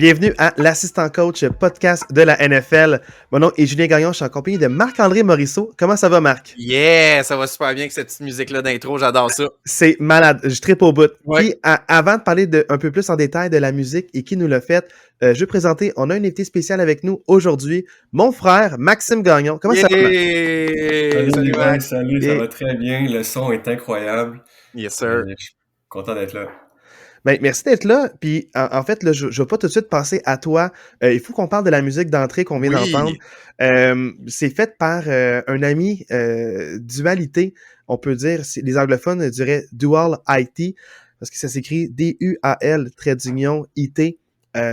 Bienvenue à l'Assistant Coach podcast de la NFL. Mon nom est Julien Gagnon, je suis en compagnie de Marc-André Morisseau. Comment ça va, Marc? Yeah, ça va super bien avec cette petite musique-là d'intro, j'adore ça. C'est malade, je trippe au bout. Ouais. Puis, avant de parler un peu plus en détail de la musique et qui nous l'a fait, je vais présenter, on a un invité spécial avec nous aujourd'hui, mon frère Maxime Gagnon. Comment ça va, Marc? Salut Max. Max, salut, ça va très bien, le son est incroyable. Yes, sir. Je suis content d'être là. Ben, merci d'être là. Puis, en fait, là, je vais pas tout de suite passer à toi. Il faut qu'on parle de la musique d'entrée qu'on vient d'entendre. C'est fait par un ami, Dualité, on peut dire. Les anglophones diraient Dual IT, parce que ça s'écrit D-U-A-L, trait d'union, I-T.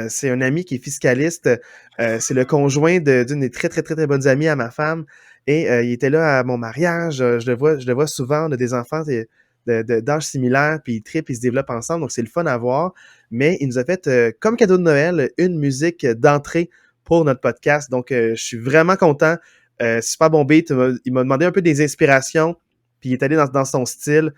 C'est un ami qui est fiscaliste. C'est le conjoint d'une des très, très, très, très bonnes amies à ma femme. Et il était là à mon mariage. Je le vois souvent. On a des enfants d'âge similaire, puis ils trippent, ils se développent ensemble, donc c'est le fun à voir. Mais il nous a fait, comme cadeau de Noël, une musique d'entrée pour notre podcast. Donc, je suis vraiment content. Super bon beat. Il m'a demandé un peu des inspirations, puis il est allé dans son style.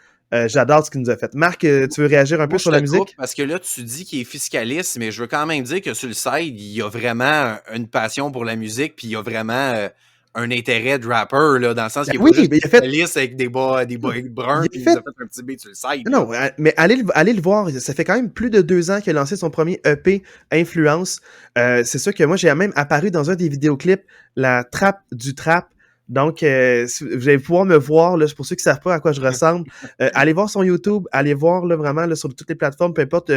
J'adore ce qu'il nous a fait. Marc, tu veux réagir un peu sur la musique? Parce que là, tu dis qu'il est fiscaliste, mais je veux quand même dire que sur le site, il y a vraiment une passion pour la musique, puis il y a vraiment un intérêt de rapper, là, dans le sens qu'il est il a fait fiscaliste avec des bas bruns, puis il a fait un petit beat sur le site. Non, mais allez le voir. Ça fait quand même plus de 2 ans qu'il a lancé son premier EP Influence. C'est sûr que moi, j'ai même apparu dans un des vidéoclips, la trappe du trap. Donc, vous allez pouvoir me voir, là, pour ceux qui ne savent pas à quoi je ressemble. Allez voir son YouTube, allez voir là, vraiment là, sur toutes les plateformes, peu importe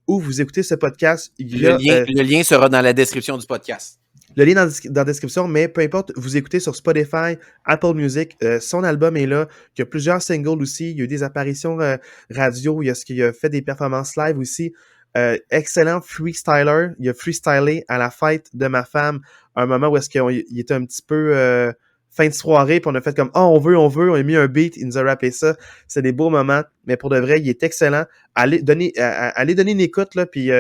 où vous écoutez ce podcast. Le lien sera dans la description du podcast. Le lien dans la description, mais peu importe, vous écoutez sur Spotify, Apple Music, son album est là. Il y a plusieurs singles aussi. Il y a eu des apparitions radio. Il a fait des performances live aussi. Excellent freestyler. Il a freestylé à la fête de ma femme, un moment où est-ce qu'il était un petit peu fin de soirée, puis on a fait comme « Oh, on veut », on a mis un beat, il nous a rappé ça. C'est des beaux moments, mais pour de vrai, il est excellent. Allez donner une écoute, là, puis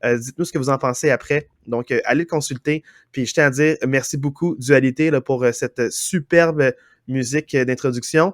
dites-nous ce que vous en pensez après. Donc, allez le consulter. Puis, je tiens à dire merci beaucoup, Dualité, là, pour cette superbe musique d'introduction.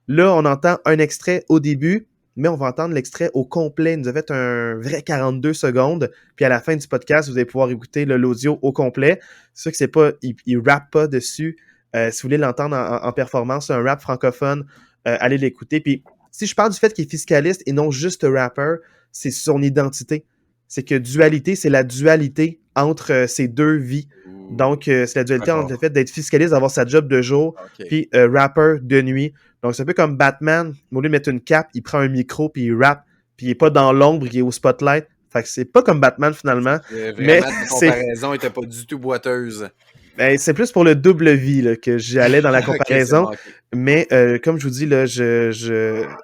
Là, on entend un extrait au début, mais on va entendre l'extrait au complet. Il nous a fait un vrai 42 secondes. Puis, à la fin du podcast, vous allez pouvoir écouter l'audio au complet. C'est sûr que c'est pas, il rappe pas dessus. Si vous voulez l'entendre en performance, un rap francophone, allez l'écouter. Puis, si je parle du fait qu'il est fiscaliste et non juste rapper, c'est son identité. C'est que dualité, c'est la dualité entre ces deux vies. Donc, c'est la dualité entre le fait d'être fiscaliste, d'avoir sa job de jour, puis rapper de nuit. Donc, c'est un peu comme Batman. Au lieu de mettre une cape, il prend un micro, puis il rappe, puis il n'est pas dans l'ombre, il est au spotlight. Fait que c'est pas comme Batman, finalement. Mais ta comparaison n'était pas du tout boiteuse. Ben, c'est plus pour le double vie là, que j'allais dans la comparaison. Okay. Mais comme je vous dis, là,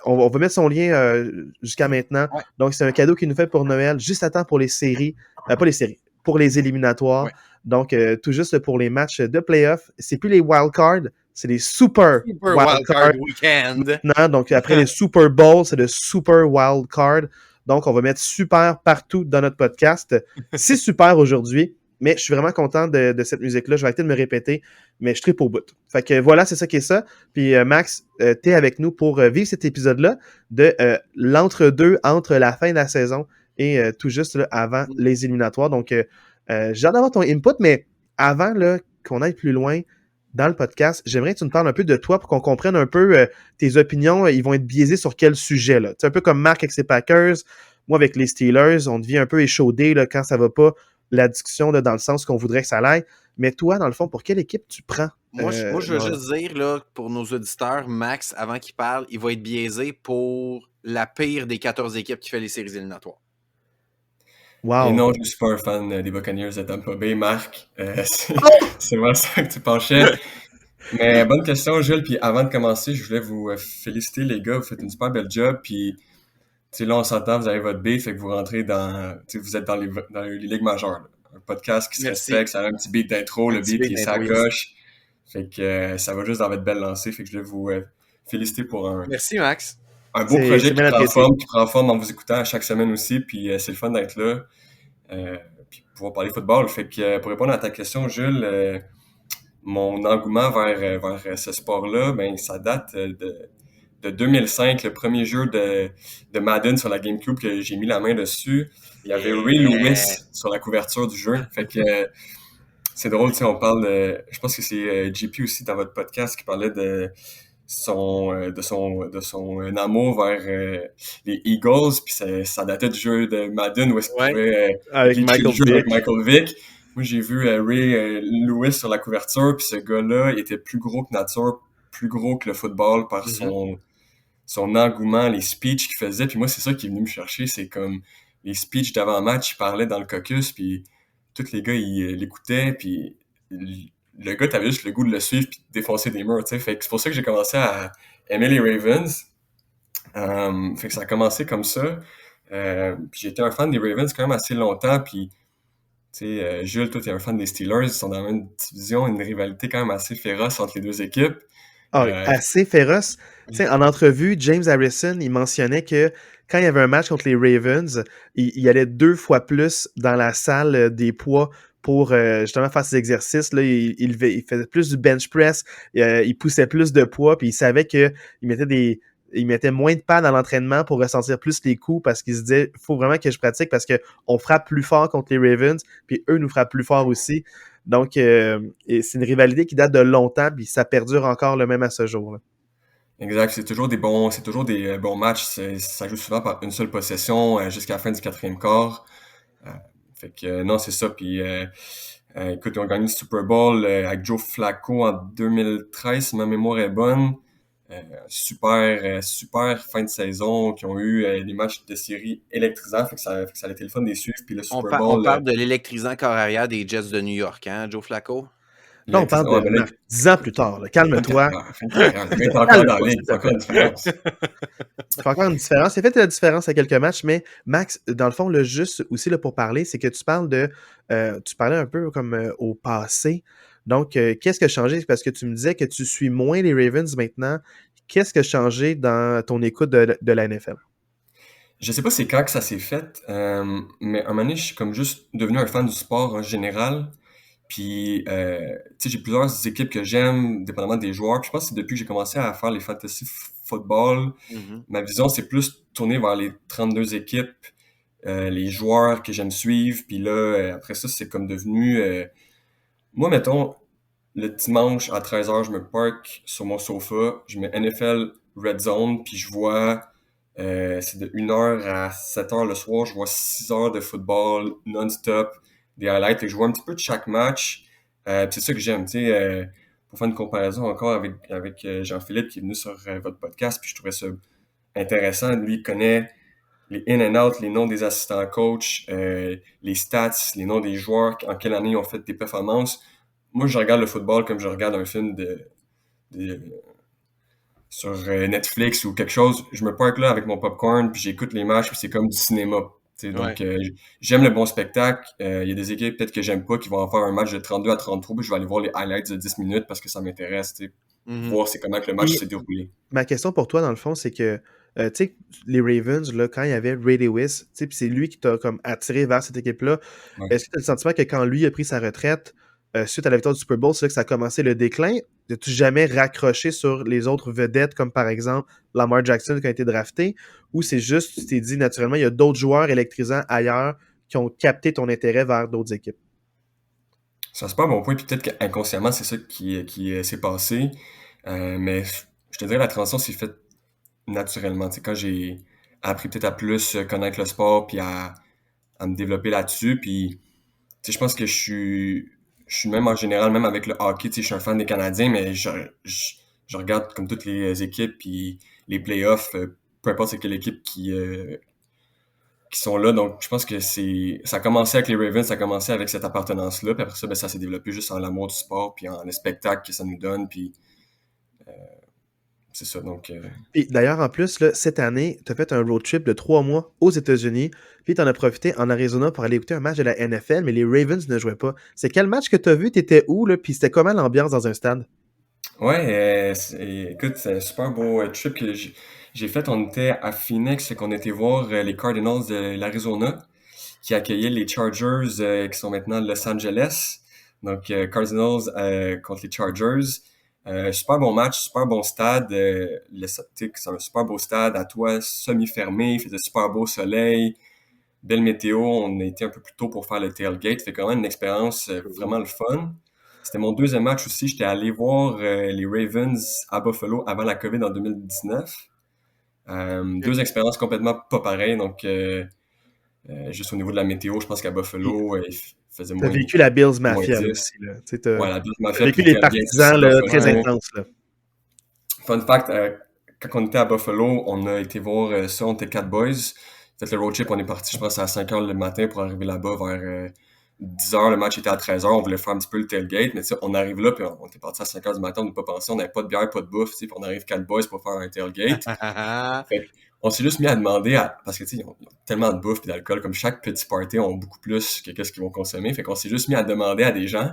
on va mettre son lien jusqu'à maintenant. Ouais. Donc, c'est un cadeau qu'il nous fait pour Noël, juste à temps pour les séries. Pas les séries, pour les éliminatoires. Ouais. Donc, tout juste pour les matchs de playoff. C'est plus les wild cards, c'est les super wild card weekend. Non, donc après les Super Bowl, c'est le super wild card. Donc, on va mettre super partout dans notre podcast. C'est super aujourd'hui. Mais je suis vraiment content de cette musique-là. Je vais arrêter de me répéter, mais je tripe au bout. Fait que voilà, c'est ça qui est ça. Puis Max, t'es avec nous pour vivre cet épisode-là de l'entre-deux entre la fin de la saison et tout juste là, avant les éliminatoires. Donc, j'ai hâte d'avoir ton input, mais avant là, qu'on aille plus loin dans le podcast, j'aimerais que tu nous parles un peu de toi pour qu'on comprenne un peu tes opinions. Ils vont être biaisés sur quel sujet, là. C'est un peu comme Marc avec ses Packers, moi avec les Steelers, on devient un peu échaudé là, quand ça va pas la discussion là, dans le sens qu'on voudrait que ça aille. Mais toi, dans le fond, pour quelle équipe tu prends? Moi, je veux juste dire, là, pour nos auditeurs, Max, avant qu'il parle, il va être biaisé pour la pire des 14 équipes qui fait les séries éliminatoires. Wow. Et non, je ne suis pas un fan des Buccaneers de Tampa Bay, Marc. C'est moi ça que tu penchais. Mais bonne question, Jules. Puis avant de commencer, je voulais vous féliciter, les gars. Vous faites une super belle job. Puis là, on s'entend, vous avez votre beat, fait que vous rentrez vous êtes dans les ligues majeures. Là. Un podcast qui se respecte, ça a un petit beat d'intro, le beat qui est sa coche. Fait que ça va juste dans votre belle lancée. Fait que je voulais vous féliciter pour Merci, Max. Un beau projet qui prend forme en vous écoutant à chaque semaine aussi. Puis c'est le fun d'être là. Puis pouvoir parler football. Fait que pour répondre à ta question, Jules, mon engouement vers ce sport-là, ben ça date de 2005, le premier jeu de Madden sur la GameCube que j'ai mis la main dessus. il y avait Ray Lewis sur la couverture du jeu. Fait que c'est drôle, tu sais, on parle je pense que c'est JP aussi dans votre podcast qui parlait de son amour vers les Eagles, puis ça datait du jeu de Madden où est-ce qu'il pouvait avec Michael Vick. Avec Michael Vick. Moi, j'ai vu Ray Lewis sur la couverture, puis ce gars-là, il était plus gros que nature, plus gros que le football par son engouement, les speeches qu'il faisait. Puis moi, c'est ça qui est venu me chercher, c'est comme les speeches d'avant-match, il parlait dans le caucus, puis tous les gars, ils l'écoutaient, puis le gars, t'avais juste le goût de le suivre puis de défoncer des murs, tu sais. Fait que c'est pour ça que j'ai commencé à aimer les Ravens. Fait que ça a commencé comme ça. Puis j'étais un fan des Ravens quand même assez longtemps, puis tu sais, Jules, toi, t'es un fan des Steelers, ils sont dans la même division, une rivalité quand même assez féroce entre les deux équipes. Assez féroce. Tu sais, en entrevue, James Harrison, il mentionnait que quand il y avait un match contre les Ravens, il allait 2 fois plus dans la salle des poids pour justement faire ses exercices. Là, il faisait plus du bench press, il poussait plus de poids, puis il savait qu'il mettait moins de pas dans l'entraînement pour ressentir plus les coups parce qu'il se disait il faut vraiment que je pratique parce qu'on frappe plus fort contre les Ravens, puis eux nous frappent plus fort aussi. Donc, c'est une rivalité qui date de longtemps, puis ça perdure encore le même à ce jour. Là. Exact, c'est toujours des bons matchs. Ça joue souvent par une seule possession jusqu'à la fin du 4e quart. Fait que non, c'est ça. Puis écoute, ils ont gagné le Super Bowl avec Joe Flacco en 2013, si ma mémoire est bonne. Super fin de saison, qui ont eu des matchs de série électrisants, fait que ça a été le fun de les suivre. Puis le Super Bowl, on parle de l'électrisant corps arrière des Jets de New York, hein, Joe Flacco? Là, on parle de 10 ans plus tard. Là. Calme-toi. Il est encore dans la ligue. Il fait encore une différence. Il fait encore une différence. Il a fait la différence à quelques matchs, mais Max, dans le fond, le juste aussi là, pour parler, c'est que tu parles tu parlais un peu comme au passé. Donc, qu'est-ce qui a changé? Parce que tu me disais que tu suis moins les Ravens maintenant. Qu'est-ce qui a changé dans ton écoute de la NFL? Je sais pas c'est quand que ça s'est fait, mais à un moment donné, je suis comme juste devenu un fan du sport en général. Puis, tu sais, j'ai plusieurs équipes que j'aime, dépendamment des joueurs. Puis je pense que c'est depuis que j'ai commencé à faire les fantasy football, ma vision, c'est plus tournée vers les 32 équipes, les joueurs que j'aime suivre. Puis là, après ça, c'est comme devenu... moi, mettons, le dimanche à 13h, je me parque sur mon sofa, je mets NFL Red Zone, puis je vois... c'est de 1h à 7h le soir, je vois 6 heures de football non-stop, des highlights, et je vois un petit peu de chaque match. C'est ça que j'aime, tu sais, pour faire une comparaison encore avec Jean-Philippe qui est venu sur votre podcast, puis je trouvais ça intéressant. Lui, il connaît les in and out, les noms des assistants coach, les stats, les noms des joueurs, en quelle année ils ont fait des performances. Moi, je regarde le football comme je regarde un film sur Netflix ou quelque chose. Je me parque là avec mon popcorn, puis j'écoute les matchs, puis c'est comme du cinéma. Donc, j'aime le bon spectacle. Il y a des équipes peut-être que j'aime pas qui vont en faire un match de 32 à 33, puis je vais aller voir les highlights de 10 minutes parce que ça m'intéresse, voir c'est comment que le match s'est déroulé. Ma question pour toi, dans le fond, c'est que tu sais, les Ravens, là, quand il y avait Ray Lewis, puis c'est lui qui t'a comme attiré vers cette équipe-là. Ouais. Est-ce que tu as le sentiment que quand lui a pris sa retraite, suite à la victoire du Super Bowl, c'est là que ça a commencé le déclin? As-tu jamais raccroché sur les autres vedettes, comme par exemple Lamar Jackson qui a été drafté? Ou c'est juste, tu t'es dit naturellement, il y a d'autres joueurs électrisants ailleurs qui ont capté ton intérêt vers d'autres équipes? Ça, c'est pas un bon point, puis peut-être qu'inconsciemment, c'est ça qui s'est passé. Mais je te dirais, la transition s'est faite naturellement. Tu sais, quand j'ai appris peut-être à plus connaître le sport, puis à me développer là-dessus, puis tu sais, je pense que je suis même en général, même avec le hockey, tu sais, je suis un fan des Canadiens, mais je regarde comme toutes les équipes, puis les playoffs, peu importe c'est quelle équipe qui sont là. Donc, je pense que ça a commencé avec les Ravens, ça a commencé avec cette appartenance-là, puis après ça, ben, ça s'est développé juste en l'amour du sport, puis en le spectacle que ça nous donne, puis c'est ça. Donc, Et d'ailleurs, en plus, là, cette année, tu as fait un road trip de 3 mois aux États-Unis, puis tu en as profité en Arizona pour aller écouter un match de la NFL, mais les Ravens ne jouaient pas. C'est quel match que tu as vu? Tu étais où? Là, puis c'était comment l'ambiance dans un stade? ouais, écoute, c'est un super beau trip que j'ai fait. On était à Phoenix, et qu'on était voir les Cardinals de l'Arizona qui accueillaient les Chargers qui sont maintenant à Los Angeles. Donc, Cardinals contre les Chargers. Super bon match, super bon stade. C'est un super beau stade à toit semi-fermé. Il faisait super beau soleil. belle météo, on a été un peu plus tôt pour faire le tailgate. Fait quand même une expérience vraiment le fun. C'était mon deuxième match aussi. J'étais allé voir les Ravens à Buffalo avant la COVID en 2019. Deux expériences complètement pas pareilles. Donc, juste au niveau de la météo, je pense qu'à Buffalo, il faisait T'as moins, vécu la Bills moins Mafia 10. aussi, là. Ouais, la Bills T'as Mafia, vécu puis le les tailgate aussi partisans, à là, Buffalo. très intenses, là. Fun fact, quand on était à Buffalo, on a été voir ça, on était 4 boys. Fait le road trip, on est parti, je pense, à 5 h le matin pour arriver là-bas vers 10 h. Le match était à 13 h. On voulait faire un petit peu le tailgate, mais tu sais, on arrive là, puis on était parti à 5 h du matin, on n'a pas pensé, on n'avait pas de bière, pas de bouffe, tu sais, puis on arrive 4 boys pour faire un tailgate. Fait on s'est juste mis à demander, parce que tu sais, ils ont tellement de bouffe et d'alcool, comme chaque petit party ont beaucoup plus que qu'est-ce qu'ils vont consommer. Fait qu'on s'est juste mis à demander à des gens.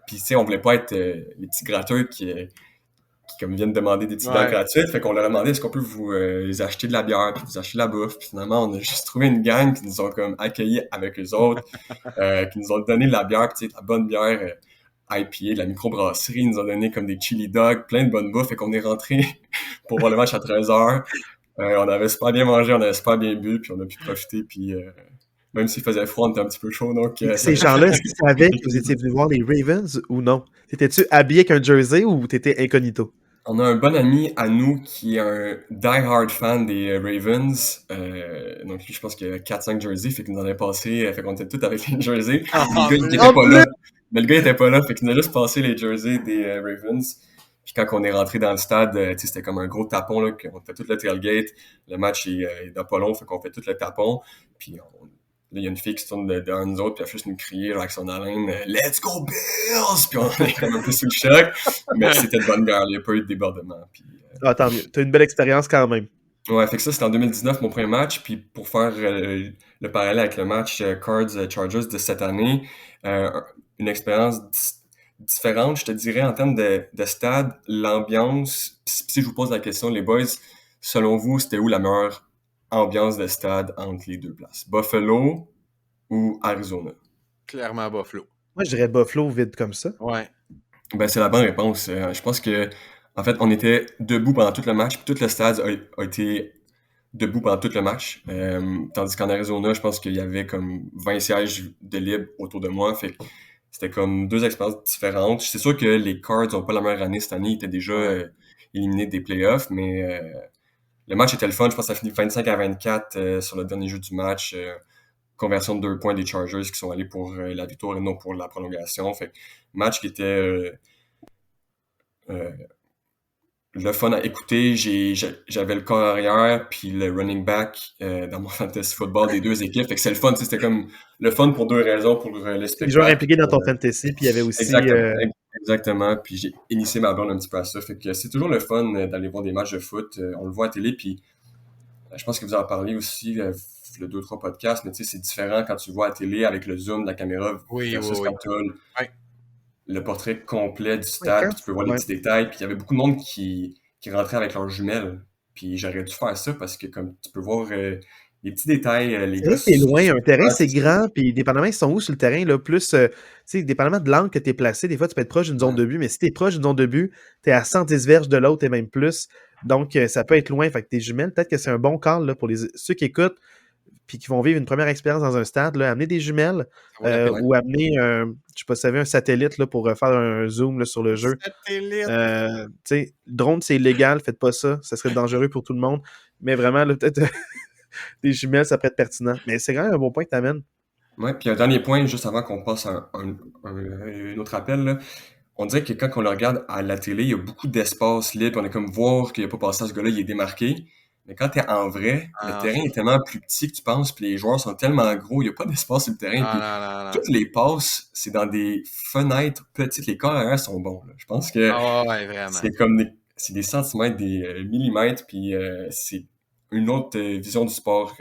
Puis tu sais, on voulait pas être les petits gratteux qui comme viennent demander des petites bières gratuites. Fait qu'on leur a demandé est-ce qu'on peut vous acheter de la bière, puis vous acheter de la bouffe. Puis finalement, on a juste trouvé une gang qui nous ont comme accueillis avec eux autres, qui nous ont donné de la bière, puis tu sais, de la bonne bière IPA, de la microbrasserie. Ils nous ont donné comme des chili dogs, plein de bonnes bouffes. Fait qu'on est rentré pour voir le match à 13 h. On avait super bien mangé, on avait super bien bu, puis on a pu profiter, puis même s'il faisait froid, on était un petit peu chaud, donc... Ces gens-là, est-ce qu'ils savaient que vous étiez venus voir les Ravens ou non? T'étais-tu habillé avec un jersey ou t'étais incognito? On a un bon ami à nous qui est un die-hard fan des Ravens. Donc lui, je pense qu'il a 4-5 jerseys, fait qu'il nous en a passé, fait qu'on était tous avec les jerseys. Le gars, il était pas là. Mais le gars, il était pas là, fait qu'il nous a juste passé les jerseys des Ravens. Puis quand on est rentré dans le stade, tu sais, c'était comme un gros tapon, là, qu'on fait tout le tailgate. Le match est dans pas long, fait qu'on fait tout le tapon. Puis là, il y a une fille qui se tourne derrière nous autres, puis elle fait juste nous crier, genre, avec son haleine, Let's go Bills! Puis on est comme un peu sous le choc. Mais c'était de bonne guerre, il n'y a pas eu de débordement. Puis, tant mieux. T'as une belle expérience quand même. Ouais, fait que ça, c'était en 2019, mon premier match. Puis pour faire le parallèle avec le match Cards-Chargers de cette année, une expérience différente, je te dirais, en termes de stade, l'ambiance. Si je vous pose la question, les boys, selon vous, c'était où la meilleure ambiance de stade entre les deux places? Buffalo ou Arizona? Clairement Buffalo. Moi, je dirais Buffalo vide comme ça. Ouais. Ben, c'est la bonne réponse. Je pense que, en fait, on était debout pendant tout le match, puis tout le stade a été debout pendant tout le match. Tandis qu'en Arizona, je pense qu'il y avait comme 20 sièges de libre autour de moi. Fait que c'était comme deux expériences différentes. C'est sûr que les Cards n'ont pas la meilleure année cette année. Ils étaient déjà éliminés des playoffs, mais le match était le fun. Je pense que ça a fini 25-24 sur le dernier jeu du match. Conversion de 2 points des Chargers qui sont allés pour la victoire et non pour la prolongation. Fait que match qui était le fun à écouter. J'avais le corps arrière puis le running back dans mon fantasy football des deux équipes. Fait que c'est le fun. C'était comme le fun pour deux raisons. Pour le spectacle. Les joueurs impliqués dans ton fantasy, puis il y avait aussi... Exactement. Puis j'ai initié ma blonde un petit peu à ça. Fait que c'est toujours le fun d'aller voir des matchs de foot. On le voit à télé. Puis je pense que vous en parlez aussi le 2-3 podcasts, mais tu sais, c'est différent quand tu vois à télé avec le zoom de la caméra versus quand tu as le portrait complet du stade, puis tu peux voir les petits détails. Puis il y avait beaucoup de monde qui rentrait avec leurs jumelles. Puis j'aurais dû faire ça parce que comme tu peux voir les petits détails, les gars... C'est loin, un terrain c'est grand, puis dépendamment ils sont où sur le terrain, là, plus, tu sais, dépendamment de l'angle que tu es placé, des fois tu peux être proche d'une zone de but, mais si tu es proche d'une zone de but, tu es à 110 verges de l'autre et même plus. Donc ça peut être loin. Fait que tes jumelles, peut-être que c'est un bon call là, pour ceux qui écoutent puis qui vont vivre une première expérience dans un stade, là, amener des jumelles ou amener, je sais pas si vous savez, un satellite là, pour faire un zoom là, sur le jeu. Le drone, c'est illégal, faites pas ça. Ça serait dangereux pour tout le monde. Mais vraiment, là, peut-être des jumelles, ça pourrait être pertinent. Mais c'est quand même un bon point que tu amènes. Ouais, puis un dernier point, juste avant qu'on passe à un autre appel, là. On dirait que quand on le regarde à la télé, il y a beaucoup d'espace libre. On est comme voir qu'il n'y a pas passé à ce gars-là, il est démarqué. Mais quand t'es en vrai, le terrain est tellement plus petit que tu penses, puis les joueurs sont tellement gros, il n'y a pas d'espace sur le terrain. Toutes les passes, c'est dans des fenêtres petites. Les corps arrière sont bons. Là. Je pense que c'est comme des centimètres, des millimètres, puis c'est une autre vision du sport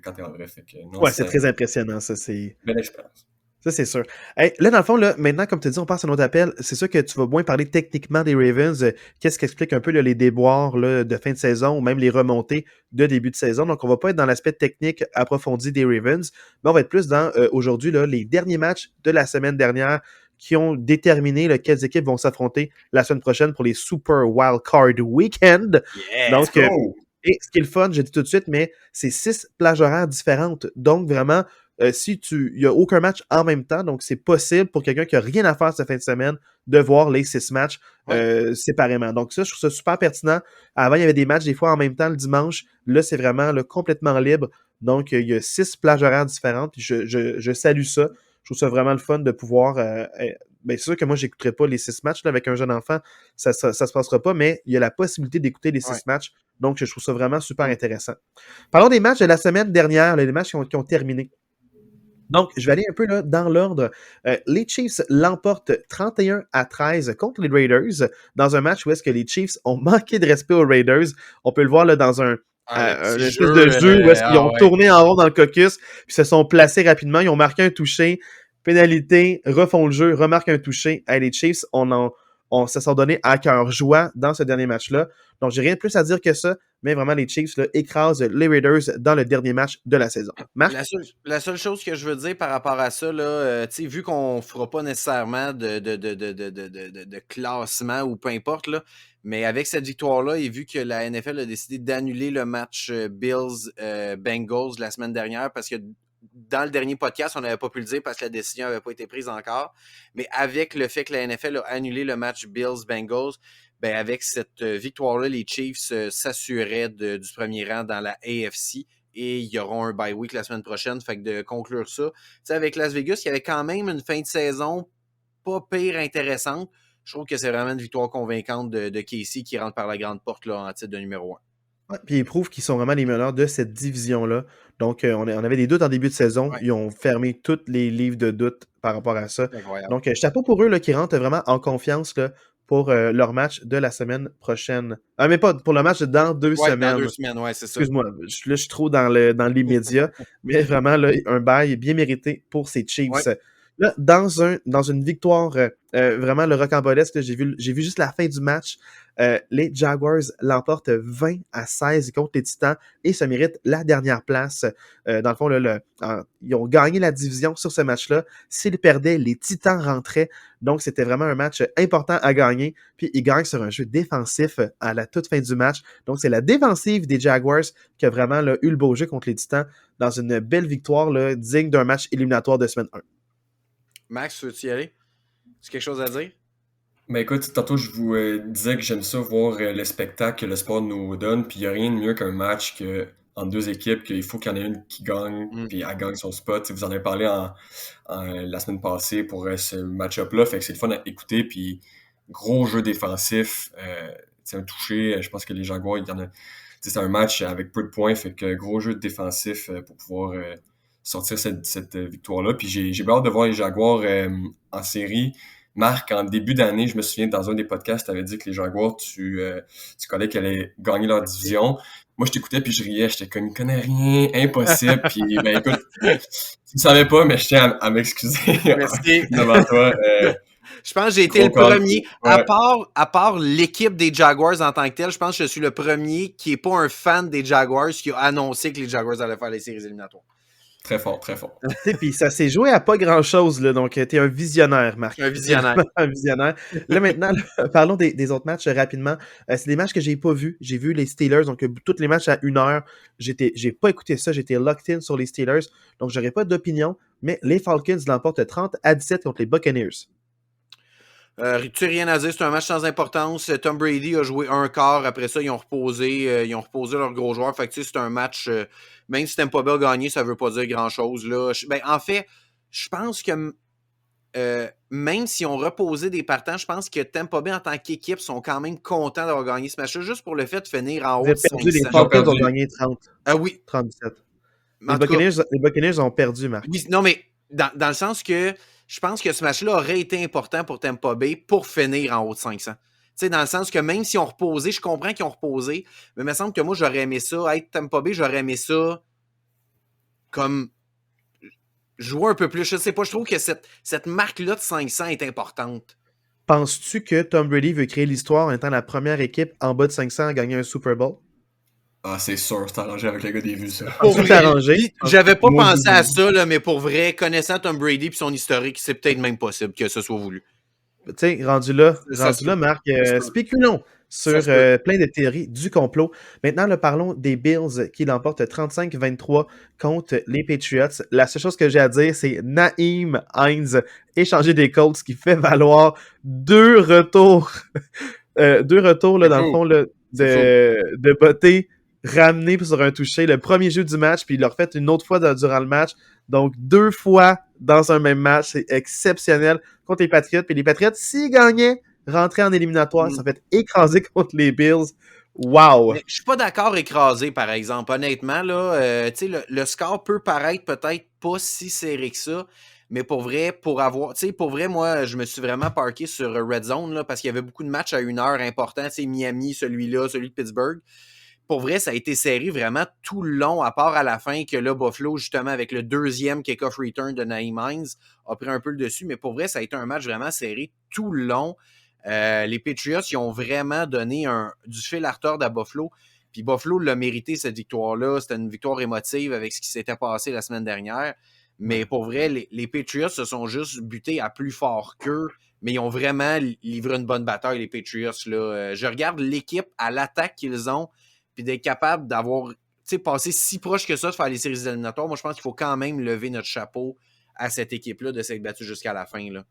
quand t'es en vrai. Fait que, non, c'est très impressionnant, ça. C'est belle expérience. Ça, c'est sûr. Hey, là, dans le fond, là, maintenant, comme tu dis, on passe à un autre appel. C'est sûr que tu vas moins parler techniquement des Ravens. Qu'est-ce qui explique un peu là, les déboires là, de fin de saison ou même les remontées de début de saison. Donc, on va pas être dans l'aspect technique approfondi des Ravens, mais on va être plus dans, aujourd'hui, là, les derniers matchs de la semaine dernière qui ont déterminé là, quelles équipes vont s'affronter la semaine prochaine pour les Super Wild Card Weekend. Yeah, donc, Et ce qui est le fun, je dis tout de suite, mais c'est 6 plages horaires différentes. Donc, vraiment, il n'y a aucun match en même temps, donc c'est possible pour quelqu'un qui n'a rien à faire cette fin de semaine de voir les 6 matchs séparément. Donc ça, je trouve ça super pertinent. Avant, il y avait des matchs des fois en même temps le dimanche. Là, c'est vraiment là, complètement libre. Donc, il y a 6 plages horaires différentes. Puis je salue ça. Je trouve ça vraiment le fun de pouvoir... c'est sûr que moi, je n'écouterai pas les 6 matchs là, avec un jeune enfant. Ça ne se passera pas, mais il y a la possibilité d'écouter les 6 matchs. Donc, je trouve ça vraiment super intéressant. Parlons des matchs de la semaine dernière, les matchs qui ont terminé. Donc, je vais aller un peu là, dans l'ordre. Les Chiefs l'emportent 31-13 contre les Raiders dans un match où est-ce que les Chiefs ont manqué de respect aux Raiders. On peut le voir là, dans un espèce de jeu où est-ce qu'ils ont tourné en rond dans le caucus, puis se sont placés rapidement. Ils ont marqué un touché, pénalité, refont le jeu, remarquent un touché. Les Chiefs, on se sont donné à cœur joie dans ce dernier match-là. Donc, j'ai rien de plus à dire que ça, mais vraiment, les Chiefs là, écrasent les Raiders dans le dernier match de la saison. Marc? La seule chose que je veux dire par rapport à ça, là, vu qu'on ne fera pas nécessairement de classement ou peu importe, là, mais avec cette victoire-là, et vu que la NFL a décidé d'annuler le match Bills-Bengals la semaine dernière, parce que dans le dernier podcast, on n'avait pas pu le dire parce que la décision n'avait pas été prise encore, mais avec le fait que la NFL a annulé le match Bills-Bengals, ben avec cette victoire-là, les Chiefs s'assuraient du premier rang dans la AFC et ils auront un bye week la semaine prochaine. Fait que de conclure ça, avec Las Vegas, il y avait quand même une fin de saison pas pire intéressante. Je trouve que c'est vraiment une victoire convaincante de Casey qui rentre par la grande porte là, en titre de numéro 1. Ouais, puis ils prouvent qu'ils sont vraiment les meneurs de cette division-là. Donc, on avait des doutes en début de saison. Ouais. Ils ont fermé tous les livres de doute par rapport à ça. Donc, chapeau pour eux là, qui rentrent vraiment en confiance là, pour leur match de la semaine prochaine. Ah, mais pas pour le match dans 2 semaines. Dans 2 semaines, ouais, c'est ça. Excuse-moi, là, je suis trop dans l'immédiat. Mais vraiment, là, un bail bien mérité pour ces Chiefs. Ouais. Là, dans une victoire vraiment le rocambolesque, j'ai vu juste la fin du match. Les Jaguars l'emportent 20-16 contre les Titans et se méritent la dernière place. Dans le fond, là, ils ont gagné la division sur ce match-là. S'ils perdaient, les Titans rentraient. Donc, c'était vraiment un match important à gagner. Puis, ils gagnent sur un jeu défensif à la toute fin du match. Donc, c'est la défensive des Jaguars qui a vraiment là, eu le beau jeu contre les Titans dans une belle victoire là, digne d'un match éliminatoire de semaine 1. Max, veux-tu y aller? Tu as quelque chose à dire? Ben écoute, tantôt je vous disais que j'aime ça voir le spectacle que le sport nous donne, puis il n'y a rien de mieux qu'un match entre deux équipes, qu'il faut qu'il y en ait une qui gagne, puis elle gagne son spot. Vous en avez parlé la semaine passée pour ce match-up-là, fait que c'est le fun à écouter, puis gros jeu défensif, un touché, je pense que les Jaguars, il y en a, c'est un match avec peu de points, fait que gros jeu défensif pour pouvoir sortir cette victoire-là. Puis j'ai hâte de voir les Jaguars en série. Marc, en début d'année, je me souviens, dans un des podcasts, tu avais dit que les Jaguars, tu connais qu'elle allait gagner leur division. Moi, je t'écoutais, puis je riais. J'étais comme, il connaît rien, impossible. Puis, ben écoute, tu ne savais pas, mais je tiens à m'excuser devant toi. Je pense que j'ai été le premier. Ouais. À part l'équipe des Jaguars en tant que telle, je pense que je suis le premier qui n'est pas un fan des Jaguars qui a annoncé que les Jaguars allaient faire les séries éliminatoires. Très fort, très fort. Puis ça s'est joué à pas grand-chose, là, donc t'es un visionnaire, Marc. Un visionnaire. Un visionnaire. Là, maintenant, là, parlons des autres matchs rapidement. C'est des matchs que j'ai pas vus. J'ai vu les Steelers, donc tous les matchs à 1 heure. J'ai pas écouté ça, j'étais locked in sur les Steelers, donc j'aurais pas d'opinion, mais les Falcons l'emportent 30-17 contre les Buccaneers. Tu n'as rien à dire, c'est un match sans importance. Tom Brady a joué un quart. Après ça, ils ont reposé leurs gros joueurs. Fait que c'est un match, même si Tampa Bay a gagné, ça ne veut pas dire grand-chose. Là. En fait, je pense que même si on reposé des partants, je pense que Tampa Bay en tant qu'équipe sont quand même contents d'avoir gagné ce match-là, juste pour le fait de finir en haut de 500. Les Falcons ont gagné 30. Ah oui. 37. Les Buccaneers ont perdu, Marc. Oui, non, mais dans le sens que je pense que ce match-là aurait été important pour Tampa Bay pour finir en haut de 500. Tu sais, dans le sens que même si on reposait, je comprends qu'ils ont reposé, mais il me semble que moi, j'aurais aimé ça. Être Tampa Bay, j'aurais aimé ça comme jouer un peu plus. Je sais pas, je trouve que cette marque-là de 500 est importante. Penses-tu que Tom Brady veut créer l'histoire en étant la première équipe en bas de 500 à gagner un Super Bowl? Ah, c'est sûr, c'est arrangé avec le gars des vues, ça. C'est arrangé. J'avais pas pensé à ça, là, mais pour vrai, connaissant Tom Brady et son historique, c'est peut-être même possible que ce soit voulu. tu sais, rendu là, Marc, spéculons sur plein de théories du complot. Maintenant, là, parlons des Bills qui l'emportent 35-23 contre les Patriots. La seule chose que j'ai à dire, c'est Nyheim Hines, échangé des Colts, qui fait valoir 2 retours. 2 retours, là, dans le fond, là, de beauté, ramenés sur un toucher. Le premier jeu du match, puis il l'a refait une autre fois durant le match. Donc, 2 fois dans un même match. C'est exceptionnel contre les Patriots. Puis les Patriots, s'ils gagnaient, rentraient en éliminatoire. Ça fait écraser contre les Bills. Wow! Mais je suis pas d'accord écrasé, par exemple. Honnêtement, là, le score peut paraître peut-être pas si serré que ça. Mais pour vrai, moi, je me suis vraiment parké sur Red Zone là, parce qu'il y avait beaucoup de matchs à 1 heure importants. Miami, celui-là, celui de Pittsburgh. Pour vrai, ça a été serré vraiment tout le long, à part à la fin que là, Buffalo, justement, avec le deuxième kick-off return de Nyheim Hines, a pris un peu le dessus. Mais pour vrai, ça a été un match vraiment serré tout le long. Les Patriots, ils ont vraiment donné du fil à retordre à Buffalo. Puis Buffalo l'a mérité, cette victoire-là. C'était une victoire émotive avec ce qui s'était passé la semaine dernière. Mais pour vrai, les Patriots se sont juste butés à plus fort qu'eux. Mais ils ont vraiment livré une bonne bataille, les Patriots. Là. Je regarde l'équipe à l'attaque qu'ils ont, puis d'être capable d'avoir passé si proche que ça de faire les séries éliminatoires. Moi, je pense qu'il faut quand même lever notre chapeau à cette équipe-là de s'être battue jusqu'à la fin. Là.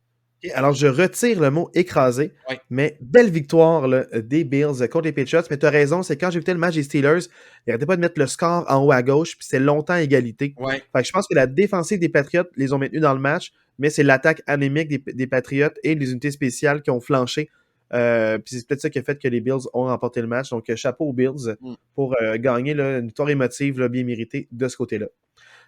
Alors, je retire le mot écrasé, mais belle victoire là, des Bills contre les Patriots. Mais tu as raison, c'est quand j'ai écouté le match des Steelers, ils n'arrêtaient pas de mettre le score en haut à gauche, puis c'était longtemps égalité. Ouais. Fait que je pense que la défensive des Patriots les ont maintenus dans le match, mais c'est l'attaque anémique des Patriots et les unités spéciales qui ont flanché. Puis c'est peut-être ça qui a fait que les Bills ont remporté le match. Donc, chapeau aux Bills pour gagner là, une victoire émotive là, bien méritée de ce côté-là.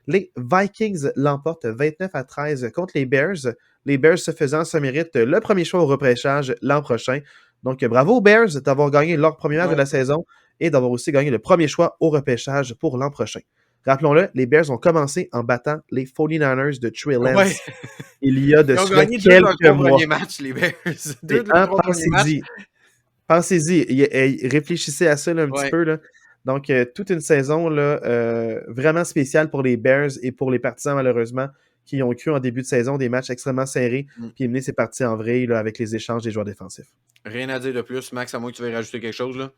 Les Vikings l'emportent 29-13 contre les Bears. Les Bears se faisant, ça mérite le premier choix au repêchage l'an prochain. Donc, bravo aux Bears d'avoir gagné leur premier match de la saison et d'avoir aussi gagné le premier choix au repêchage pour l'an prochain. Rappelons-le, les Bears ont commencé en battant les 49ers de Trey Lance il y a de cela quelques mois. Matchs, les Bears. Pensez-y, réfléchissez à ça là, un petit peu. Là. Donc, toute une saison là, vraiment spéciale pour les Bears et pour les partisans, malheureusement, qui ont cru en début de saison des matchs extrêmement serrés, puis mener ces parties en vrille là, avec les échanges des joueurs défensifs. Rien à dire de plus, Max, à moins que tu veuilles rajouter quelque chose, là?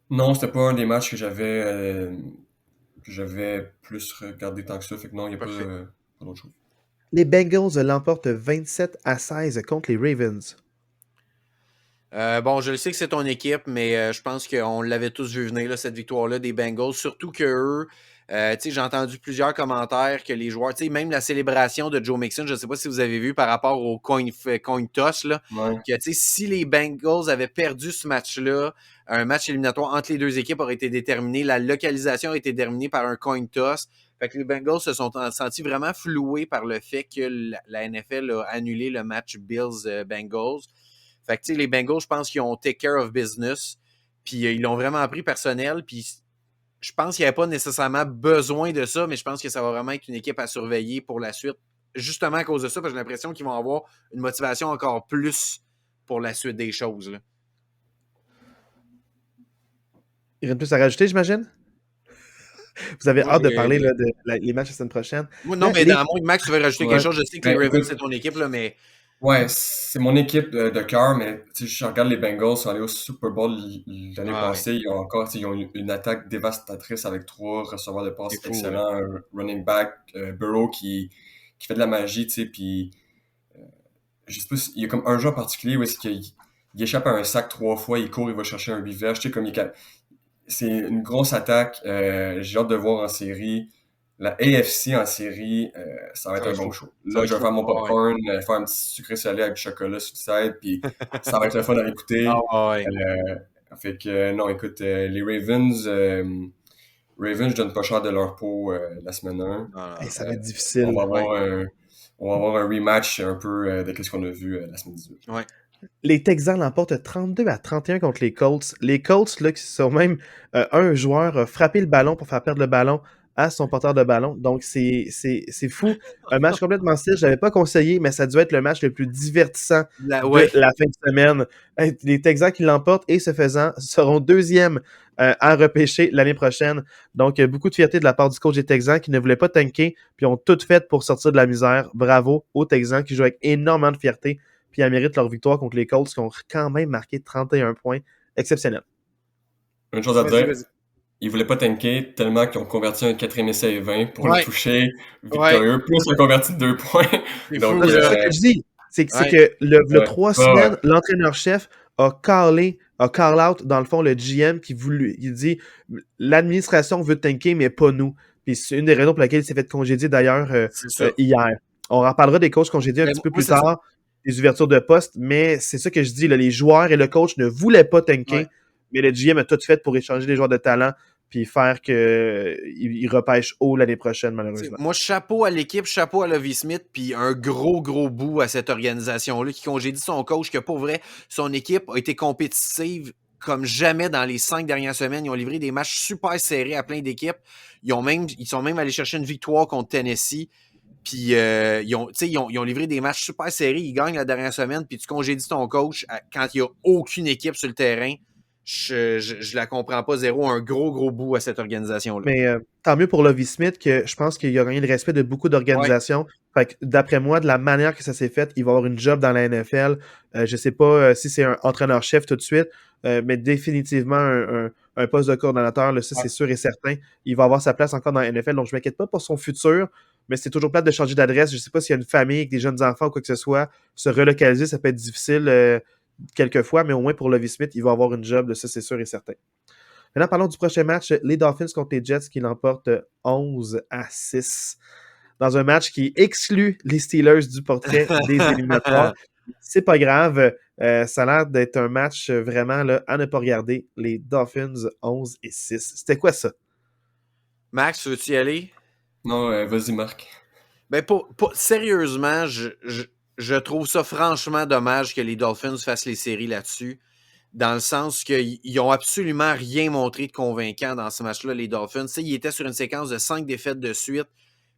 Non, c'était pas un des matchs que j'avais plus regardé tant que ça, fait que non, il n'y a pas d'autre chose. Les Bengals l'emportent 27-16 contre les Ravens. Bon, je le sais que c'est ton équipe, mais je pense qu'on l'avait tous vu venir, là, cette victoire-là des Bengals. Surtout que eux, j'ai entendu plusieurs commentaires que les joueurs, même la célébration de Joe Mixon, je ne sais pas si vous avez vu par rapport au coin toss, là, que si les Bengals avaient perdu ce match-là, un match éliminatoire entre les deux équipes aurait été déterminé, la localisation aurait été déterminée par un coin toss. Fait que les Bengals se sont sentis vraiment floués par le fait que la NFL a annulé le match Bills-Bengals. Fait que, les Bengals, je pense qu'ils ont take care of business. Puis ils l'ont vraiment pris personnel. Puis je pense qu'il n'y avait pas nécessairement besoin de ça, mais je pense que ça va vraiment être une équipe à surveiller pour la suite. Justement à cause de ça, parce que j'ai l'impression qu'ils vont avoir une motivation encore plus pour la suite des choses. Là. Il y a plus à rajouter, j'imagine? Vous avez hâte de parler là, les matchs la semaine prochaine. Non, mais dans mon Max, tu veux rajouter quelque chose. Je sais que les Ravens, c'est ton équipe, là, mais... Ouais, c'est mon équipe de cœur, mais je regarde les Bengals, ils sont allés au Super Bowl l'année passée. Ils ont une attaque dévastatrice avec 3 receveurs de passes excellents, un running back, Burrow qui fait de la magie, puis je sais pas, il y a comme un joueur particulier où est-ce qu'il échappe à un sac 3 fois, il court, il va chercher un 8 verges, comme c'est une grosse attaque. J'ai hâte de voir en série. La AFC en série, ça va être un bon show. Là, je vais faire mon popcorn, faire un petit sucré salé avec du chocolat sur le side, puis ça va être le fun à écouter. Fait que, non, écoute, les Ravens, je donne pas cher de leur peau la semaine 1. Ça va être difficile. On va avoir un rematch un peu de ce qu'on a vu la semaine 18. Ouais. Les Texans l'emportent 32-31 contre les Colts. Les Colts, là, qui sont même un joueur a frappé le ballon pour faire perdre le ballon à son porteur de ballon. Donc, c'est fou. Un match complètement style. Je n'avais pas conseillé, mais ça a dû être le match le plus divertissant de la fin de semaine. Les Texans qui l'emportent et ce faisant seront 2e à repêcher l'année prochaine. Donc, beaucoup de fierté de la part du coach des Texans qui ne voulait pas tanker puis ont tout fait pour sortir de la misère. Bravo aux Texans qui jouent avec énormément de fierté puis elles méritent leur victoire contre les Colts qui ont quand même marqué 31 points. Exceptionnel. Une chose à dire, ils voulaient pas tanker tellement qu'ils ont converti un 4e essai et 20 pour le toucher victorieux, plus un converti de 2 points. Donc, c'est ce que je dis. C'est que le 3 semaines, l'entraîneur-chef a call out, dans le fond, le GM il dit l'administration veut tanker, mais pas nous. Puis c'est une des raisons pour laquelle il s'est fait congédier d'ailleurs hier. On en parlera des coachs congédiés un petit peu plus tard, des ouvertures de poste, mais c'est ça que je dis, là, les joueurs et le coach ne voulaient pas tanker, mais le GM a tout fait pour échanger les joueurs de talent puis faire qu'il repêche haut l'année prochaine, malheureusement. Moi, chapeau à l'équipe, chapeau à Lovie Smith, puis un gros bout à cette organisation-là qui congédie son coach, que pour vrai, son équipe a été compétitive comme jamais dans les 5 dernières semaines. Ils ont livré des matchs super serrés à plein d'équipes. Ils sont même allés chercher une victoire contre Tennessee. Puis ils ont livré des matchs super serrés. Ils gagnent la dernière semaine, puis tu congédies ton coach quand il n'y a aucune équipe sur le terrain. Je la comprends pas, zéro, un gros bout à cette organisation-là. Mais tant mieux pour Lovie Smith, que je pense qu'il y a gagné le respect de beaucoup d'organisations. Fait que, d'après moi, de la manière que ça s'est fait, il va avoir une job dans la NFL. Je sais pas si c'est un entraîneur-chef tout de suite, mais définitivement un poste de coordonnateur, là, ça c'est sûr et certain. Il va avoir sa place encore dans la NFL, donc je m'inquiète pas pour son futur, mais c'est toujours plate de changer d'adresse. Je sais pas s'il y a une famille avec des jeunes enfants ou quoi que ce soit. Se relocaliser, ça peut être difficile quelquefois, mais au moins pour Lovie Smith, il va avoir une job, ça c'est sûr et certain. Maintenant, parlons du prochain match, les Dolphins contre les Jets qui l'emportent 11-6 dans un match qui exclut les Steelers du portrait des éliminatoires. C'est pas grave, ça a l'air d'être un match vraiment là, à ne pas regarder. Les Dolphins 11-6. C'était quoi ça? Max, veux-tu y aller? Non, vas-y Marc. Ben sérieusement, je trouve ça franchement dommage que les Dolphins fassent les séries là-dessus, dans le sens qu'ils n'ont absolument rien montré de convaincant dans ce match-là, les Dolphins. Tu sais, ils étaient sur une séquence de 5 défaites de suite,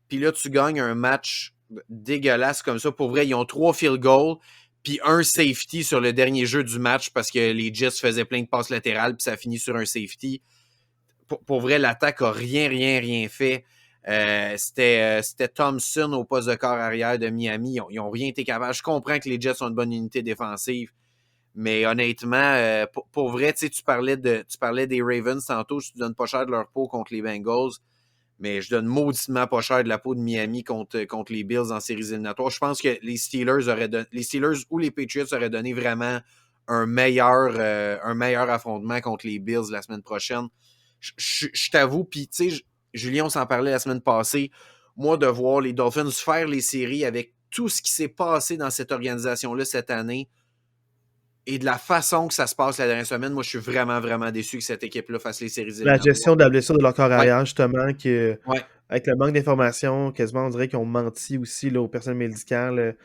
puis là, tu gagnes un match dégueulasse comme ça. Pour vrai, ils ont 3 field goals, puis un safety sur le dernier jeu du match parce que les Jets faisaient plein de passes latérales, puis ça finit sur un safety. Pour vrai, l'attaque a rien fait. C'était Thompson au poste de corps arrière de Miami. Ils n'ont rien été capables. Je comprends que les Jets sont une bonne unité défensive, mais honnêtement, pour vrai, tu parlais des Ravens tantôt. Je te donne pas cher de leur peau contre les Bengals, mais je donne mauditement pas cher de la peau de Miami contre les Bills en séries éliminatoires. Je pense que les Steelers ou les Patriots auraient donné vraiment un meilleur affrontement contre les Bills la semaine prochaine. Je t'avoue, puis tu sais, Julien, on s'en parlait la semaine passée, moi, de voir les Dolphins faire les séries avec tout ce qui s'est passé dans cette organisation-là cette année et de la façon que ça se passe la dernière semaine, moi, je suis vraiment déçu que cette équipe-là fasse les séries éliminatoires. La gestion de la blessure de leur corps arrière, justement, avec le manque d'informations, quasiment, on dirait qu'ils ont menti aussi là, aux personnes médicales.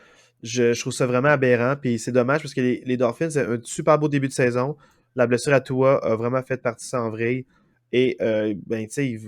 Je trouve ça vraiment aberrant, puis c'est dommage parce que les Dolphins, c'est un super beau début de saison. La blessure à Tua a vraiment fait partie de ça en vrai. Et, ben, tu sais,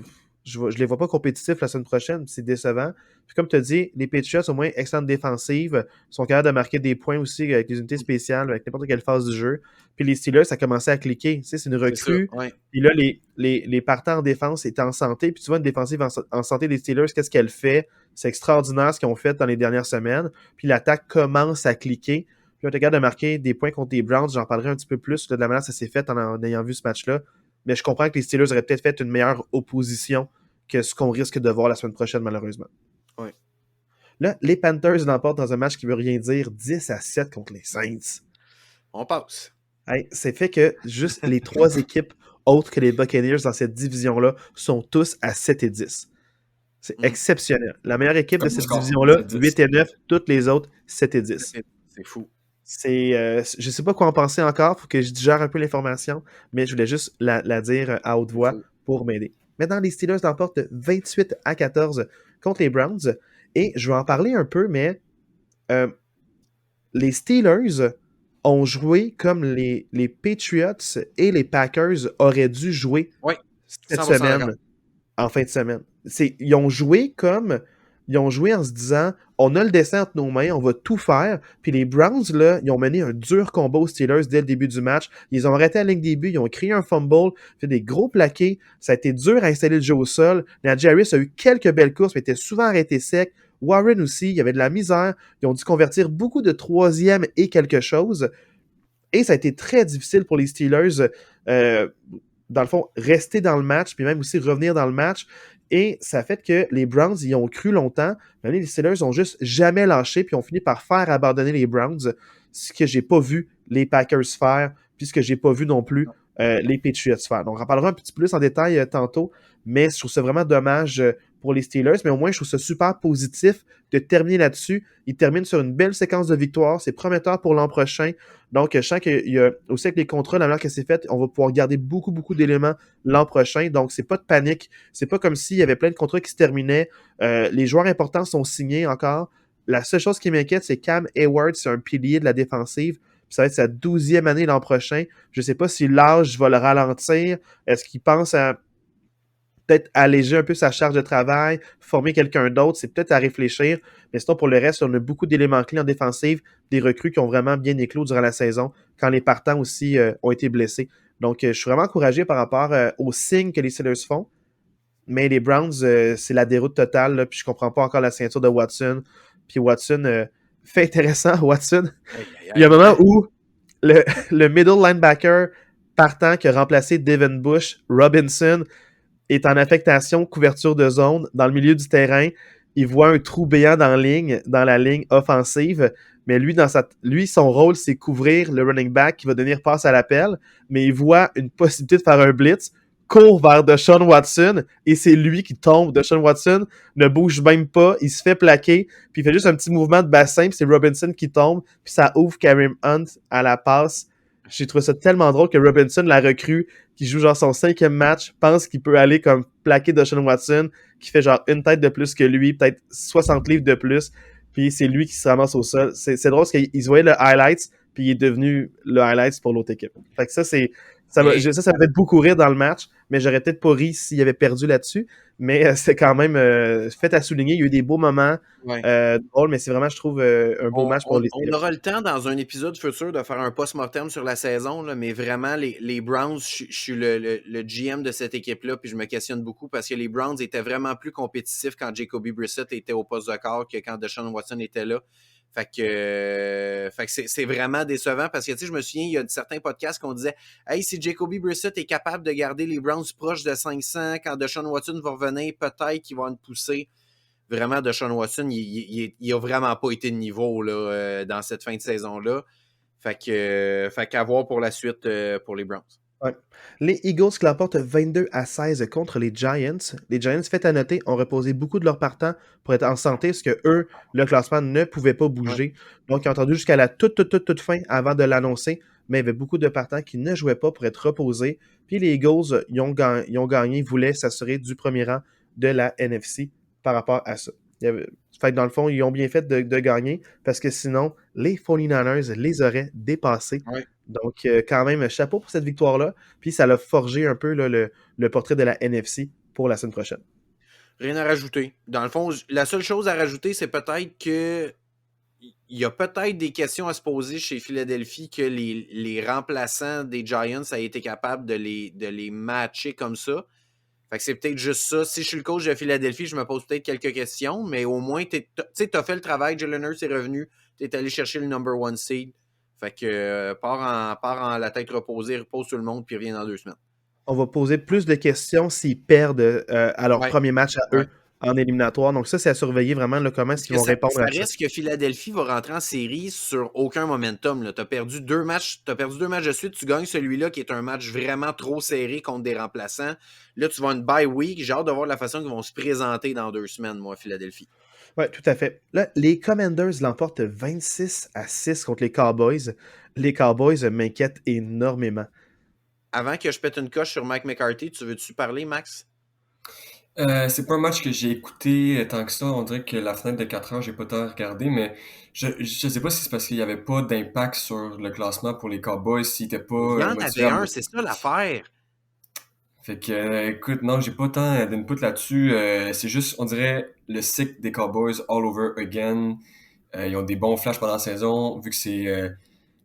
je les vois pas compétitifs la semaine prochaine, c'est décevant. Puis comme tu as dit, les Patriots, au moins, excellente défensive, sont capables de marquer des points aussi avec les unités spéciales, avec n'importe quelle phase du jeu. Puis les Steelers, ça a commencé à cliquer. Tu sais, c'est une recrue. Puis là, les partants en défense étaient en santé. Puis tu vois, une défensive en santé des Steelers, qu'est-ce qu'elle fait? C'est extraordinaire ce qu'ils ont fait dans les dernières semaines. Puis l'attaque commence à cliquer. Puis on est capable de marquer des points contre les Browns. J'en parlerai un petit peu plus de la manière que ça s'est fait en ayant vu ce match-là. Mais je comprends que les Steelers auraient peut-être fait une meilleure opposition que ce qu'on risque de voir la semaine prochaine, malheureusement. Oui. Là, les Panthers l'emportent dans un match qui ne veut rien dire, 10-7 contre les Saints. On passe. Hey, c'est fait que juste les 3 équipes autres que les Buccaneers dans cette division-là sont tous à 7-10. C'est exceptionnel. La meilleure équipe de cette division-là, 8-9, toutes les autres, 7-10. C'est fou. Je ne sais pas quoi en penser encore, il faut que je digère un peu l'information, mais je voulais juste la dire à haute voix pour m'aider. Maintenant, les Steelers l'emportent 28-14 contre les Browns, et je vais en parler un peu, mais les Steelers ont joué comme les Patriots et les Packers auraient dû jouer cette semaine, en fin de semaine. Ils ont joué en se disant on a le dessin entre nos mains, on va tout faire. Puis les Browns, là, ils ont mené un dur combat aux Steelers dès le début du match. Ils ont arrêté à la ligne des buts, ils ont créé un fumble, fait des gros plaqués. Ça a été dur à installer le jeu au sol. Najee Harris a eu quelques belles courses, mais était souvent arrêté sec. Warren aussi, il y avait de la misère. Ils ont dû convertir beaucoup de troisième et quelque chose. Et ça a été très difficile pour les Steelers, dans le fond, rester dans le match, puis même aussi revenir dans le match. Et ça a fait que les Browns y ont cru longtemps, mais les Steelers ont juste jamais lâché, puis ont fini par faire abandonner les Browns, ce que j'ai pas vu les Packers faire, puis ce que j'ai pas vu non plus les Patriots faire. Donc, on en parlera un petit peu plus en détail tantôt, mais je trouve ça vraiment dommage pour les Steelers, mais au moins, je trouve ça super positif de terminer là-dessus. Ils terminent sur une belle séquence de victoires, c'est prometteur pour l'an prochain. Donc, je sens qu'il y a aussi avec les contrats, la manière que c'est fait, on va pouvoir garder beaucoup, beaucoup d'éléments l'an prochain. Donc, c'est pas de panique. C'est pas comme s'il y avait plein de contrats qui se terminaient. Les joueurs importants sont signés encore. La seule chose qui m'inquiète, c'est Cam Hayward, c'est un pilier de la défensive. Puis ça va être sa 12e année l'an prochain. Je sais pas si l'âge va le ralentir. Est-ce qu'il pense à peut-être alléger un peu sa charge de travail, former quelqu'un d'autre, c'est peut-être à réfléchir. Mais sinon, pour le reste, on a beaucoup d'éléments clés en défensive, des recrues qui ont vraiment bien éclos durant la saison, quand les partants aussi ont été blessés. Donc, je suis vraiment encouragé par rapport aux signes que les Steelers font. Mais les Browns, c'est la déroute totale. Là, puis je comprends pas encore la ceinture de Watson. Puis Watson, fait intéressant, Watson. Il y a un moment où le middle linebacker partant qui a remplacé Devin Bush, Robinson, est en affectation, couverture de zone, dans le milieu du terrain. Il voit un trou béant dans la ligne offensive, mais lui, son rôle, c'est couvrir le running back qui va devenir passe à l'appel, mais il voit une possibilité de faire un blitz, court vers Deshaun Watson, et c'est lui qui tombe. Deshaun Watson ne bouge même pas, il se fait plaquer, puis il fait juste un petit mouvement de bassin, puis c'est Robinson qui tombe, puis ça ouvre Kareem Hunt à la passe. J'ai trouvé ça tellement drôle que Robinson, la recrue, qui joue genre son 5e match, pense qu'il peut aller comme plaquer Deshaun Watson, qui fait genre une tête de plus que lui, peut-être 60 livres de plus, puis c'est lui qui se ramasse au sol. C'est drôle parce qu'il se voyait le highlights, puis il est devenu le highlights pour l'autre équipe. Fait que ça me fait beaucoup rire dans le match, mais j'aurais peut-être pas ri s'il avait perdu là-dessus, mais c'est quand même fait à souligner. Il y a eu des beaux moments drôles, mais c'est vraiment, je trouve, un beau match pour les Steelers. On aura le temps dans un épisode futur de faire un post-mortem sur la saison, là, mais vraiment, les Browns, je suis le GM de cette équipe-là, puis je me questionne beaucoup parce que les Browns étaient vraiment plus compétitifs quand Jacoby Brissett était au poste de quart que quand Deshaun Watson était là. Fait que c'est vraiment décevant parce que, tu sais, je me souviens, il y a certains podcasts qu'on disait « Hey, si Jacoby Brissett est capable de garder les Browns proches de 500, quand Deshaun Watson va revenir, peut-être qu'il va en pousser. » Vraiment, Deshaun Watson, il a vraiment pas été de niveau là, dans cette fin de saison-là. Fait qu'à voir pour la suite pour les Browns. Ouais. Les Eagles qui l'emportent 22-16 contre les Giants. Les Giants, fait à noter, ont reposé beaucoup de leurs partants pour être en santé, parce que eux, le classement ne pouvait pas bouger. Donc, ils ont attendu jusqu'à la toute fin avant de l'annoncer, mais il y avait beaucoup de partants qui ne jouaient pas pour être reposés. Puis les Eagles, ils ont gagné, ils voulaient s'assurer du premier rang de la NFC par rapport à ça. Fait que dans le fond, ils ont bien fait de gagner, parce que sinon, les 49ers les auraient dépassés. Ouais. Donc, quand même, chapeau pour cette victoire-là. Puis, ça l'a forgé un peu là, le portrait de la NFC pour la semaine prochaine. Rien à rajouter. Dans le fond, la seule chose à rajouter, c'est peut-être que il y a peut-être des questions à se poser chez Philadelphie que les remplaçants des Giants aient été capables de les matcher comme ça. Fait que c'est peut-être juste ça. Si je suis le coach de Philadelphie, je me pose peut-être quelques questions, mais au moins, tu as fait le travail. Jalen Hurts est revenu. Tu es allé chercher le number 1 seed. Fait que part en la tête reposée, repose tout le monde, puis reviens dans 2 semaines. On va poser plus de questions s'ils perdent à leur premier match à eux en éliminatoire. Donc ça, c'est à surveiller vraiment là, comment est-ce qu'ils vont répondre à ça. Ça risque que Philadelphie va rentrer en série sur aucun momentum. Tu as perdu 2 matchs de suite, tu gagnes celui-là qui est un match vraiment trop serré contre des remplaçants. Là, tu vas une bye week. J'ai hâte de voir la façon qu'ils vont se présenter dans 2 semaines, moi, Philadelphie. Oui, tout à fait. Là, les Commanders l'emportent 26-6 contre les Cowboys. Les Cowboys m'inquiètent énormément. Avant que je pète une coche sur Mike McCarthy, tu veux-tu parler, Max? C'est pas un match que j'ai écouté tant que ça. On dirait que la fenêtre de 4 heures, j'ai pas tant regardé, mais je sais pas si c'est parce qu'il y avait pas d'impact sur le classement pour les Cowboys, s'ils étaient pas Il y en avait motivés un, c'est ça l'affaire. Fait que, écoute, non, j'ai pas tant d'input là-dessus. C'est juste, on dirait, le cycle des Cowboys all over again. Ils ont des bons flashs pendant la saison, vu que c'est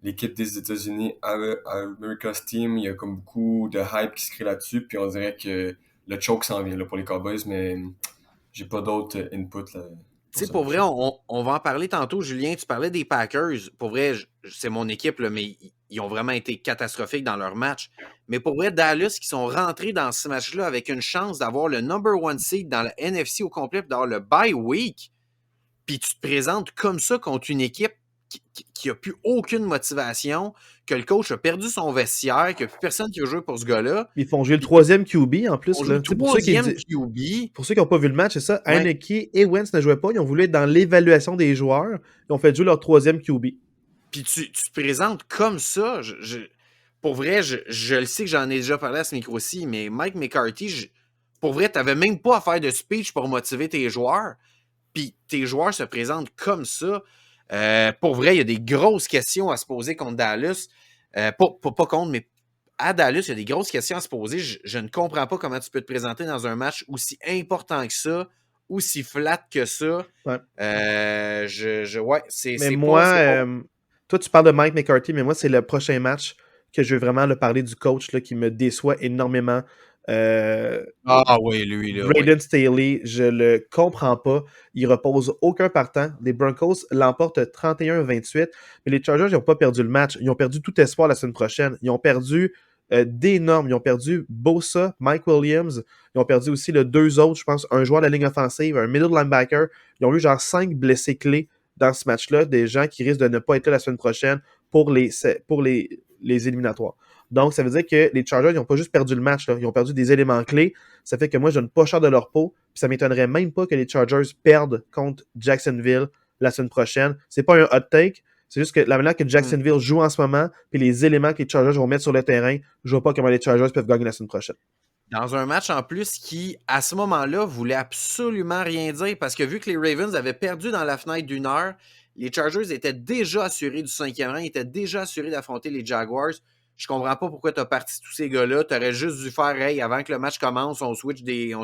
l'équipe des États-Unis, America's Team, il y a comme beaucoup de hype qui se crée là-dessus, puis on dirait que le choke s'en vient là, pour les Cowboys, mais j'ai pas d'autres input là. Tu sais, pour vrai, on va en parler tantôt, Julien. Tu parlais des Packers. Pour vrai, c'est mon équipe, là, mais ils ont vraiment été catastrophiques dans leur match. Mais pour vrai, Dallas, qui sont rentrés dans ce match-là avec une chance d'avoir le number one seed dans la NFC au complet, d'avoir le bye week, puis tu te présentes comme ça contre une équipe qui n'a plus aucune motivation, que le coach a perdu son vestiaire, qu'il n'y a plus personne qui veut jouer pour ce gars-là. Ils font jouer le troisième QB en plus. On joue Là. le troisième QB. Pour ceux qui n'ont pas vu le match, c'est ça. Ouais. Heineke et Wentz ne jouaient pas. Ils ont voulu être dans l'évaluation des joueurs. Ils ont fait jouer leur troisième QB. Puis tu te présentes comme ça. Pour vrai, je le sais que j'en ai déjà parlé à ce micro-ci, mais Mike McCarthy, pour vrai, tu n'avais même pas à faire de speech pour motiver tes joueurs. Puis tes joueurs se présentent comme ça. Pour vrai, il y a des grosses questions à se poser contre Dallas. Pas contre, mais à Dallas, il y a des grosses questions à se poser. Je ne comprends pas comment tu peux te présenter dans un match aussi important que ça, aussi flat que ça. Ouais. Ouais, c'est moi, pas toi, tu parles de Mike McCarthy, mais moi, c'est le prochain match que je veux vraiment parler du coach là, qui me déçoit énormément. Oui, lui, là. Brandon Staley, je le comprends pas. Il repose aucun partant. Les Broncos l'emportent 31-28, mais les Chargers, ils n'ont pas perdu le match. Ils ont perdu tout espoir la semaine prochaine. Ils ont perdu d'énormes. Ils ont perdu Bosa, Mike Williams. Ils ont perdu aussi deux autres, je pense, un joueur de la ligne offensive, un middle linebacker. Ils ont eu genre 5 blessés clés dans ce match-là, des gens qui risquent de ne pas être là la semaine prochaine pour les éliminatoires. Donc, ça veut dire que les Chargers, ils n'ont pas juste perdu le match, là. Ils ont perdu des éléments clés. Ça fait que moi, je donne pas cher de leur peau. Puis ça m'étonnerait même pas que les Chargers perdent contre Jacksonville la semaine prochaine. C'est pas un hot take. C'est juste que la manière que Jacksonville joue en ce moment, puis les éléments que les Chargers vont mettre sur le terrain, je vois pas comment les Chargers peuvent gagner la semaine prochaine. Dans un match en plus qui, à ce moment-là, voulait absolument rien dire parce que vu que les Ravens avaient perdu dans la fenêtre d'une heure, les Chargers étaient déjà assurés du 5e rang, étaient déjà assurés d'affronter les Jaguars. Je comprends pas pourquoi tu as parti tous ces gars-là. Tu aurais juste dû faire, hey, avant que le match commence, on switch des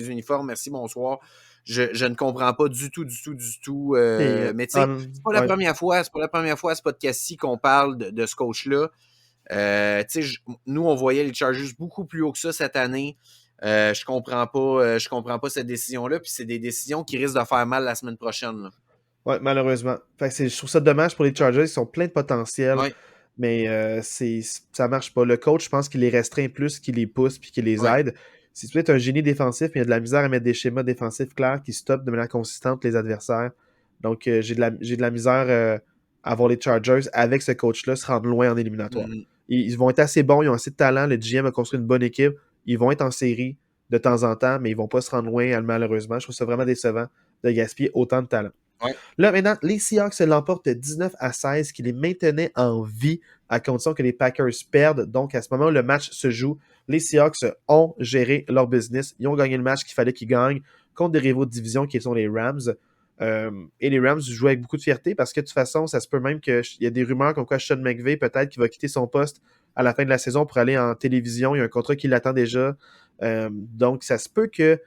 uniformes, merci, bonsoir. Je ne comprends pas du tout. Mais tu sais, c'est pas la première fois, c'est pas la première fois à ce podcast-ci qu'on parle de ce coach-là. Nous, on voyait les Chargers beaucoup plus haut que ça cette année. Je comprends pas cette décision-là, puis c'est des décisions qui risquent de faire mal la semaine prochaine. Oui, malheureusement. Fait que je trouve ça dommage pour les Chargers, ils sont pleins de potentiel. Ouais. Mais ça marche pas. Le coach, je pense qu'il les restreint plus qu'il les pousse puis qu'il les aide. C'est peut-être un génie défensif, mais il y a de la misère à mettre des schémas défensifs clairs qui stoppent de manière consistante les adversaires. Donc, j'ai de la misère à voir les Chargers avec ce coach-là se rendre loin en éliminatoire. Ils vont être assez bons, ils ont assez de talent. Le GM a construit une bonne équipe. Ils vont être en série de temps en temps, mais ils vont pas se rendre loin malheureusement. Je trouve ça vraiment décevant de gaspiller autant de talent. Ouais. Là, maintenant, les Seahawks l'emportent 19-16, qui les maintenait en vie à condition que les Packers perdent. Donc, à ce moment où le match se joue, les Seahawks ont géré leur business. Ils ont gagné le match qu'il fallait qu'ils gagnent contre des rivaux de division qui sont les Rams. Et les Rams jouent avec beaucoup de fierté parce que de toute façon, ça se peut même qu'il y a des rumeurs comme quoi Sean McVay, peut-être qu'il va quitter son poste à la fin de la saison pour aller en télévision. Il y a un contrat qui l'attend déjà. Donc, ça se peut qu'il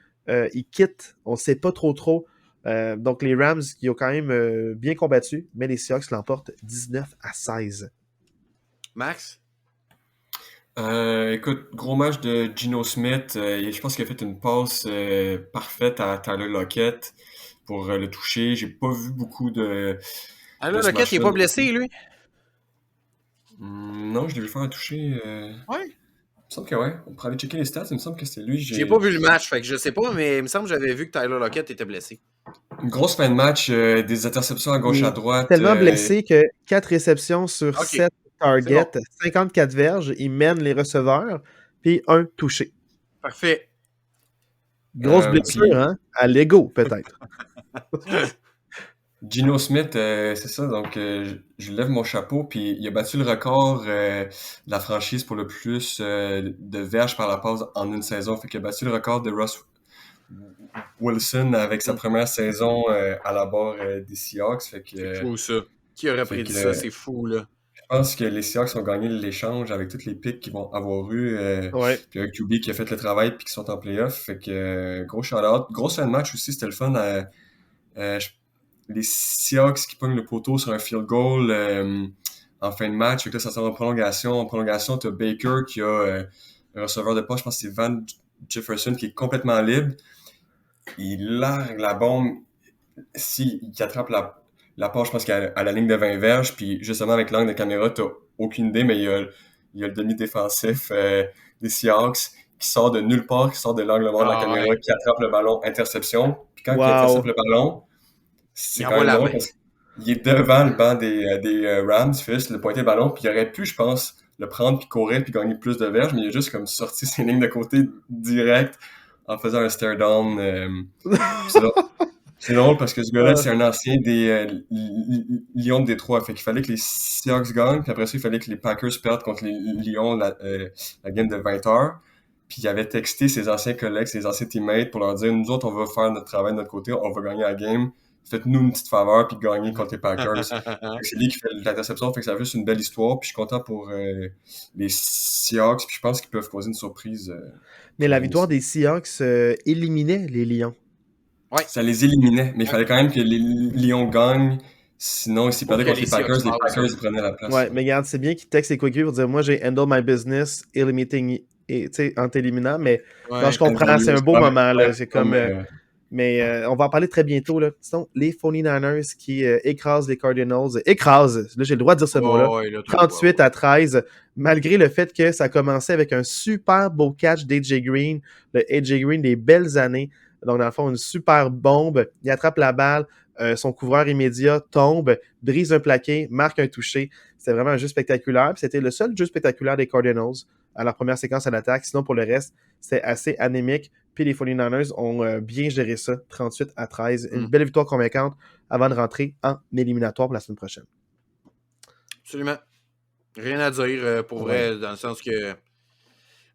quitte. On ne sait pas trop. Donc, les Rams qui ont quand même bien combattu, mais les Seahawks l'emportent 19-16. Max? Écoute, gros match de Geno Smith. Je pense qu'il a fait une passe parfaite à Tyler Lockett pour le toucher. J'ai pas vu beaucoup de... Tyler Lockett, il n'est pas blessé, lui? Non, je l'ai vu faire un toucher. Ouais. Il me semble que ouais. On pourrait aller checker les stats. Il me semble que c'était lui. J'ai pas vu le match, fait que je sais pas, mais il me semble que j'avais vu que Tyler Lockett était blessé. Une grosse fin de match, des interceptions à gauche à droite. Tellement blessé que 4 réceptions sur 7 targets, 54 verges, il mène les receveurs, puis un touché. Parfait. Grosse blessure, hein? À l'ego, peut-être. Geno Smith, c'est ça, donc je lève mon chapeau, puis il a battu le record de la franchise pour le plus de verges par la passe en une saison. Fait qu'il a battu le record de Russ Wilson avec sa première saison à la barre des Seahawks. Fait que, c'est fou, ça. Qui aurait prédit ça? C'est fou, là. Je pense que les Seahawks ont gagné l'échange avec toutes les picks qu'ils vont avoir eu. Puis un QB qui a fait le travail puis qui sont en playoff. Fait que gros shout-out. Grosse fin de match aussi, c'était le fun. Les Seahawks qui pognent le poteau sur un field goal en fin de match. Fait que là, ça sort en prolongation. En prolongation, tu as Baker qui a un receveur de poche, je pense que c'est Van Jefferson qui est complètement libre. Il largue la bombe. s'il attrape la passe, je pense qu'à la ligne de 20 verges, puis justement avec l'angle de caméra, t'as aucune idée, mais il y a le demi-défensif des Seahawks qui sort de nulle part, qui sort de l'angle mort de la caméra, qui attrape le ballon, interception. Puis quand il intercepte le ballon, c'est quand même drôle parce qu'il est devant le banc des Rams, il fait juste le pointer le ballon, puis il aurait pu, je pense, le prendre, puis courir, puis gagner plus de verges, mais il a juste comme sorti ses lignes de côté direct en faisant un stare down. C'est drôle parce que ce gars-là, c'est un ancien des Lions de Détroit. Fait qu'il fallait que les Seahawks gagnent, puis après ça, il fallait que les Packers perdent contre les Lions la game de 20h. Puis il avait texté ses anciens collègues, ses anciens teammates pour leur dire « Nous autres, on va faire notre travail de notre côté, on va gagner la game. Faites-nous une petite faveur, puis gagner contre les Packers. » C'est lui qui fait l'interception, fait que ça a juste une belle histoire. Puis je suis content pour les Seahawks, puis je pense qu'ils peuvent causer une surprise. Mais la victoire des Seahawks éliminait les Lions. Ouais. Ça les éliminait, mais il fallait quand même que les Lions gagnent. Sinon, s'ils perdaient contre les Packers ils prenaient la place. Ouais, mais regarde, c'est bien qu'ils textent les coéquipiers pour dire « Moi, j'ai handle my business, en t'éliminant. » Mais quand je comprends, c'est un beau moment. Là, c'est comme... Mais on va en parler très bientôt. Là. Sinon, les 49ers qui écrasent les Cardinals. Écrasent, là j'ai le droit de dire ce mot-là. 38-13, malgré le fait que ça commençait avec un super beau catch d'AJ Green. Le AJ Green des belles années. Donc, dans le fond, une super bombe. Il attrape la balle. Son couvreur immédiat tombe, brise un plaqué, marque un touché. C'était vraiment un jeu spectaculaire. Puis c'était le seul jeu spectaculaire des Cardinals à leur première séquence à l'attaque. Sinon, pour le reste, c'était assez anémique. Puis les 49ers ont bien géré ça, 38-13. Une belle victoire convaincante avant de rentrer en éliminatoire pour la semaine prochaine. Absolument. Rien à dire pour vrai, dans le sens que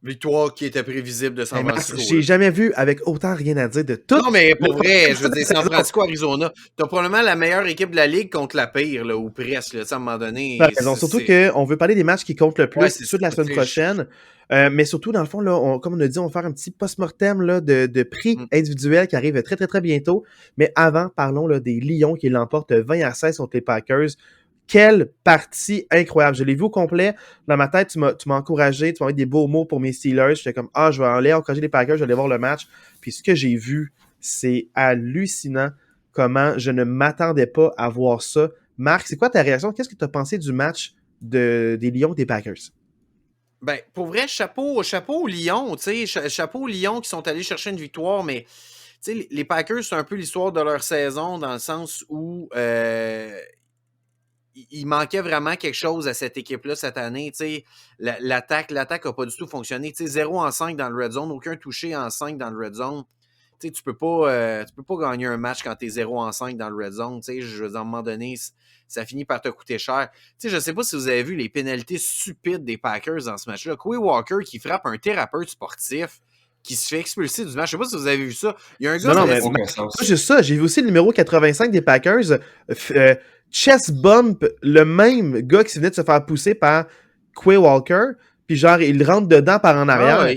victoire qui était prévisible de San Francisco. J'ai jamais vu avec autant rien à dire de tout. Non, mais pour vrai, je veux dire, San Francisco, Arizona, t'as probablement la meilleure équipe de la ligue contre la pire, là, ou presque, là, à un moment donné. Surtout qu'on veut parler des matchs qui comptent le plus, c'est ceux de la semaine prochaine. Mais surtout, dans le fond, là, comme on a dit, on va faire un petit post-mortem là, de prix individuels qui arrive très, très, très bientôt. Mais avant, parlons là, des Lions qui l'emportent 20-16 contre les Packers. Quelle partie incroyable. Je l'ai vu au complet. Dans ma tête, tu m'as encouragé, tu m'as envoyé des beaux mots pour mes Steelers. J'étais comme, je vais aller encourager les Packers, je vais aller voir le match. Puis ce que j'ai vu, c'est hallucinant comment je ne m'attendais pas à voir ça. Marc, c'est quoi ta réaction? Qu'est-ce que tu as pensé du match des Lions et des Packers? Ben, pour vrai, chapeau aux Lions, tu sais, chapeau aux Lions qui sont allés chercher une victoire, mais tu sais, les Packers, c'est un peu l'histoire de leur saison dans le sens où il manquait vraiment quelque chose à cette équipe-là cette année. L'attaque n'a pas du tout fonctionné. 0-5 dans le red zone, aucun touché en 5 dans le red zone. Tu peux pas gagner un match quand tu es 0-5 dans le red zone. Je veux dire, à un moment donné, ça finit par te coûter cher. Je ne sais pas si vous avez vu les pénalités stupides des Packers dans ce match-là. Quay Walker qui frappe un thérapeute sportif qui se fait expulser du match. Je ne sais pas si vous avez vu ça. Il y a un gars... j'ai ça. J'ai vu aussi le numéro 85 des Packers. Chest bump, le même gars qui venait de se faire pousser par Quay Walker, puis genre, il rentre dedans par en arrière.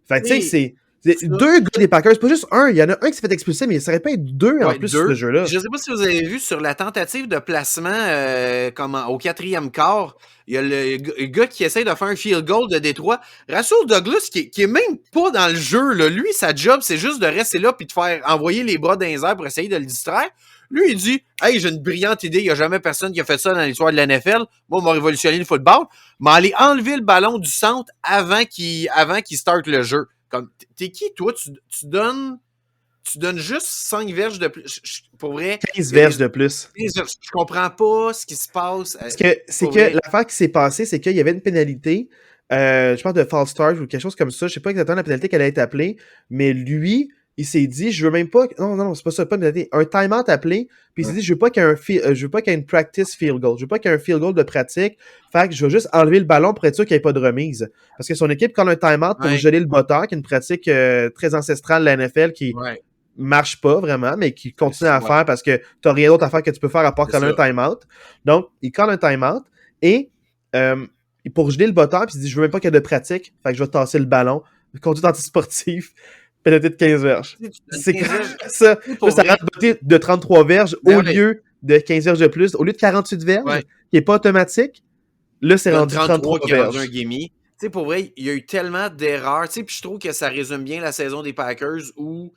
Fait tu sais, c'est deux gars des Packers, pas juste un. Il y en a un qui s'est fait expulser, mais ça aurait pas être deux en plus sur ce jeu-là. Je sais pas si vous avez vu sur la tentative de placement au 4e quart, il y a le gars qui essaie de faire un field goal de Détroit. Rasul Douglas, qui est même pas dans le jeu, là. Lui, sa job, c'est juste de rester là puis de faire envoyer les bras dans les airs pour essayer de le distraire. Lui, il dit « Hey, j'ai une brillante idée, il n'y a jamais personne qui a fait ça dans l'histoire de la NFL. Moi, on m'a révolutionné le football. Mais aller enlever le ballon du centre avant qu'il starte le jeu. » Comme, t'es qui, toi? Tu donnes juste 5 verges de plus. Pour vrai. 15 verges de plus. Je comprends pas ce qui se passe. Parce que c'est que l'affaire qui s'est passée, c'est qu'il y avait une pénalité, je pense de false start ou quelque chose comme ça. Je sais pas exactement la pénalité qu'elle a été appelée, mais lui, il s'est dit, je veux même pas. Non, c'est pas ça, pas une pénalité. Un timeout appelé, puis il s'est dit, je veux pas qu'il y ait une practice field goal. Je veux pas qu'il y ait un field goal de pratique. Fait que je vais juste enlever le ballon pour être sûr qu'il n'y ait pas de remise. Parce que son équipe, quand un timeout pour geler le botteur, qui est une pratique très ancestrale de la NFL qui marche pas vraiment, mais qui continue à faire parce que t'as rien d'autre à faire que tu peux faire à part coller un timeout. Donc, il colle un timeout et pour geler le botteur, puis il se dit, je veux même pas qu'il y ait de pratique. Fait que je vais tasser le ballon. Conduite antisportive. Pénalité de 15 verges. C'est ça. Ça rend de 33 verges au lieu de 15 verges de plus, au lieu de 48 verges, qui n'est pas automatique. Là, c'est rendu 33 verges. Un gimme. Pour vrai, il y a eu tellement d'erreurs. Puis je trouve que ça résume bien la saison des Packers où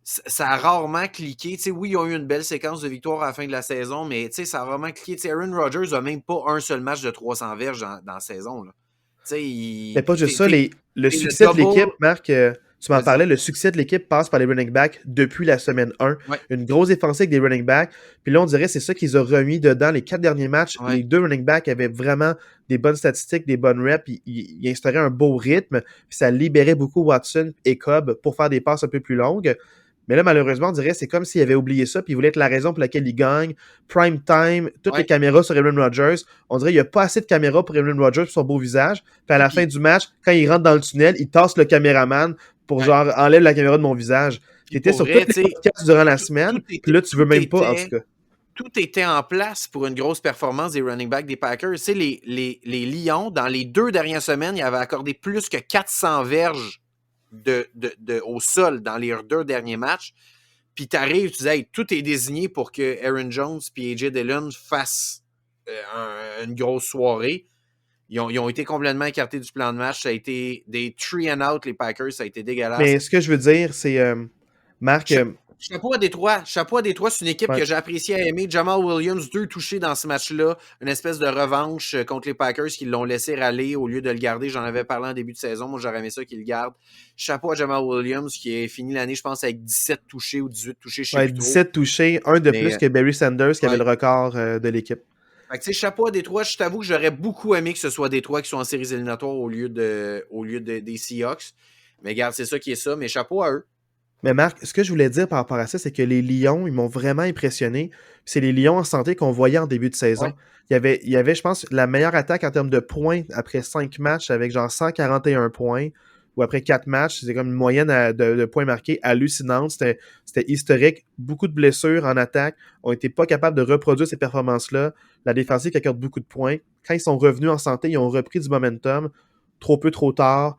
ça a rarement cliqué. T'sais, oui, ils ont eu une belle séquence de victoires à la fin de la saison, mais ça a rarement cliqué. T'sais, Aaron Rodgers n'a même pas un seul match de 300 verges dans la saison. Là. Mais pas juste ça, le succès de l'équipe, Marc, tu m'en parlais, le succès de l'équipe passe par les running backs depuis la semaine 1. Ouais. Une grosse défense avec des running backs. Puis là, on dirait que c'est ça qu'ils ont remis dedans les 4 derniers matchs. Ouais. Les 2 running backs avaient vraiment des bonnes statistiques, des bonnes reps. Ils instauraient un beau rythme. Puis ça libérait beaucoup Watson et Cobb pour faire des passes un peu plus longues. Mais là, malheureusement, on dirait que c'est comme s'il avait oublié ça, puis il voulait être la raison pour laquelle il gagne. Prime time, toutes les caméras sur Aaron Rodgers. On dirait qu'il n'y a pas assez de caméras pour Aaron Rodgers pour son beau visage. Puis à la fin du match, quand il rentre dans le tunnel, il tasse le caméraman pour genre enlève la caméra de mon visage. Tu étais sur tous les podcasts durant la semaine, puis là, tu veux même pas, en tout cas. Tout était en place pour une grosse performance des running backs des Packers. Tu sais, les Lions, dans les 2 dernières semaines, ils avaient accordé plus que 400 verges au sol dans les 2 derniers matchs. Puis t'arrives, tu dis, hey, tout est désigné pour que Aaron Jones et AJ Dillon fassent une grosse soirée. Ils ont été complètement écartés du plan de match. Ça a été des 3 and out, les Packers. Ça a été dégueulasse. Mais ce que je veux dire, c'est, Marc... Chapeau à Détroit. C'est une équipe que j'ai apprécié à aimer. Jamal Williams, 2 touchés dans ce match-là. Une espèce de revanche contre les Packers qui l'ont laissé râler au lieu de le garder. J'en avais parlé en début de saison. Moi, j'aurais aimé ça qu'il le garde. Chapeau à Jamal Williams qui a fini l'année, je pense, avec 17 touchés ou 18 touchés chez 17 touchés, un de plus que Barry Sanders qui avait le record de l'équipe. Fait que, chapeau à Détroit. Je t'avoue que j'aurais beaucoup aimé que ce soit Détroit qui soit en séries éliminatoires au lieu des Seahawks. Mais regarde, c'est ça qui est ça. Mais chapeau à eux. Mais Marc, ce que je voulais dire par rapport à ça, c'est que les Lions, ils m'ont vraiment impressionné. C'est les Lions en santé qu'on voyait en début de saison. Ouais. Il y avait, je pense, la meilleure attaque en termes de points après 5 matchs avec genre 141 points. Ou après 4 matchs, c'était comme une moyenne de points marqués hallucinante. C'était historique. Beaucoup de blessures en attaque. On n'était pas capable de reproduire ces performances-là. La défensive qui accorde beaucoup de points. Quand ils sont revenus en santé, ils ont repris du momentum. Trop peu, trop tard.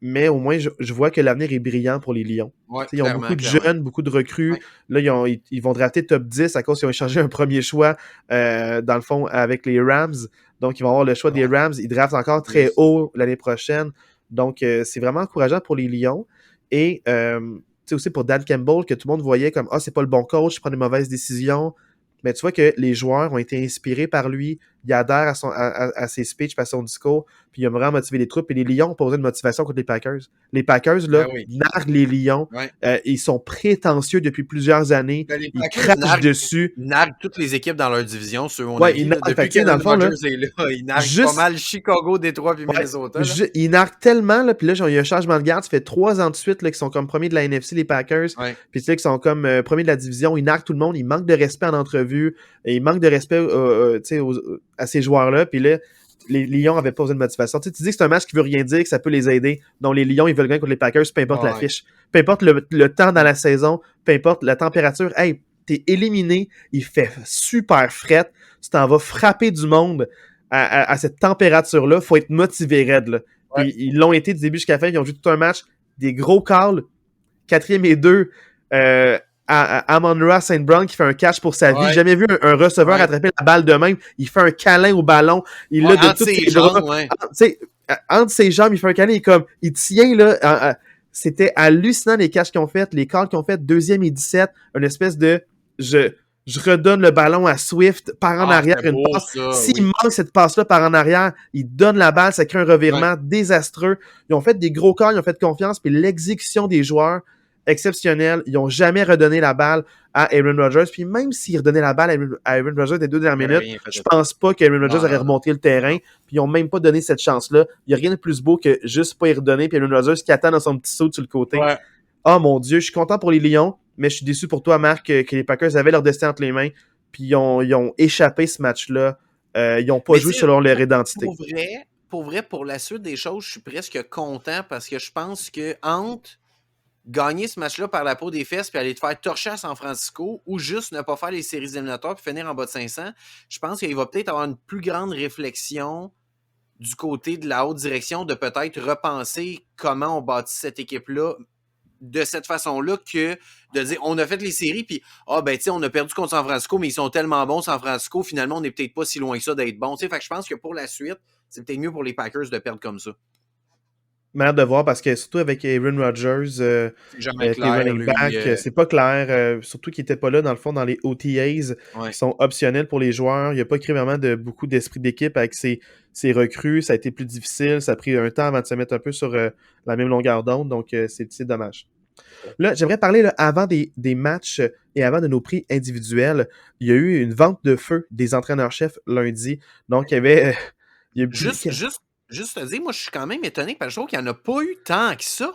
Mais au moins, je vois que l'avenir est brillant pour les Lions. Ouais, ils ont beaucoup de jeunes, beaucoup de recrues. Ouais. Là, ils vont drafter top 10 à cause qu'ils ont échangé un premier choix, dans le fond, avec les Rams. Donc, ils vont avoir le choix des Rams. Ils draftent encore très haut l'année prochaine. Donc, c'est vraiment encourageant pour les Lions. Et aussi pour Dan Campbell, que tout le monde voyait comme « Ah, c'est pas le bon coach, il prend des mauvaises décisions. » Mais tu vois que les joueurs ont été inspirés par lui. Il adhère à ses speeches, à son discours, puis il a vraiment motivé les troupes. Et les Lions ont posé une motivation contre les Packers. Les Packers, là, narguent les Lions. Ouais. Ils sont prétentieux depuis plusieurs années. Ils crachent dessus. Ils narguent toutes les équipes dans leur division, ceux où on a vu. Depuis que Aaron Rodgers est là, ils narguent pas mal Chicago, Détroit puis Minnesota. Ils narguent tellement, là, puis là, il y a un changement de garde. Ça fait 3 ans de suite qu'ils sont comme premiers de la NFC, les Packers. Ouais. Puis tu sais qu'ils sont comme premiers de la division. Ils narguent tout le monde. Ils manquent de respect en entrevue. Et ils manquent de respect à ces joueurs-là. Puis là, les Lions avaient pas besoin de motivation. Tu dis que c'est un match qui veut rien dire, que ça peut les aider. Donc, les Lions, ils veulent gagner contre les Packers, peu importe la fiche. Peu importe le temps dans la saison, peu importe la température. Hey, t'es éliminé, il fait super fret. Tu t'en vas frapper du monde à cette température-là. Faut être motivé raide, là. Ouais. Puis, ils l'ont été du début jusqu'à la fin. Ils ont joué tout un match. Des gros calls. 4e et 2. Amon-Ra St. Brown qui fait un catch pour sa vie. J'ai jamais vu un receveur attraper la balle de même. Il fait un câlin au ballon. Il l'a de toutes ses jambes. Entre ses jambes, il fait un câlin. Il tient, là. C'était hallucinant les catchs qu'ils ont fait. Les calls qu'ils ont fait. 2e et 17. Une espèce de... Je redonne le ballon à Swift par en arrière. Une passe. S'il manque cette passe-là par en arrière, il donne la balle. Ça crée un revirement désastreux. Ils ont fait des gros calls. Ils ont fait confiance. Puis l'exécution des joueurs... exceptionnel. Ils n'ont jamais redonné la balle à Aaron Rodgers. Puis même s'ils redonnaient la balle à Aaron Rodgers des 2 dernières minutes, je pense pas qu'Aaron Rodgers aurait remonté le terrain. Puis ils n'ont même pas donné cette chance-là. Il n'y a rien de plus beau que juste pas y redonner. Puis Aaron Rodgers qui attend dans son petit saut sur le côté. Ouais. Oh mon Dieu, je suis content pour les Lions, mais je suis déçu pour toi, Marc, que les Packers avaient leur destin entre les mains. Puis ils ont échappé ce match-là. Ils n'ont pas joué selon leur identité. Pour la suite des choses, je suis presque content parce que je pense que entre gagner ce match-là par la peau des fesses puis aller te faire torcher à San Francisco ou juste ne pas faire les séries éliminatoires puis finir en bas de 500, je pense qu'il va peut-être avoir une plus grande réflexion du côté de la haute direction de peut-être repenser comment on bâtit cette équipe-là de cette façon-là que de dire on a fait les séries puis on a perdu contre San Francisco mais ils sont tellement bons San Francisco, finalement on n'est peut-être pas si loin que ça d'être bon. Fait que je pense que pour la suite, c'est peut-être mieux pour les Packers de perdre comme ça. Manière de voir parce que surtout avec Aaron Rodgers, C'est jamais avec les clair, running lui. backs, c'est pas clair. Surtout qu'il était pas là, dans le fond, dans les OTAs Ouais. qui sont optionnels pour les joueurs. Il a pas créé vraiment beaucoup d'esprit d'équipe avec ses recrues. Ça a été plus difficile. Ça a pris un temps avant de se mettre un peu sur la même longueur d'onde. Donc, c'est dommage. Là, j'aimerais parler là, avant des matchs et avant de nos prix individuels. Il y a eu une vente de feu des entraîneurs-chefs lundi. Donc, il y avait. Il y a Juste te dire, moi, je suis quand même étonné parce que je trouve qu'il n'y en a pas eu tant que ça.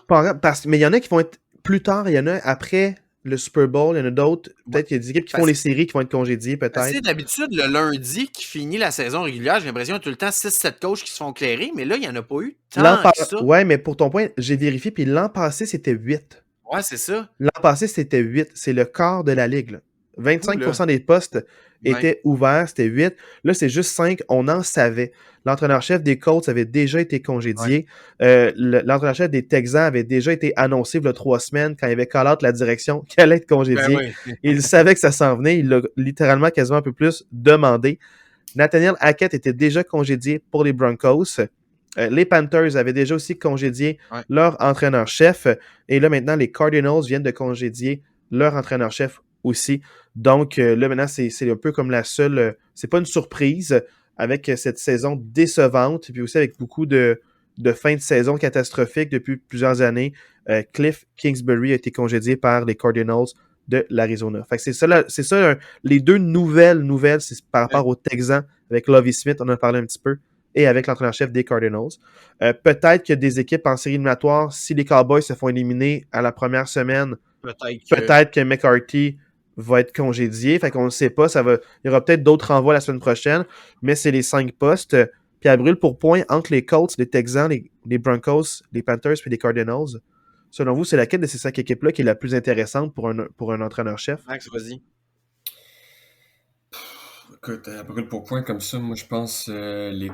Mais il y en a qui vont être plus tard, il y en a après le Super Bowl, il y en a d'autres. Peut-être qu'il y a des équipes qui font les séries qui vont être congédiées, peut-être. C'est d'habitude le lundi qui finit la saison régulière. J'ai l'impression qu'il y a tout le temps 6-7 coachs qui se font clairer, mais là, il n'y en a pas eu tant que ça. Ouais, mais pour ton point, j'ai vérifié, puis l'an passé, c'était 8. Ouais, c'est ça. L'an passé, c'était 8. C'est le quart de la ligue. Là. 25% des postes étaient ouverts, c'était 8. Là, c'est juste 5. On en savait. L'entraîneur-chef des Colts avait déjà été congédié. L'entraîneur-chef des Texans avait déjà été annoncé il y a 3 semaines quand il avait call out la direction qu'il allait être congédié. Il savait que ça s'en venait. Il l'a littéralement quasiment un peu plus demandé. Nathaniel Hackett était déjà congédié pour les Broncos. Les Panthers avaient déjà aussi congédié leur entraîneur-chef. Et là, maintenant, les Cardinals viennent de congédier leur entraîneur-chef aussi. Donc, là, maintenant, c'est un peu comme la seule... c'est pas une surprise avec cette saison décevante, puis aussi avec beaucoup de fin de saison catastrophique depuis plusieurs années. Cliff Kingsbury a été congédié par les Cardinals de l'Arizona. Fait que c'est ça les deux nouvelles, c'est par rapport aux Texans avec Lovie Smith, on en a parlé un petit peu, et avec l'entraîneur-chef des Cardinals. Peut-être que des équipes en série éliminatoire, si les Cowboys se font éliminer à la première semaine, peut-être que McCarthy va être congédié. Fait qu'on ne sait pas. Il y aura peut-être d'autres renvois la semaine prochaine, mais c'est les 5 postes. Puis à brûle pour point entre les Colts, les Texans, les Broncos, les Panthers et les Cardinals. Selon vous, c'est laquelle de ces 5 équipes-là qui est la plus intéressante pour un entraîneur-chef? Max, vas-y. Écoute, à brûle pour point comme ça, moi je pense les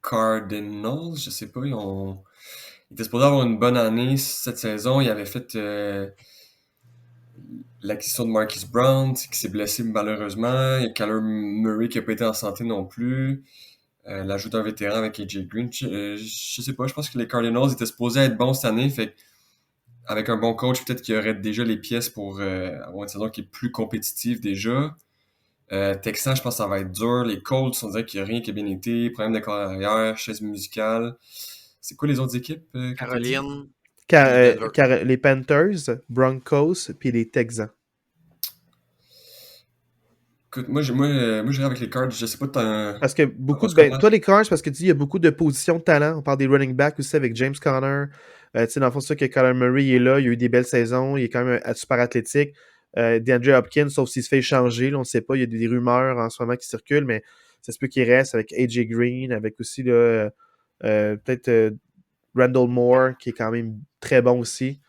Cardinals, je sais pas, ils étaient supposés avoir une bonne année cette saison. Ils avaient fait l'acquisition de Marquise Brown, qui s'est blessé malheureusement. Il y a Kyler Murray qui n'a pas été en santé non plus. L'ajout d'un vétéran avec AJ Green. Je sais pas, je pense que les Cardinals étaient supposés être bons cette année. Fait avec un bon coach, peut-être qu'il y aurait déjà les pièces pour avoir une saison qui est plus compétitive déjà. Texans, je pense que ça va être dur. Les Colts, on dirait qu'il n'y a rien qui a bien été. Problème de carrière, chaise musicale. C'est quoi les autres équipes? Caroline. Les Panthers, Broncos, puis les Texans. Écoute, moi j'irais avec les Cards. Je sais pas parce que toi, les Cards, parce que tu dis il y a beaucoup de positions de talent. On parle des running backs aussi avec James Conner. Tu sais, dans le fond, c'est sûr que Kyler Murray est là. Il a eu des belles saisons. Il est quand même super athlétique. DeAndre Hopkins, sauf s'il se fait échanger. Là, on ne sait pas. Il y a des rumeurs en ce moment qui circulent, mais ça se peut qu'il reste avec AJ Green, avec aussi là, peut-être Randall Moore, qui est quand même très bon aussi.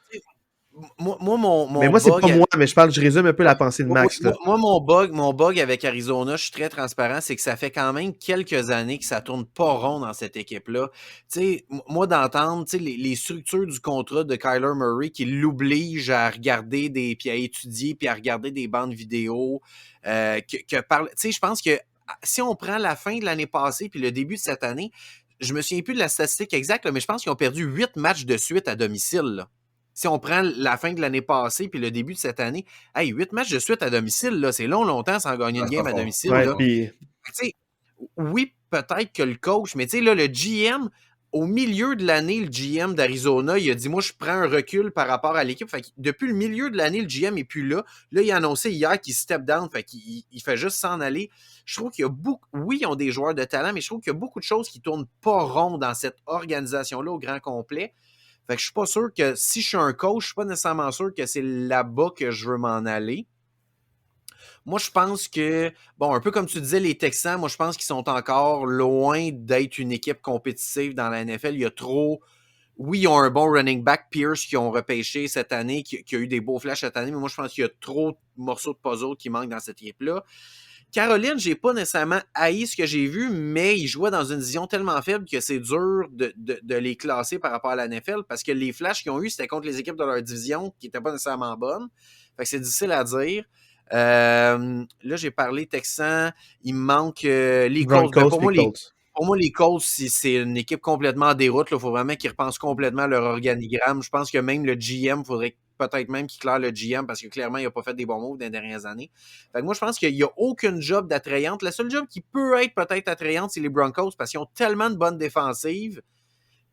Mais moi, c'est pas moi, mais je résume un peu la pensée de Max. Là. Moi, mon bug avec Arizona, je suis très transparent, c'est que ça fait quand même quelques années que ça tourne pas rond dans cette équipe-là. Tu sais, moi, d'entendre les structures du contrat de Kyler Murray qui l'oblige à regarder puis à étudier, puis à regarder des bandes vidéo, tu sais, je pense que si on prend la fin de l'année passée puis le début de cette année, je me souviens plus de la statistique exacte, là, mais je pense qu'ils ont perdu 8 matchs de suite à domicile, là. Si on prend la fin de l'année passée puis le début de cette année, 8 matchs de suite à domicile, là, c'est longtemps sans gagner une game à domicile. Ouais, là. Oui, peut-être que le coach, mais là, le GM, au milieu de l'année, le GM d'Arizona, il a dit, moi, je prends un recul par rapport à l'équipe. Fait que depuis le milieu de l'année, le GM n'est plus là. Là, il a annoncé hier qu'il step down, fait qu'il fait juste s'en aller. Je trouve qu'il y a oui, ils ont des joueurs de talent, mais je trouve qu'il y a beaucoup de choses qui tournent pas rond dans cette organisation-là au grand complet. Fait que je suis pas sûr que si je suis un coach, je suis pas nécessairement sûr que c'est là-bas que je veux m'en aller. Moi, je pense que, un peu comme tu disais, les Texans, moi, je pense qu'ils sont encore loin d'être une équipe compétitive dans la NFL. Il y a trop... Oui, ils ont un bon running back, Pierce, qui ont repêché cette année, qui a eu des beaux flashs cette année, mais moi, je pense qu'il y a trop de morceaux de puzzle qui manquent dans cette équipe-là. Caroline, j'ai pas nécessairement haï ce que j'ai vu, mais ils jouaient dans une vision tellement faible que c'est dur de les classer par rapport à la NFL parce que les flashs qu'ils ont eu, c'était contre les équipes de leur division qui n'étaient pas nécessairement bonnes. Fait que c'est difficile à dire. Là, j'ai parlé Texans. Il me manque les Colts. Broncos, pour moi, pour moi, les Colts, c'est une équipe complètement en déroute. Il faut vraiment qu'ils repensent complètement leur organigramme. Je pense que même le GM, il faudrait peut-être même qu'il claire le GM parce que clairement, il n'a pas fait des bons moves dans les dernières années. Fait que moi, je pense qu'il n'y a aucune job d'attrayante. La seule job qui peut être peut-être attrayante, c'est les Broncos parce qu'ils ont tellement de bonnes défensives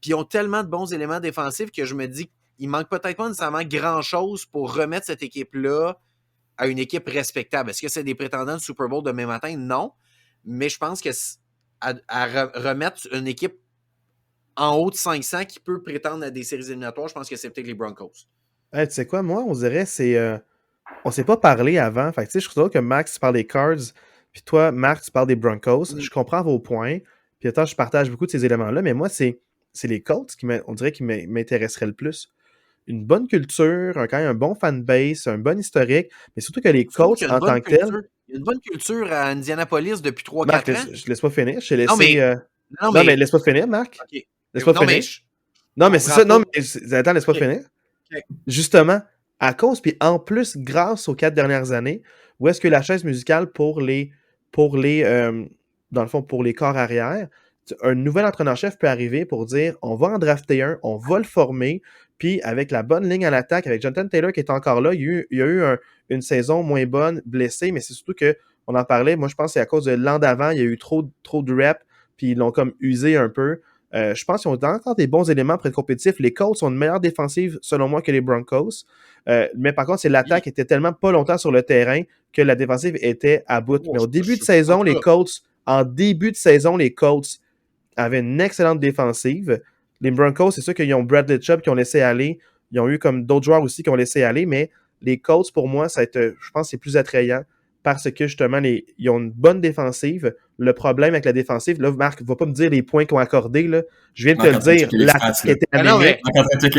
puis ils ont tellement de bons éléments défensifs que je me dis qu'il manque peut-être pas nécessairement grand-chose pour remettre cette équipe-là à une équipe respectable. Est-ce que c'est des prétendants de Super Bowl demain matin? Non. Mais je pense que à remettre une équipe en haut de 500 qui peut prétendre à des séries éliminatoires, je pense que c'est peut-être les Broncos. Hey, tu sais quoi, moi, on dirait c'est... on s'est pas parlé avant. Fait que, tu sais, je trouve que Max, tu parles des Cards, puis toi, Marc, tu parles des Broncos. Je comprends vos points. Puis attends, je partage beaucoup de ces éléments-là, mais moi, c'est les Colts on dirait qui m'intéresseraient le plus. Une bonne culture, quand même un bon fanbase, un bon historique, mais surtout que les Colts, en tant que tels... Il y a une bonne culture à Indianapolis depuis 3-4 Marc, ans. je laisse pas finir. Je t'ai laissé... Non, mais laisse pas finir, Marc. Okay. Laisse pas finir. Non, mais c'est ça. Non, mais attends, laisse pas finir. Okay. Justement, à cause, puis en plus, grâce aux 4 dernières années, où est-ce que la chaise musicale pour les dans le fond, pour les corps arrière, un nouvel entraîneur-chef peut arriver pour dire on va en drafter un, on va le former, puis avec la bonne ligne à l'attaque, avec Jonathan Taylor qui est encore là, il y a eu une saison moins bonne, blessé, mais c'est surtout que on en parlait, moi je pense que c'est à cause de l'an d'avant, il y a eu trop de reps, puis ils l'ont comme usé un peu. Je pense qu'ils ont encore des bons éléments pour être compétitifs. Les Colts ont une meilleure défensive, selon moi, que les Broncos. Mais par contre, c'est l'attaque était tellement pas longtemps sur le terrain que la défensive était à bout. Mais au début de saison, les Colts avaient une excellente défensive. Les Broncos, c'est sûr qu'ils ont Bradley Chubb qui ont laissé aller. Ils ont eu comme d'autres joueurs aussi qui ont laissé aller. Mais les Colts, pour moi, je pense que c'est plus attrayant parce que justement, ils ont une bonne défensive. Le problème avec la défensive, là, Marc, va pas me dire les points qu'ils ont accordés, là. Je viens de te le dire, l'attaque était anémique. Je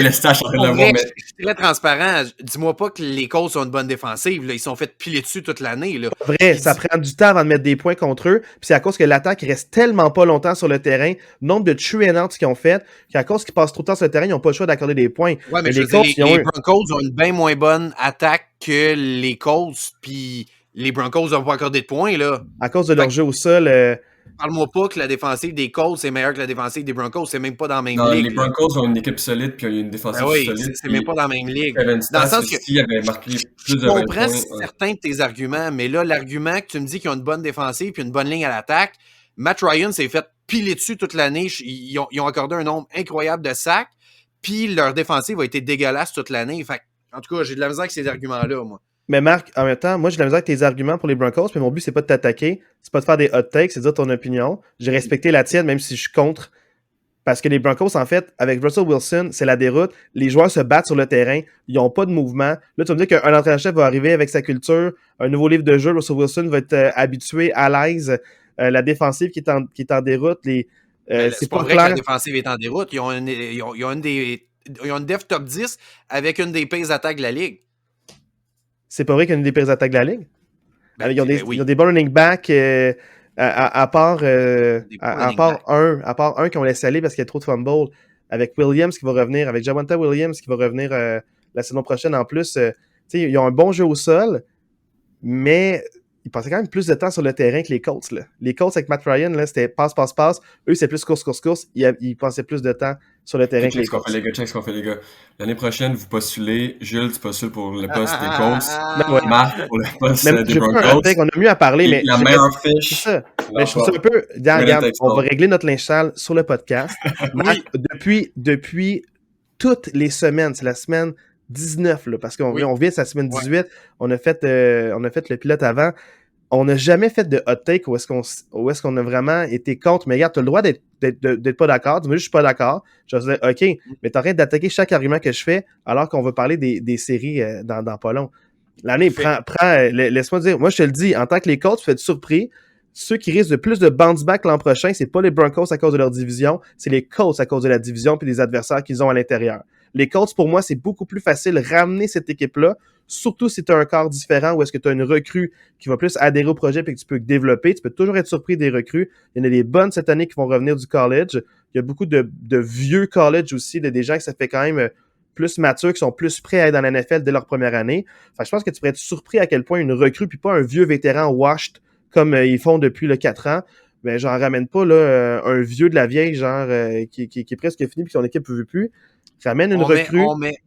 suis très transparent. Dis-moi pas que les Colts ont une bonne défensive. Là. Ils sont fait piler dessus toute l'année. Là. Vrai, ça prend du temps avant de mettre des points contre eux. Puis c'est à cause que l'attaque reste tellement pas longtemps sur le terrain, nombre de true and outs qu'ils ont fait, qu'à cause qu'ils passent trop de temps sur le terrain, ils n'ont pas le choix d'accorder des points. Ouais, mais les Broncos ont une bien moins bonne attaque que les Colts, puis les Broncos n'ont pas accordé de points, là. À cause de leur jeu au sol. Parle-moi pas que la défensive des Colts est meilleure que la défensive des Broncos. C'est même pas dans la même ligue. Les Broncos ont une équipe solide puis une défensive solide. C'est même pas dans la même ligue. Dans le sens que s'il avait marqué plus de 20 points. Je comprends certains de tes arguments, mais là, l'argument que tu me dis qu'ils ont une bonne défensive puis une bonne ligne à l'attaque, Matt Ryan s'est fait piler dessus toute l'année. Ils ont accordé un nombre incroyable de sacs, puis leur défensive a été dégueulasse toute l'année. Fait, en tout cas, j'ai de la misère avec ces arguments-là, moi. Mais Marc, en même temps, moi j'ai de la misère avec tes arguments pour les Broncos, mais mon but c'est pas de t'attaquer, c'est pas de faire des hot takes, c'est de dire ton opinion. J'ai respecté la tienne, même si je suis contre. Parce que les Broncos, en fait, avec Russell Wilson, c'est la déroute. Les joueurs se battent sur le terrain, ils n'ont pas de mouvement. Là, tu vas me dire qu'un entraîneur-chef va arriver avec sa culture, un nouveau livre de jeu, Russell Wilson va être habitué, à l'aise. La défensive qui est en déroute, c'est pas vrai clair. Que la défensive est en déroute. Ils ont une def top 10 avec une des pires attaques de la ligue. C'est pas vrai qu'il y a une des pires attaques de la ligue. Ils ont des bons running backs à part un qui ont laissé aller parce qu'il y a trop de fumbles. Avec Williams qui va revenir, avec Javonte Williams qui va revenir la saison prochaine en plus. Ils ont un bon jeu au sol, mais ils passaient quand même plus de temps sur le terrain que les Colts. Là. Les Colts avec Matt Ryan, là, c'était passe. Eux, c'est plus course. Ils passaient plus de temps sur le terrain que les Colts. Check ce qu'on fait, les gars. L'année prochaine, vous postulez. Jules, tu postules pour le poste des Colts. Marc, pour le poste des Broncos. On a mieux à parler, mais... La meilleure fiche. C'est ça. Mais je trouve ça un peu... Regarde, on va régler notre linge sale sur le podcast. Marc, depuis toutes les semaines, c'est la semaine 19, là, parce qu'on vient de sa semaine 18, on a fait le pilote avant. On n'a jamais fait de hot take où est-ce qu'on a vraiment été contre. Mais regarde, tu as le droit d'être pas d'accord. Dis-moi juste, je suis pas d'accord. Je vais dire, OK, mais tu arrêtes d'attaquer chaque argument que je fais alors qu'on va parler des séries dans pas long. L'année, laisse-moi dire, moi je te le dis, en tant que les Colts, tu fais être surpris. Ceux qui risquent de plus de bounce back l'an prochain, c'est pas les Broncos à cause de leur division, c'est les Colts à cause de la division et des adversaires qu'ils ont à l'intérieur. Les Colts, pour moi, c'est beaucoup plus facile de ramener cette équipe-là, surtout si tu as un corps différent ou est-ce que tu as une recrue qui va plus adhérer au projet et que tu peux développer. Tu peux toujours être surpris des recrues. Il y en a des bonnes cette année qui vont revenir du college. Il y a beaucoup de vieux college aussi, des gens qui ça fait quand même plus matures, qui sont plus prêts à être dans la NFL dès leur première année. Enfin, je pense que tu pourrais être surpris à quel point une recrue puis pas un vieux vétéran washed comme ils font depuis le 4 ans ben j'en ramène pas là, un vieux de la vieille, genre qui est presque fini puis son équipe ne veut plus. Ramène une recrue.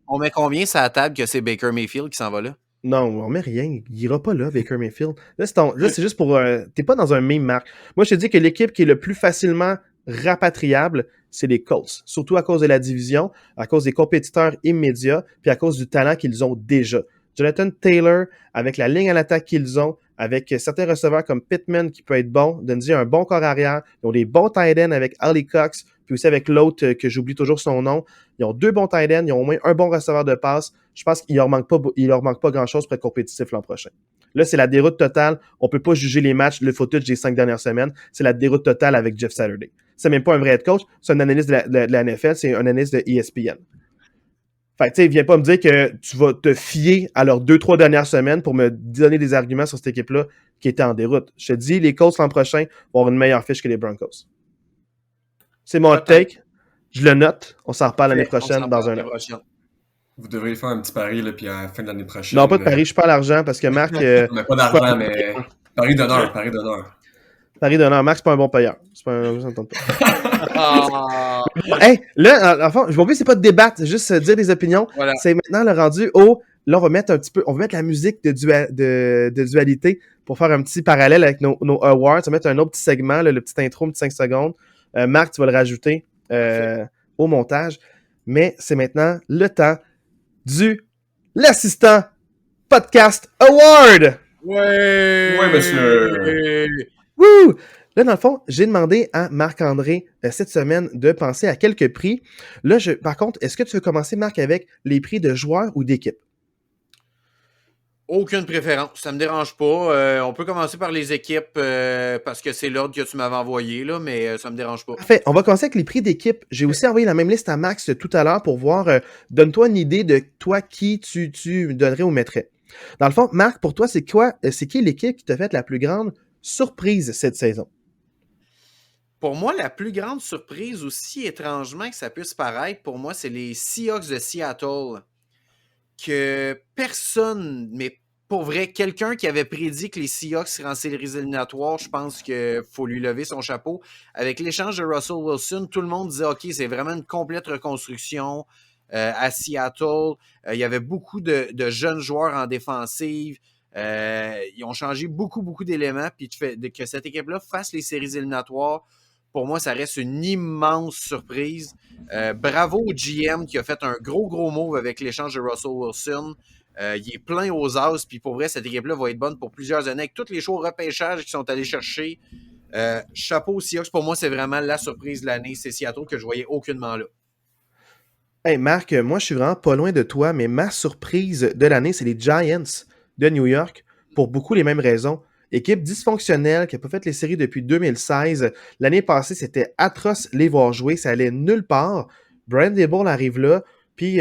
On met combien sur la table que c'est Baker Mayfield qui s'en va là? Non, on met rien. Il ira pas là, Baker Mayfield. Là, c'est juste pour... t'es pas dans un meme, Marc. Moi, je te dis que l'équipe qui est le plus facilement rapatriable, c'est les Colts. Surtout à cause de la division, à cause des compétiteurs immédiats, puis à cause du talent qu'ils ont déjà. Jonathan Taylor, avec la ligne à l'attaque qu'ils ont, avec certains receveurs comme Pittman qui peut être bon, Dundee a un bon corps arrière, ils ont des bons tight ends avec Ali Cox, puis aussi avec l'autre que j'oublie toujours son nom. Ils ont 2 bons tight ends, ils ont au moins un bon receveur de passe. Je pense qu'il leur manque pas grand-chose pour être compétitif l'an prochain. Là, c'est la déroute totale. On peut pas juger les matchs, le footage des 5 dernières semaines. C'est la déroute totale avec Jeff Saturday. C'est même pas un vrai head coach, c'est un analyste de la NFL, c'est un analyste de ESPN. Fait que, tu sais, viens pas me dire que tu vas te fier à leurs 2-3 dernières semaines pour me donner des arguments sur cette équipe-là qui était en déroute. Je te dis, les Colts l'an prochain vont avoir une meilleure fiche que les Broncos. C'est mon hot take. Je le note. On s'en reparle l'année prochaine dans un an. Vous devriez faire un petit pari, là, puis à la fin de l'année prochaine. Non, pas de pari, je suis pas à l'argent parce que Marc. Mais pas d'argent, mais. Pari d'honneur. Pari d'honneur. Marc, c'est pas un bon payeur. C'est pas un. Je n'entends pas. Hey, là, enfin, je m'en c'est pas de débattre, c'est juste dire des opinions. Voilà. C'est maintenant le rendu au. Là, on va mettre la musique de dualité pour faire un petit parallèle avec nos awards. On va mettre un autre petit segment, là, le petit intro, un petit 5 secondes. Marc, tu vas le rajouter au montage. Mais c'est maintenant le temps l'assistant podcast award. Ouais, monsieur. Wouh! Là, dans le fond, j'ai demandé à Marc-André cette semaine de penser à quelques prix. Là, par contre, est-ce que tu veux commencer, Marc, avec les prix de joueurs ou d'équipe? Aucune préférence, ça me dérange pas. On peut commencer par les équipes parce que c'est l'ordre que tu m'avais envoyé, là, mais ça me dérange pas. Parfait, on va commencer avec les prix d'équipe. J'ai aussi envoyé la même liste à Max tout à l'heure pour voir, donne-toi une idée de toi qui tu donnerais ou mettrais. Dans le fond, Marc, pour toi, c'est qui l'équipe qui t'a fait la plus grande surprise cette saison? Pour moi, la plus grande surprise, aussi étrangement que ça puisse paraître, pour moi, c'est les Seahawks de Seattle. Que personne, mais pour vrai, quelqu'un qui avait prédit que les Seahawks seraient en séries éliminatoires, je pense qu'il faut lui lever son chapeau. Avec l'échange de Russell Wilson, tout le monde disait « OK, c'est vraiment une complète reconstruction à Seattle. » Il y avait beaucoup de jeunes joueurs en défensive. Ils ont changé beaucoup d'éléments. Puis que cette équipe-là fasse les séries éliminatoires, pour moi, ça reste une immense surprise. Bravo au GM qui a fait un gros move avec l'échange de Russell Wilson. Il est plein aux as, puis pour vrai, cette équipe-là va être bonne pour plusieurs années. Avec toutes les choix au repêchage qu'ils sont allés chercher, chapeau aux Seahawks, pour moi, c'est vraiment la surprise de l'année. C'est Seattle que je voyais aucunement là. Hey Marc, moi, je suis vraiment pas loin de toi, mais ma surprise de l'année, c'est les Giants de New York, pour beaucoup les mêmes raisons. Équipe dysfonctionnelle qui n'a pas fait les séries depuis 2016. L'année passée, c'était atroce les voir jouer. Ça allait nulle part. Brian Daboll arrive là, puis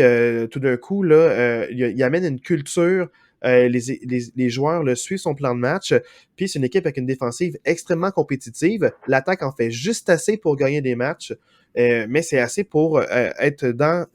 tout d'un coup, là, il amène une culture. Les joueurs le suivent son plan de match. Puis c'est une équipe avec une défensive extrêmement compétitive. L'attaque en fait juste assez pour gagner des matchs, mais c'est assez pour être dans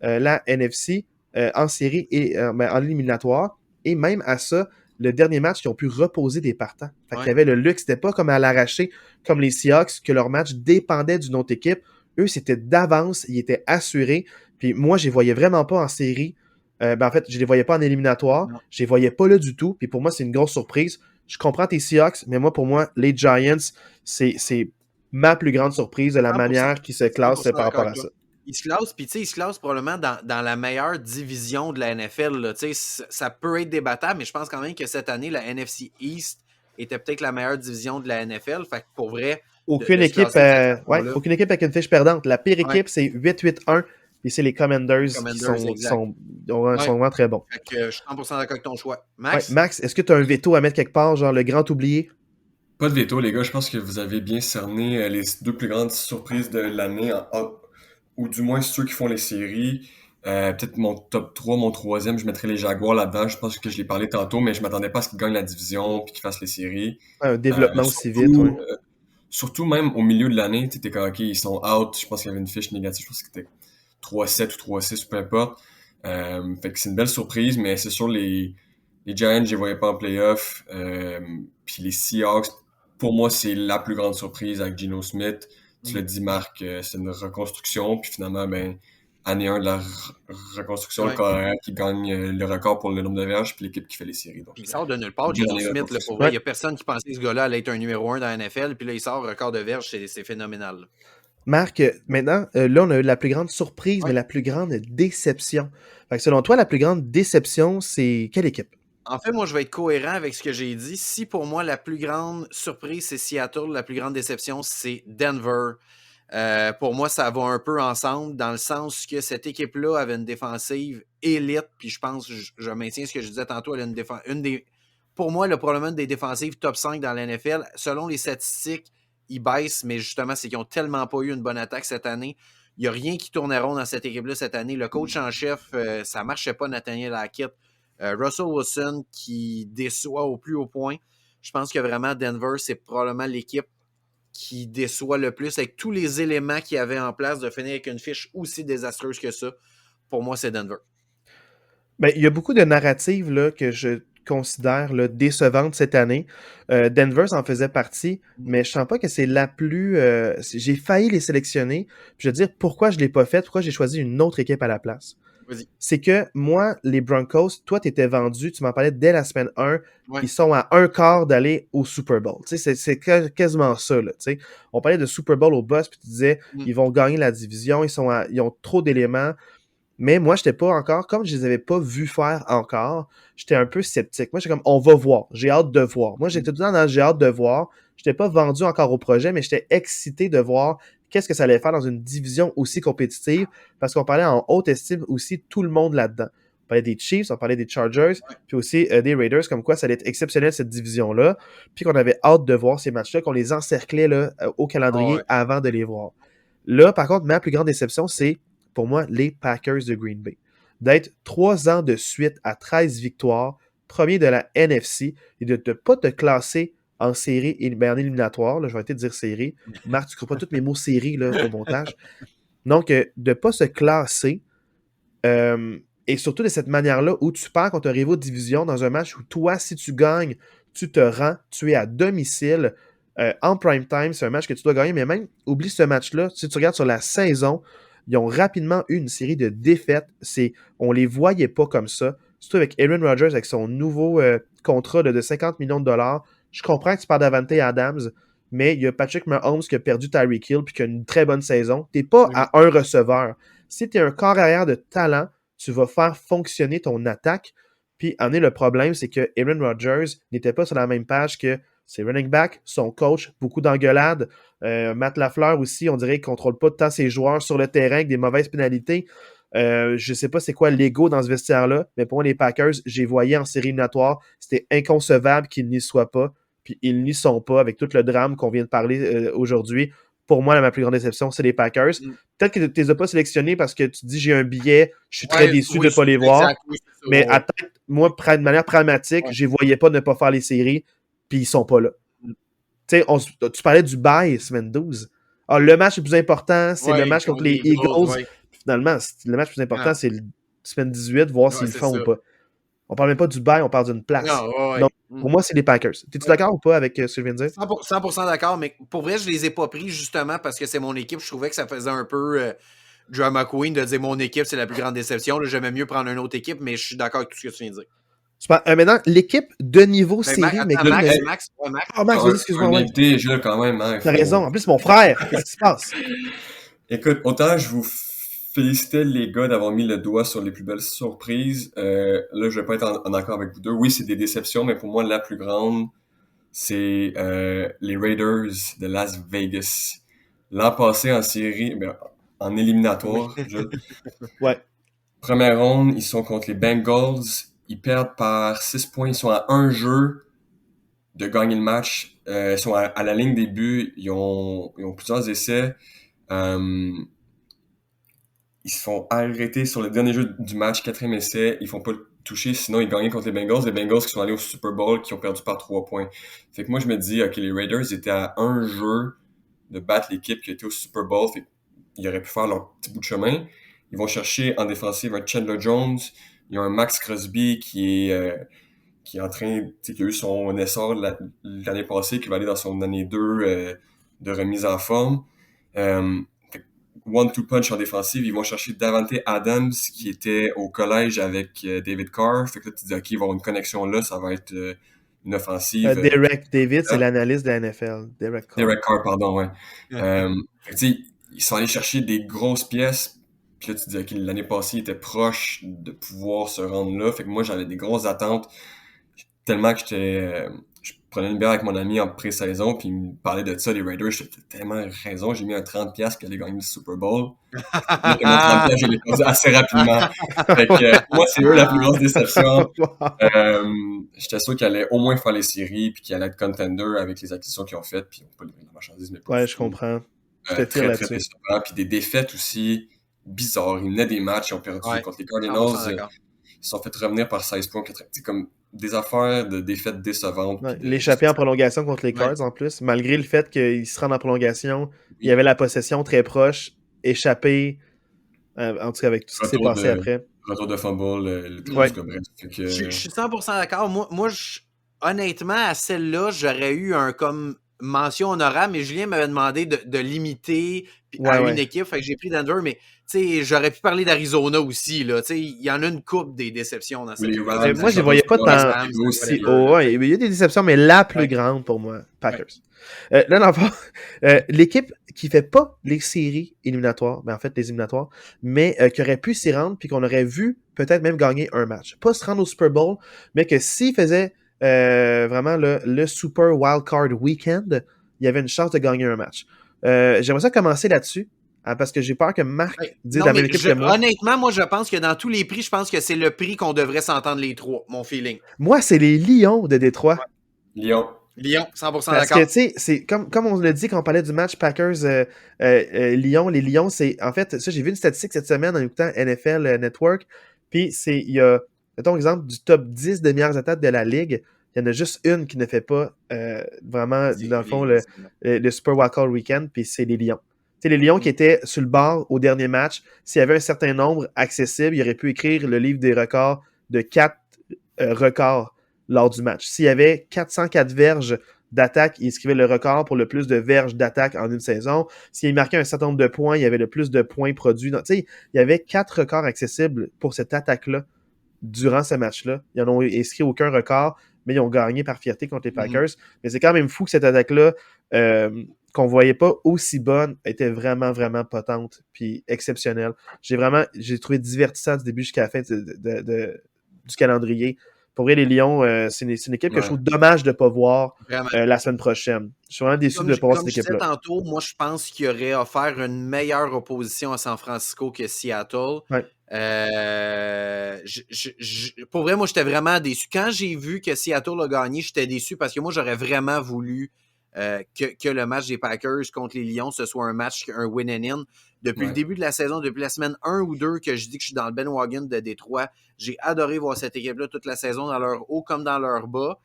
la NFC en série et en éliminatoire. Et même à ça, le dernier match, ils ont pu reposer des partants. Fait qu'il y avait le luxe, c'était pas comme à l'arraché, comme les Seahawks, que leur match dépendait d'une autre équipe. Eux, c'était d'avance, ils étaient assurés. Puis moi, je les voyais vraiment pas en série. En fait, je les voyais pas en éliminatoire. Non. Je les voyais pas là du tout. Puis pour moi, c'est une grosse surprise. Je comprends tes Seahawks, mais moi, pour moi, les Giants, c'est ma plus grande surprise de la manière qu'ils se classent par rapport à ça. Il se classe, puis tu sais, il se classe probablement dans la meilleure division de la NFL. Là. Ça peut être débattable, mais je pense quand même que cette année, la NFC East était peut-être la meilleure division de la NFL. Fait que pour vrai, aucune équipe avec une fiche perdante. La pire équipe, c'est 8-8-1, et c'est les Commanders qui sont vraiment très bons. Fait que je suis 100% d'accord avec ton choix. Max? Ouais, Max, est-ce que tu as un veto à mettre quelque part, genre le grand oublié? Pas de veto, les gars. Je pense que vous avez bien cerné les deux plus grandes surprises de l'année, ou du moins ceux qui font les séries. Peut-être mon top 3, mon troisième, je mettrais les Jaguars là-dedans. Je pense que je l'ai parlé tantôt, mais je m'attendais pas à ce qu'ils gagnent la division puis qu'ils fassent les séries. Un développement aussi vite, oui. Surtout même au milieu de l'année, tu étais comme, OK, ils sont out. Je pense qu'il y avait une fiche négative. Je pense que c'était 3-7 ou 3-6, peu importe. Fait que c'est une belle surprise, mais c'est sûr, les Giants, je les voyais pas en playoff. Puis les Seahawks, pour moi, c'est la plus grande surprise avec Geno Smith. Tu l'as dit, Marc, c'est une reconstruction. Puis finalement, année 1 de la reconstruction, le carrière qui gagne le record pour le nombre de verges, puis l'équipe qui fait les séries. Donc, puis il sort de nulle part, Geno Smith. Là, pour vrai, il n'y a personne qui pensait que ce gars-là allait être un numéro 1 dans la NFL. Puis là, il sort record de verges, c'est phénoménal. Là. Marc, maintenant, là, on a eu la plus grande surprise, mais la plus grande déception. Fait que selon toi, la plus grande déception, c'est quelle équipe? En fait, moi, je vais être cohérent avec ce que j'ai dit. Si pour moi, la plus grande surprise, c'est Seattle, la plus grande déception, c'est Denver. Pour moi, ça va un peu ensemble, dans le sens que cette équipe-là avait une défensive élite, puis je pense, je maintiens ce que je disais tantôt, elle a pour moi, le probablement des défensives top 5 dans la NFL. Selon les statistiques, ils baissent, mais justement, c'est qu'ils n'ont tellement pas eu une bonne attaque cette année. Il n'y a rien qui tournait rond dans cette équipe-là cette année. Le coach en chef, ça ne marchait pas, Nathaniel Hackett. Russell Wilson qui déçoit au plus haut point. Je pense que vraiment Denver, c'est probablement l'équipe qui déçoit le plus avec tous les éléments qu'il y avait en place de finir avec une fiche aussi désastreuse que ça. Pour moi, c'est Denver. Il y a beaucoup de narratives là, que je considère là, décevantes cette année. Denver en faisait partie, mais je sens pas que c'est la plus... j'ai failli les sélectionner. Puis je veux dire, pourquoi je l'ai pas fait? Pourquoi j'ai choisi une autre équipe à la place? Vas-y. C'est que moi, les Broncos, toi, tu étais vendu, tu m'en parlais dès la semaine 1, ils sont à un quart d'aller au Super Bowl. C'est quasiment ça. Là, on parlait de Super Bowl au boss, puis tu disais, ils vont gagner la division, ils ont trop d'éléments. Mais moi, j'étais pas encore, comme je les avais pas vus faire encore, j'étais un peu sceptique. Moi, j'étais comme, on va voir, j'ai hâte de voir. Moi, j'étais tout le temps dans j'ai hâte de voir. J'étais pas vendu encore au projet, mais j'étais excité de voir qu'est-ce que ça allait faire dans une division aussi compétitive, parce qu'on parlait en haute estime aussi tout le monde là-dedans. On parlait des Chiefs, on parlait des Chargers, puis aussi des Raiders, comme quoi ça allait être exceptionnel cette division-là, puis qu'on avait hâte de voir ces matchs-là, qu'on les encerclait là, au calendrier avant de les voir. Là, par contre, ma plus grande déception, c'est pour moi, les Packers de Green Bay. D'être 3 ans de suite à 13 victoires, premier de la NFC, et de ne pas te classer en série et en éliminatoire. Là, je vais arrêter de dire série. Marc, tu ne crois pas tous mes mots série là, au montage. Donc, de ne pas se classer, et surtout de cette manière-là où tu perds contre un rival de division dans un match où toi, si tu gagnes, tu te rends, tu es à domicile, en prime time, c'est un match que tu dois gagner, mais même, oublie ce match-là, si tu regardes sur la saison, ils ont rapidement eu une série de défaites. On les voyait pas comme ça. Surtout avec Aaron Rodgers, avec son nouveau contrat de 50 millions de dollars. Je comprends que tu parles d'Avante Adams, mais il y a Patrick Mahomes qui a perdu Tyreek Hill puis qui a une très bonne saison. Tu n'es pas à un receveur. Si tu es un corps arrière de talent, tu vas faire fonctionner ton attaque. Puis, en est le problème, c'est que Aaron Rodgers n'était pas sur la même page que ses running backs, son coach, beaucoup d'engueulades. Matt Lafleur aussi, on dirait qu'il ne contrôle pas tant ses joueurs sur le terrain avec des mauvaises pénalités. Je ne sais pas c'est quoi l'ego dans ce vestiaire-là, mais pour moi, les Packers, j'ai voyé en série éliminatoire, c'était inconcevable qu'ils n'y soient pas, puis ils n'y sont pas avec tout le drame qu'on vient de parler aujourd'hui. Pour moi, ma plus grande déception, c'est les Packers. Peut-être que tu ne les as pas sélectionnés parce que tu dis j'ai un billet, je suis très déçu de ne pas les voir. Mais à tête, moi, de manière pragmatique, je ne voyais pas ne pas faire les séries, puis ils ne sont pas là. Tu parlais du bye semaine 12. Alors, le match le plus important, c'est le match contre les Eagles. Finalement, le match le plus important, c'est le semaine 18, voir s'ils le font ou pas. On parle même pas du bye, on parle d'une place. Donc, pour moi, c'est les Packers. T'es-tu d'accord ou pas avec ce que je viens de dire? 100% d'accord, mais pour vrai, je les ai pas pris justement parce que c'est mon équipe. Je trouvais que ça faisait un peu drama queen de dire mon équipe, c'est la plus grande déception. Là, j'aimais mieux prendre une autre équipe, mais je suis d'accord avec tout ce que tu viens de dire. Super. Maintenant, l'équipe de niveau série. Max. Oh, Max, vas-y, excuse-moi. Un invité, Jules, quand même. Hein, T'as raison. En plus, mon frère. Qu'est-ce qui se passe? Écoute, autant je vous félicitais les gars d'avoir mis le doigt sur les plus belles surprises. Là, je vais pas être en accord avec vous deux. Oui, c'est des déceptions, mais pour moi, la plus grande, c'est les Raiders de Las Vegas. L'an passé, en série, en éliminatoire. Ouais. Première ronde, ils sont contre les Bengals. Ils perdent par 6 points. Ils sont à un jeu de gagner le match. Ils sont à la ligne des buts. Ils ont plusieurs essais. Ils se font arrêter sur le dernier jeu du match, 4e essai. Ils font pas le toucher, sinon ils gagnent contre les Bengals. Les Bengals qui sont allés au Super Bowl, qui ont perdu par 3 points. Fait que moi, je me dis, OK, les Raiders étaient à un jeu de battre l'équipe qui était au Super Bowl. Fait qu'ils auraient pu faire leur petit bout de chemin. Ils vont chercher en défensive un Chandler Jones. Il y a un Max Crosby qui est qui est en train, qui a eu son essor l'année passée, qui va aller dans son année 2 de remise en forme. One-two punch en défensive, ils vont chercher Davante Adams, qui était au collège avec David Carr. Fait que là, tu dis, OK, il va y avoir une connexion là, ça va être une offensive. Derek David, c'est l'analyste de la NFL. Derek Carr, pardon, ouais. Fait que, ils sont allés chercher des grosses pièces. Puis là, tu dis, OK, l'année passée, il était proche de pouvoir se rendre là. Fait que moi, j'avais des grosses attentes. Tellement que je prenais une bière avec mon ami en pré-saison, puis il me parlait de ça, les Raiders. J'étais tellement raison. J'ai mis un 30$ qu'il allait gagner le Super Bowl. Là, mon 30$, je l'ai perdu assez rapidement. Fait que, pour moi, c'est eux la plus grosse déception. J'étais sûr qu'ils allaient au moins faire les séries, puis qu'ils allaient être contender avec les acquisitions qu'ils ont faites, puis ils n'ont pas livré la marchandise. Mais ouais, je comprends. Très, très décevant. Puis des défaites aussi bizarres. Ils venaient des matchs, ils ont perdu contre les Cardinals. Ils se sont fait revenir par 16 points. C'est comme des affaires de défaites décevantes. Ouais, l'échapper en prolongation contre les Cards en plus, malgré le fait qu'ils se rendent en prolongation, il y avait la possession très proche, échappé, en tout cas avec tout ce qui s'est passé après. Retour de fumble, le ouais. Bref. Je suis 100% d'accord. Moi honnêtement, à celle-là, j'aurais eu un comme mention honorable, mais Julien m'avait demandé de limiter à une équipe, fait que j'ai pris Denver, mais j'aurais pu parler d'Arizona aussi. Il y en a une coupe des déceptions dans cette équipe. Moi, je ne voyais pas tant si haut. Il y a des déceptions, mais la plus grande pour moi, Packers. Là, dans le fond, l'équipe qui fait pas les séries éliminatoires, en fait, les éliminatoires, mais qui aurait pu s'y rendre, puis qu'on aurait vu peut-être même gagner un match. Pas se rendre au Super Bowl, mais que s'il faisait vraiment le Super Wild Card Weekend, il y avait une chance de gagner un match. J'aimerais ça commencer là-dessus, parce que j'ai peur que Marc dise la même équipe que moi. Honnêtement, moi, je pense que dans tous les prix, je pense que c'est le prix qu'on devrait s'entendre les trois, mon feeling. Moi, c'est les Lions de Détroit. Lyon, 100% parce d'accord. Que, tu sais, c'est comme on l'a dit quand on parlait du match Packers-Lyon. Les Lions, c'est... En fait, ça, j'ai vu une statistique cette semaine en écoutant NFL Network. Puis, il y a, mettons, exemple, du top 10 des meilleures attaques de la Ligue. Il y en a juste une qui ne fait pas vraiment, dans le fond, le Super Wild Card Weekend. Puis, c'est les Lions. Tu sais, les Lions qui étaient sur le bord au dernier match, s'il y avait un certain nombre accessible, il aurait pu écrire le livre des records de 4 records lors du match. S'il y avait 404 verges d'attaque, il inscrivait le record pour le plus de verges d'attaque en une saison. S'il marquait un certain nombre de points, il y avait le plus de points produits. Tu sais, il y avait 4 records accessibles pour cette attaque-là durant ce match-là. Ils n'en ont inscrit aucun record, mais ils ont gagné par fierté contre les Packers. Mais c'est quand même fou que cette attaque-là, qu'on ne voyait pas aussi bonne, était vraiment, vraiment potente puis exceptionnelle. J'ai trouvé divertissant du début jusqu'à la fin du calendrier. Pour vrai, les Lions, c'est une équipe que je trouve dommage de ne pas voir la semaine prochaine. Je suis vraiment déçu de ne pas voir cette équipe-là. Comme je disais tantôt, moi, je pense qu'il aurait offert une meilleure opposition à San Francisco que Seattle. Ouais. Pour vrai, moi, j'étais vraiment déçu. Quand j'ai vu que Seattle a gagné, j'étais déçu parce que moi, j'aurais vraiment voulu que le match des Packers contre les Lions, ce soit un match, un win and in. Depuis le début de la saison, depuis la semaine 1 ou 2 que je dis que je suis dans le bandwagon de Détroit, j'ai adoré voir cette équipe-là toute la saison dans leur haut comme dans leur bas.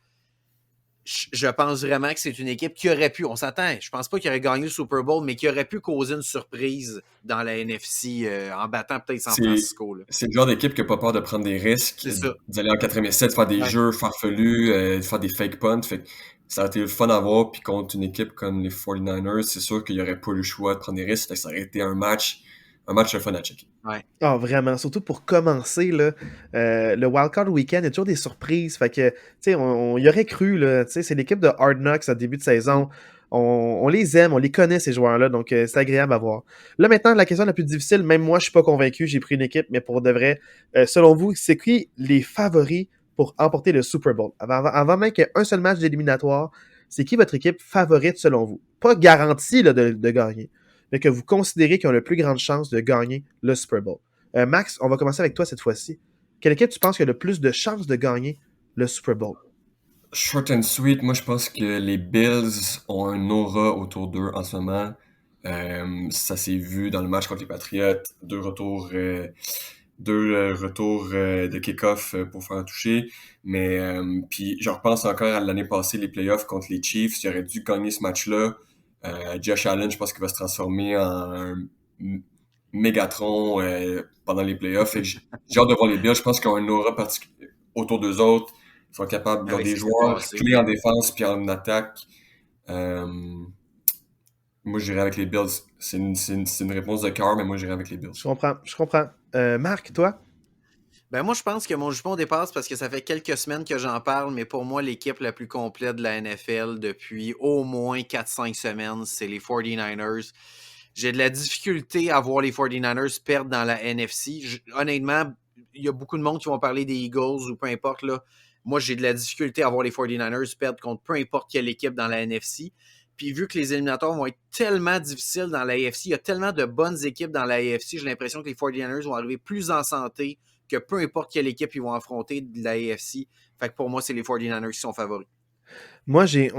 Je pense vraiment que c'est une équipe qui aurait pu, on s'attend, je pense pas qu'il aurait gagné le Super Bowl, mais qui aurait pu causer une surprise dans la NFC en battant peut-être San Francisco. Là. C'est le genre d'équipe qui n'a pas peur de prendre des risques, d'aller en 4e essai, de faire des jeux farfelus, de faire des fake punts. Fait que ça a été le fun à voir, puis contre une équipe comme les 49ers, c'est sûr qu'il n'y aurait pas eu le choix de prendre des risques, fait que ça aurait été un match le fun à checker. Ouais. Oh, vraiment, surtout pour commencer, là, le Wildcard Weekend, il y a toujours des surprises, fait que, tu sais, on y aurait cru, là, tu sais, c'est l'équipe de Hard Knocks au début de saison, on les aime, on les connaît, ces joueurs-là, donc c'est agréable à voir. Là, maintenant, la question la plus difficile, même moi, je suis pas convaincu, j'ai pris une équipe, mais pour de vrai, selon vous, c'est qui les favoris pour emporter le Super Bowl? Avant même qu'il y ait un seul match d'éliminatoire, c'est qui votre équipe favorite selon vous? Pas garantie là, de gagner, mais que vous considérez qu'ils ont le plus grande chance de gagner le Super Bowl. Max, on va commencer avec toi cette fois-ci. Quelle équipe tu penses qui a le plus de chances de gagner le Super Bowl? Short and sweet, moi je pense que les Bills ont un aura autour d'eux en ce moment. Ça s'est vu dans le match contre les Patriots, deux retours de kick-off pour faire un toucher. Mais puis je repense encore à l'année passée, les playoffs contre les Chiefs. Ils auraient dû gagner ce match-là. Josh Allen, je pense qu'il va se transformer en un Mégatron pendant les playoffs. J'ai hâte de voir les Bills. Je pense qu'ils ont un aura particulier autour d'eux autres. Ils sont capables, ils ont Avec des ce qui s'est joueurs passé. clés en défense puis en attaque. Moi, j'irais avec les Bills. C'est une réponse de cœur, mais moi, j'irais avec les Bills. Je comprends. Marc, toi? Ben moi, je pense que mon jupon dépasse parce que ça fait quelques semaines que j'en parle, mais pour moi, l'équipe la plus complète de la NFL depuis au moins 4-5 semaines, c'est les 49ers. J'ai de la difficulté à voir les 49ers perdre dans la NFC. Honnêtement, il y a beaucoup de monde qui vont parler des Eagles ou peu importe. Là. Moi, j'ai de la difficulté à voir les 49ers perdre contre peu importe quelle équipe dans la NFC. Puis vu que les éliminatoires vont être tellement difficiles dans la AFC, il y a tellement de bonnes équipes dans la AFC, j'ai l'impression que les 49ers vont arriver plus en santé que peu importe quelle équipe ils vont affronter de la AFC. Fait que pour moi, c'est les 49ers qui sont favoris. Moi, j'ai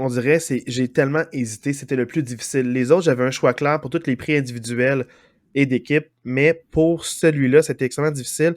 tellement hésité. C'était le plus difficile. Les autres, j'avais un choix clair pour tous les prix individuels et d'équipe, mais pour celui-là, c'était extrêmement difficile.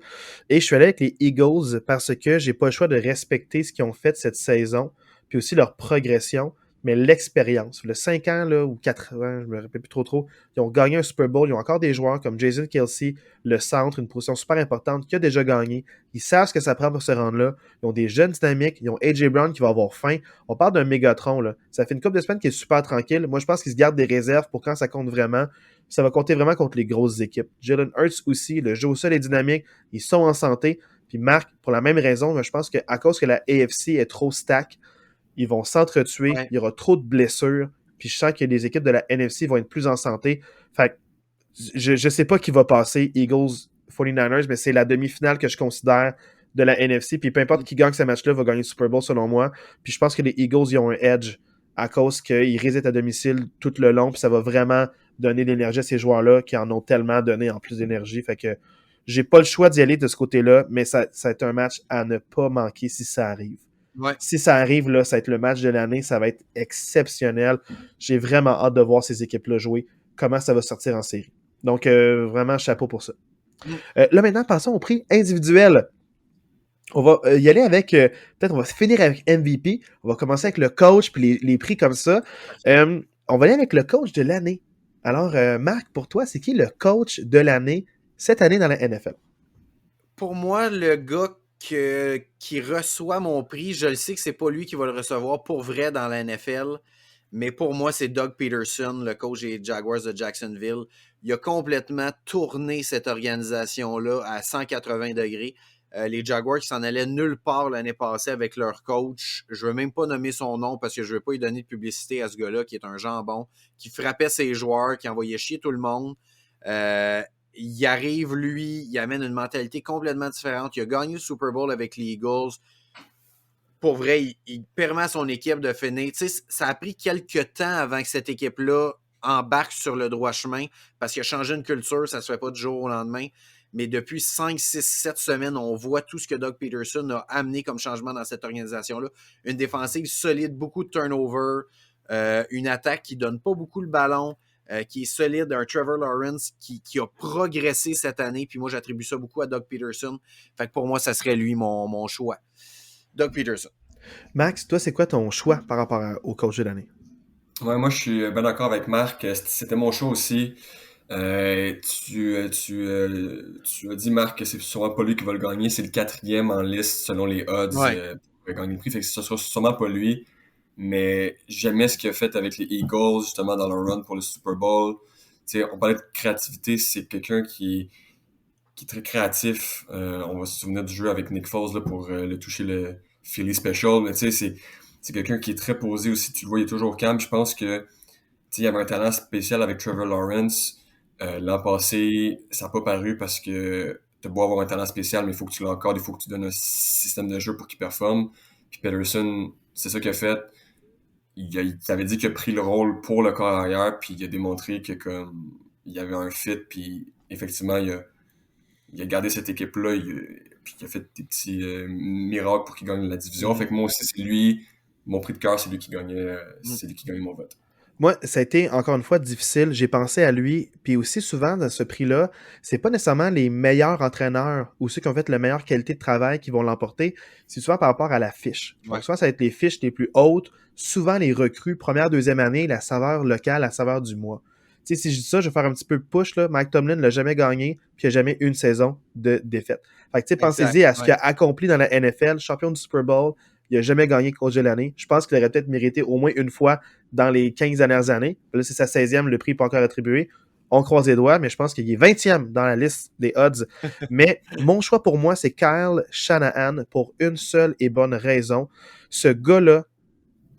Et je suis allé avec les Eagles parce que j'ai pas le choix de respecter ce qu'ils ont fait cette saison, puis aussi leur progression, mais l'expérience. Le 5 ans là, ou 4 ans, je me rappelle plus trop, ils ont gagné un Super Bowl. Ils ont encore des joueurs comme Jason Kelce, le centre, une position super importante, qui a déjà gagné. Ils savent ce que ça prend pour se rendre là. Ils ont des jeunes dynamiques. Ils ont AJ Brown qui va avoir faim. On parle d'un Mégatron. Là. Ça fait une couple de semaines qui est super tranquille. Moi, je pense qu'ils se gardent des réserves pour quand ça compte vraiment. Ça va compter vraiment contre les grosses équipes. Jalen Hurts aussi, le jeu au sol est dynamique. Ils sont en santé. Puis Marc, pour la même raison, je pense qu'à cause que la AFC est trop stack, ils vont s'entretuer. Ouais. Il y aura trop de blessures. Puis je sens que les équipes de la NFC vont être plus en santé. Fait que je sais pas qui va passer, Eagles 49ers, mais c'est la demi-finale que je considère de la NFC. Puis peu importe qui gagne ce match-là, va gagner le Super Bowl selon moi. Puis je pense que les Eagles, ils ont un edge à cause qu'ils résident à domicile tout le long. Puis ça va vraiment donner de l'énergie à ces joueurs-là qui en ont tellement donné en plus d'énergie. Fait que j'ai pas le choix d'y aller de ce côté-là, mais ça va être un match à ne pas manquer si ça arrive. Ouais. Si ça arrive, là, ça va être le match de l'année. Ça va être exceptionnel. J'ai vraiment hâte de voir ces équipes-là jouer. Comment ça va sortir en série. Donc, vraiment, chapeau pour ça. Là, maintenant, passons au prix individuel. On va y aller avec, peut-être on va finir avec MVP. On va commencer avec le coach, puis les prix comme ça. On va aller avec le coach de l'année. Alors, Marc, pour toi, c'est qui le coach de l'année cette année dans la NFL? Pour moi, le gars qui reçoit mon prix, je le sais que c'est pas lui qui va le recevoir pour vrai dans la NFL, mais pour moi, c'est Doug Peterson, le coach des Jaguars de Jacksonville. Il a complètement tourné cette organisation-là à 180 degrés. Les Jaguars qui s'en allaient nulle part l'année passée avec leur coach. Je ne veux même pas nommer son nom parce que je ne veux pas lui donner de publicité à ce gars-là qui est un jambon, qui frappait ses joueurs, qui envoyait chier tout le monde. Il arrive, lui, il amène une mentalité complètement différente. Il a gagné le Super Bowl avec les Eagles. Pour vrai, il permet à son équipe de finir. Tu sais, ça a pris quelques temps avant que cette équipe-là embarque sur le droit chemin parce qu'il a changé une culture, ça ne se fait pas du jour au lendemain. Mais depuis 5, 6, 7 semaines, on voit tout ce que Doug Peterson a amené comme changement dans cette organisation-là. Une défensive solide, beaucoup de turnover, une attaque qui ne donne pas beaucoup le ballon. Qui est solide, un Trevor Lawrence qui a progressé cette année, puis moi j'attribue ça beaucoup à Doug Peterson. Fait que pour moi, ça serait lui mon choix. Doug Peterson. Max, toi, c'est quoi ton choix par rapport au coach de l'année? Ouais, moi je suis bien d'accord avec Marc. C'était mon choix aussi. Tu as dit, Marc, que c'est sûrement pas lui qui va le gagner. C'est le 4e en liste selon les odds pour gagner le prix. Fait que ce sera sûrement pas lui. Mais j'aimais ce qu'il a fait avec les Eagles, justement, dans leur run pour le Super Bowl. T'sais, on parlait de créativité, c'est quelqu'un qui est très créatif. On va se souvenir du jeu avec Nick Foles là, pour le toucher le Philly Special. Mais c'est quelqu'un qui est très posé aussi. Tu le vois, il est toujours calme. Je pense que il y avait un talent spécial avec Trevor Lawrence. L'an passé, ça n'a pas paru parce que tu as beau avoir un talent spécial, mais il faut que tu l'encordes, il faut que tu donnes un système de jeu pour qu'il performe. Puis Peterson, c'est ça qu'il a fait. Il avait dit qu'il a pris le rôle pour le corps arrière, puis il a démontré que comme il y avait un fit, puis effectivement, il a gardé cette équipe-là, puis il a fait des petits miracles pour qu'il gagne la division. Fait que moi aussi, c'est lui, mon prix de cœur, c'est lui qui gagnait, c'est lui qui gagnait mon vote. Moi, ça a été encore une fois difficile. J'ai pensé à lui. Puis aussi souvent, dans ce prix-là, c'est pas nécessairement les meilleurs entraîneurs ou ceux qui ont fait la meilleure qualité de travail qui vont l'emporter. C'est souvent par rapport à la fiche. Ouais. Donc, souvent, ça va être les fiches les plus hautes. Souvent, les recrues, première, deuxième année, la saveur locale, la saveur du mois. Tu sais, si je dis ça, je vais faire un petit peu de push. Là. Mike Tomlin l'a jamais gagné, puis il n'a jamais eu une saison de défaite. Fait que, tu sais, pensez-y à ce qu'il a accompli dans la NFL, champion du Super Bowl. Il n'a jamais gagné coach de l'année. Je pense qu'il aurait peut-être mérité au moins une fois dans les 15 dernières années. Là, c'est sa 16e, le prix n'est pas encore attribué. On croise les doigts, mais je pense qu'il est 20e dans la liste des odds. Mais mon choix pour moi, c'est Kyle Shanahan pour une seule et bonne raison. Ce gars-là,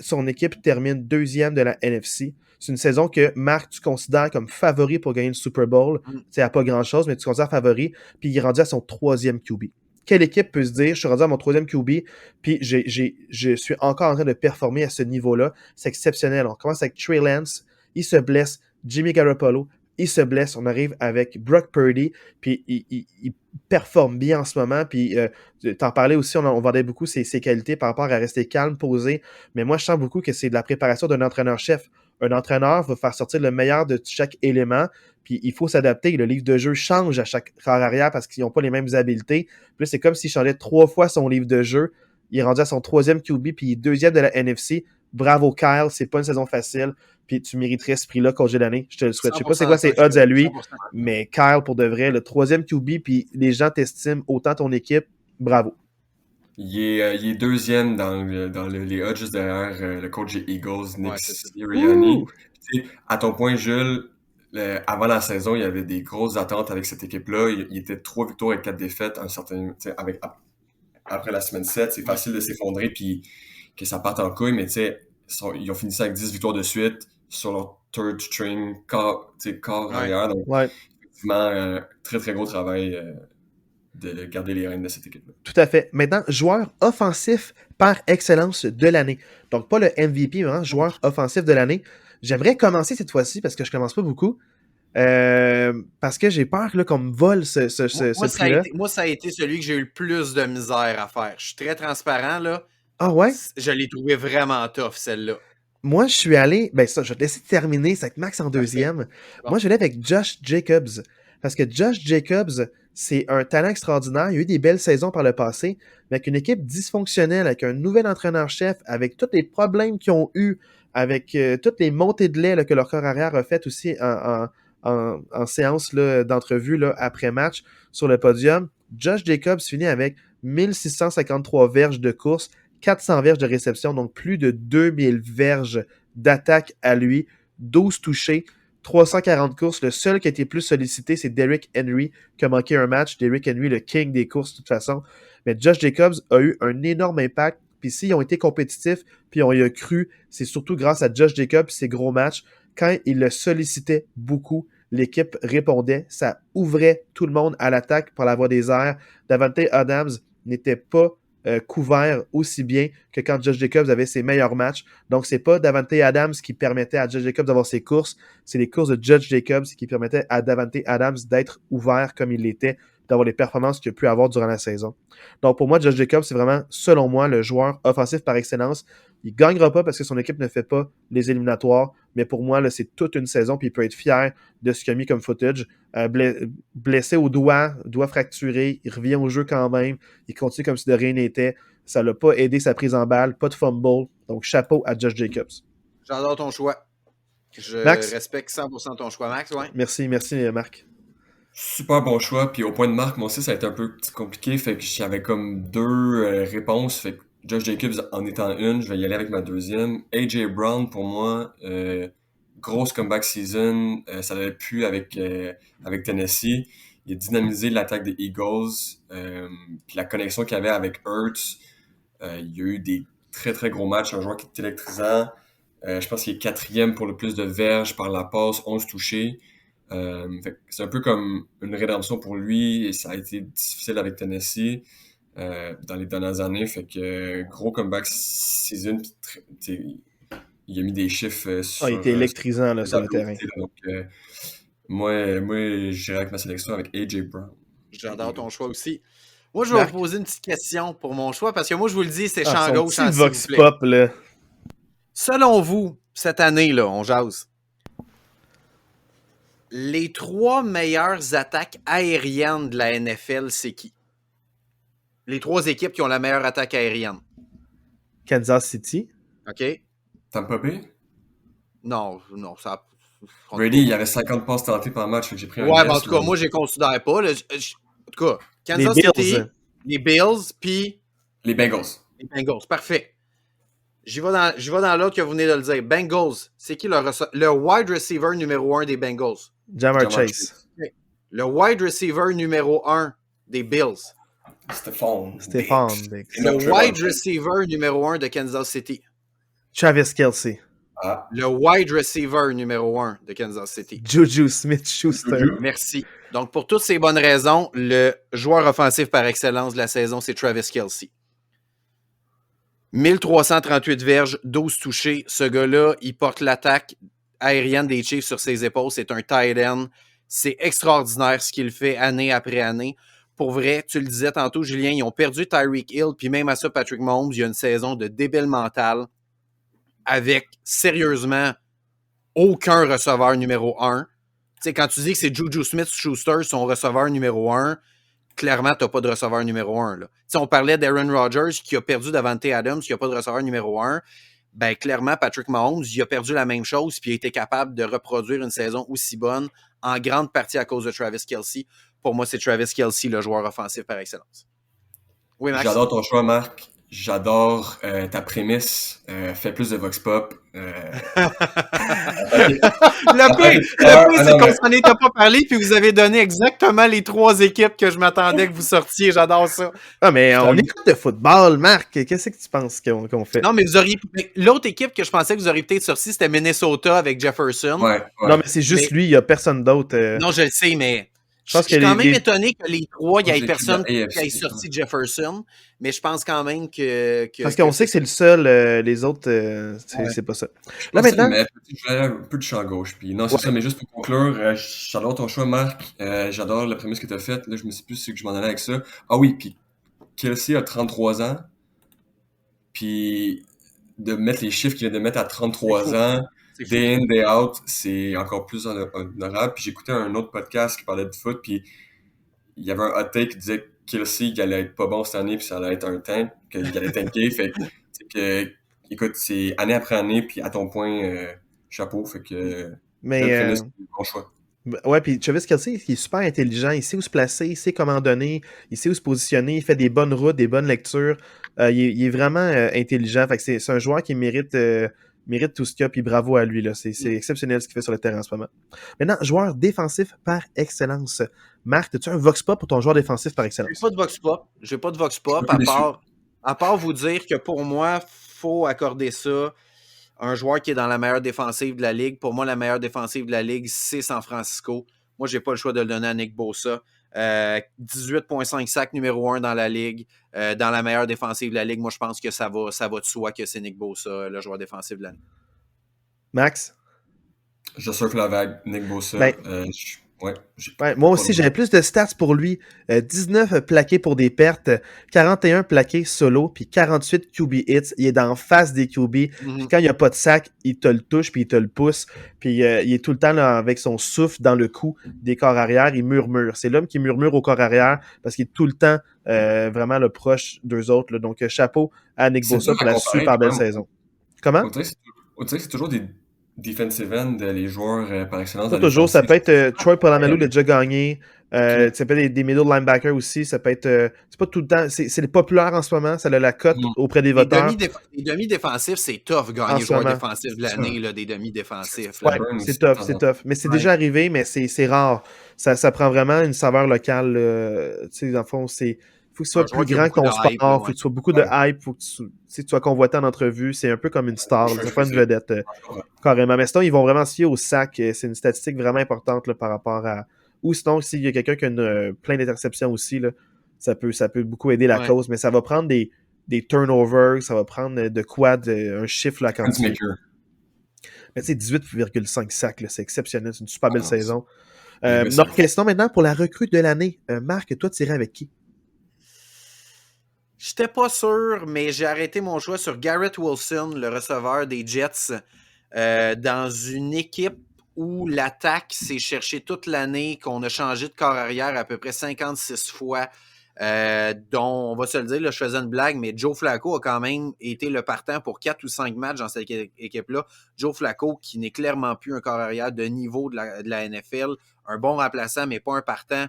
son équipe termine 2e de la NFC. C'est une saison que, Marc, tu considères comme favori pour gagner le Super Bowl. C'est à pas grand-chose, mais tu considères favori. Puis il est rendu à son 3e QB. Quelle équipe peut se dire, je suis rendu à mon 3e QB, puis je suis encore en train de performer à ce niveau-là. C'est exceptionnel. On commence avec Trey Lance, il se blesse. Jimmy Garoppolo, il se blesse. On arrive avec Brock Purdy, puis il performe bien en ce moment. Puis t'en parlais aussi, on vendait beaucoup ses qualités par rapport à rester calme, posé. Mais moi, je sens beaucoup que c'est de la préparation d'un entraîneur-chef. Un entraîneur va faire sortir le meilleur de chaque élément, puis il faut s'adapter. Le livre de jeu change à chaque quart arrière parce qu'ils n'ont pas les mêmes habiletés. Puis là, c'est comme s'il changeait 3 fois son livre de jeu. Il est rendu à son 3e QB, puis il est 2e de la NFC. Bravo, Kyle. C'est pas une saison facile. Puis tu mériterais ce prix-là, coach de l'année. Je te le souhaite. Je sais pas c'est quoi ses odds à lui, 100%. Mais Kyle, pour de vrai, le 3e QB, puis les gens t'estiment autant ton équipe. Bravo. Il est 2e dans les odds juste derrière le coach des Eagles, Nick Sirianni. À ton point, Jules, avant la saison, il y avait des grosses attentes avec cette équipe-là. Il était 3 victoires et 4 défaites après la semaine 7. C'est facile de s'effondrer puis que ça parte en couille, mais ils ont fini ça avec 10 victoires de suite sur leur third string corps arrière. Donc, effectivement, très, très gros travail de garder les rênes de cette équipe-là. Tout à fait. Maintenant, joueur offensif par excellence de l'année. Donc, pas le MVP, mais vraiment joueur offensif de l'année. J'aimerais commencer cette fois-ci, parce que je commence pas beaucoup, parce que j'ai peur là, qu'on me vole ce prix-là. Moi, ça a été celui que j'ai eu le plus de misère à faire. Je suis très transparent, là. Ah ouais? Je l'ai trouvé vraiment tough, celle-là. Moi, je suis allé... Ben ça, je vais te laisser terminer. Ça va être Max en 2e. Bon. Moi, je vais aller avec Josh Jacobs. Parce que Josh Jacobs, c'est un talent extraordinaire. Il a eu des belles saisons par le passé, mais avec une équipe dysfonctionnelle, avec un nouvel entraîneur-chef, avec tous les problèmes qu'ils ont eu, avec toutes les montées de lait là, que leur corps arrière a fait aussi en séance là, d'entrevue là, après match sur le podium. Josh Jacobs finit avec 1653 verges de course, 400 verges de réception, donc plus de 2000 verges d'attaque à lui, 12 touchés, 340 courses. Le seul qui a été plus sollicité, c'est Derrick Henry, qui a manqué un match. Derrick Henry, le king des courses, de toute façon. Mais Josh Jacobs a eu un énorme impact. Puis s'ils ont été compétitifs, puis on y a cru, c'est surtout grâce à Josh Jacobs, ses gros matchs. Quand il le sollicitait beaucoup, l'équipe répondait. Ça ouvrait tout le monde à l'attaque par la voie des airs. Davante Adams n'était pas couvert aussi bien que quand Josh Jacobs avait ses meilleurs matchs. Donc, c'est pas Davante Adams qui permettait à Josh Jacobs d'avoir ses courses, c'est les courses de Josh Jacobs qui permettaient à Davante Adams d'être ouvert comme il l'était, d'avoir les performances qu'il a pu avoir durant la saison. Donc, pour moi, Josh Jacobs, c'est vraiment, selon moi, le joueur offensif par excellence. Il ne gagnera pas parce que son équipe ne fait pas les éliminatoires, mais pour moi, là, c'est toute une saison, puis il peut être fier de ce qu'il a mis comme footage. Blessé au doigt fracturé, il revient au jeu quand même, il continue comme si de rien n'était. Ça ne l'a pas aidé sa prise en balle, pas de fumble. Donc, chapeau à Josh Jacobs. J'adore ton choix. Je respecte 100% ton choix, Max. Ouais. Merci, Marc. Super bon choix. Puis au point de marque, moi aussi, ça a été un peu compliqué. Fait que j'avais comme 2 réponses. Fait que Josh Jacobs en étant une, je vais y aller avec ma 2e. AJ Brown, pour moi, grosse comeback season. Ça l'avait pu avec Tennessee. Il a dynamisé l'attaque des Eagles. Puis la connexion qu'il avait avec Hurts. Il y a eu des très, très gros matchs. Un joueur qui est électrisant. Je pense qu'il est 4e pour le plus de verges par la passe, 11 touchés. C'est un peu comme une rédemption pour lui et ça a été difficile avec Tennessee dans les dernières années. Fait que gros comeback season. Il a mis des chiffres sur... il était électrisant là, sur le terrain. Donc, moi, j'irai avec ma sélection avec AJ Brown. J'adore ton choix aussi. Moi, je vais vous poser une petite question pour mon choix parce que moi, je vous le dis, c'est champ gauche. Vox Pop, là. Selon vous, cette année, là, on jase. Les 3 meilleures attaques aériennes de la NFL, c'est qui? Les 3 équipes qui ont la meilleure attaque aérienne. Kansas City. OK. Tampa Bay? Non, ça... Brady, il y avait 50 passes tentées par match, fait que j'ai pris un guess, en tout cas, moi, je les considère pas. Là, en tout cas, Kansas City, les Bills, puis... Les Bengals. Les Bengals, parfait. J'y vais dans l'ordre que vous venez de le dire. Bengals, c'est qui le wide receiver numéro 1 des Bengals? Jamar Chase. Le wide receiver numéro 1 des Bills. Stefan Diggs. Le wide receiver numéro 1 de Kansas City. Travis Kelce. Le wide receiver numéro 1 de Kansas City. Juju Smith-Schuster. Merci. Donc, pour toutes ces bonnes raisons, le joueur offensif par excellence de la saison, c'est Travis Kelce. 1338 verges, 12 touchés. Ce gars-là, il porte l'attaque aérienne des Chiefs sur ses épaules. C'est un tight end. C'est extraordinaire ce qu'il fait année après année. Pour vrai, tu le disais tantôt, Julien, ils ont perdu Tyreek Hill, puis même à ça, Patrick Mahomes, il y a une saison de débile mental avec, sérieusement, aucun receveur numéro 1. Tu sais, quand tu dis que c'est Juju Smith-Schuster, son receveur numéro 1, clairement, tu n'as pas de receveur numéro 1. Là. On parlait d'Aaron Rodgers qui a perdu Davante Adams, qui n'a pas de receveur numéro 1. Ben, clairement, Patrick Mahomes, il a perdu la même chose puis il a été capable de reproduire une saison aussi bonne, en grande partie à cause de Travis Kelce. Pour moi, c'est Travis Kelce, le joueur offensif par excellence. Oui, Max? J'adore ton choix, Marc. J'adore ta prémisse. Fais plus de Vox Pop. Le pire, c'est qu'on s'en était pas parlé, puis vous avez donné exactement les 3 équipes que je m'attendais que vous sortiez. J'adore ça. Ah, mais on écoute de football, Marc. Qu'est-ce que tu penses qu'on fait? Non, mais vous auriez. L'autre équipe que je pensais que vous auriez peut-être sorti, c'était Minnesota avec Jefferson. Ouais. Non, mais c'est juste lui, il n'y a personne d'autre. Non, je le sais, mais. Je suis quand même étonné que les 3, il n'y ait personne qui ait sorti Jefferson, mais je pense quand même que parce qu'on sait que c'est le seul, les autres, c'est pas ça. Là, maintenant. Je un peu de champ gauche, puis non, c'est ça, mais juste pour conclure, j'adore ton choix, Marc. J'adore la prémisse que tu as faite. Là, je me sais plus si je m'en allais avec ça. Ah oui, puis Kelce a 33 ans, puis de mettre les chiffres qu'il vient de mettre à 33 ans. Day in, day out, c'est encore plus honorable. Puis j'écoutais un autre podcast qui parlait de foot, puis il y avait un hot take qui disait que Kelce, il allait être pas bon cette année, puis ça allait être un tank, qu'il allait tanker. Fait que, écoute, c'est année après année, puis à ton point, chapeau. Fait que, mais bon choix. Ouais, puis Travis Kelce, il est super intelligent, il sait où se placer, il sait comment donner, il sait où se positionner, il fait des bonnes routes, des bonnes lectures. Il est vraiment intelligent. Fait que c'est un joueur qui mérite tout ce qu'il y a, puis bravo à lui. Là. C'est exceptionnel ce qu'il fait sur le terrain en ce moment. Maintenant, joueur défensif par excellence. Marc, as-tu un Vox Pop pour ton joueur défensif par excellence? J'ai pas de Vox Pop, à part vous dire que pour moi, faut accorder ça. Un joueur qui est dans la meilleure défensive de la Ligue. Pour moi, la meilleure défensive de la Ligue, c'est San Francisco. Moi, j'ai pas le choix de le donner à Nick Bosa. 18,5 sacs numéro 1 dans la Ligue. Dans la meilleure défensive de la Ligue, moi, je pense que ça va de soi que c'est Nick Bosa, le joueur défensif de la Ligue. Max? Je surfe la vague. Nick Bosa. Moi aussi, j'avais plus de stats pour lui. 19 plaqués pour des pertes, 41 plaqués solo, puis 48 QB hits. Il est dans face des QB. Puis quand il n'y a pas de sac, il te le touche, puis il te le pousse. Puis il est tout le temps là, avec son souffle dans le cou des corps arrière. Il murmure. C'est l'homme qui murmure au corps arrière parce qu'il est tout le temps vraiment le proche d'eux autres. Là. Donc, chapeau à Nick Bosa pour la super belle saison. Comment? On dirait que c'est toujours des defensive end, les joueurs par excellence. Pas toujours, ça peut être Troy Polamalu l'a déjà gagné. Ça peut être des middle linebackers aussi. Ça peut être. C'est pas tout le temps. C'est les populaires en ce moment. Ça a la cote auprès des voteurs. Les demi-défensifs, c'est tough gagner joueur défensif de l'année, là, des demi-défensifs. Ouais, c'est tough. Mais c'est déjà arrivé, mais c'est rare. Ça prend vraiment une saveur locale. Tu sais, dans le fond, c'est. Il faut que tu sois plus grand que ton sport, il faut que tu sois beaucoup de hype, il faut que tu sois convoité en entrevue. C'est un peu comme une star, c'est pas une vedette, carrément. Mais sinon, ils vont vraiment se fier au sac. C'est une statistique vraiment importante là, par rapport à... Ou sinon, s'il y a quelqu'un qui a plein d'interceptions aussi, là, ça peut beaucoup aider la cause, mais ça va prendre des turnovers, ça va prendre de quoi, un chiffre là, quand tu... Mais tu sais, 18,5 sacs, c'est exceptionnel, c'est une super belle saison. Notre question maintenant pour la recrue de l'année. Marc, toi, tu irais avec qui? J'étais pas sûr, mais j'ai arrêté mon choix sur Garrett Wilson, le receveur des Jets, dans une équipe où l'attaque s'est cherchée toute l'année, qu'on a changé de corps arrière à peu près 56 fois, dont, on va se le dire, là, je faisais une blague, mais Joe Flacco a quand même été le partant pour 4 ou 5 matchs dans cette équipe-là. Joe Flacco, qui n'est clairement plus un corps arrière de niveau de la NFL, un bon remplaçant, mais pas un partant.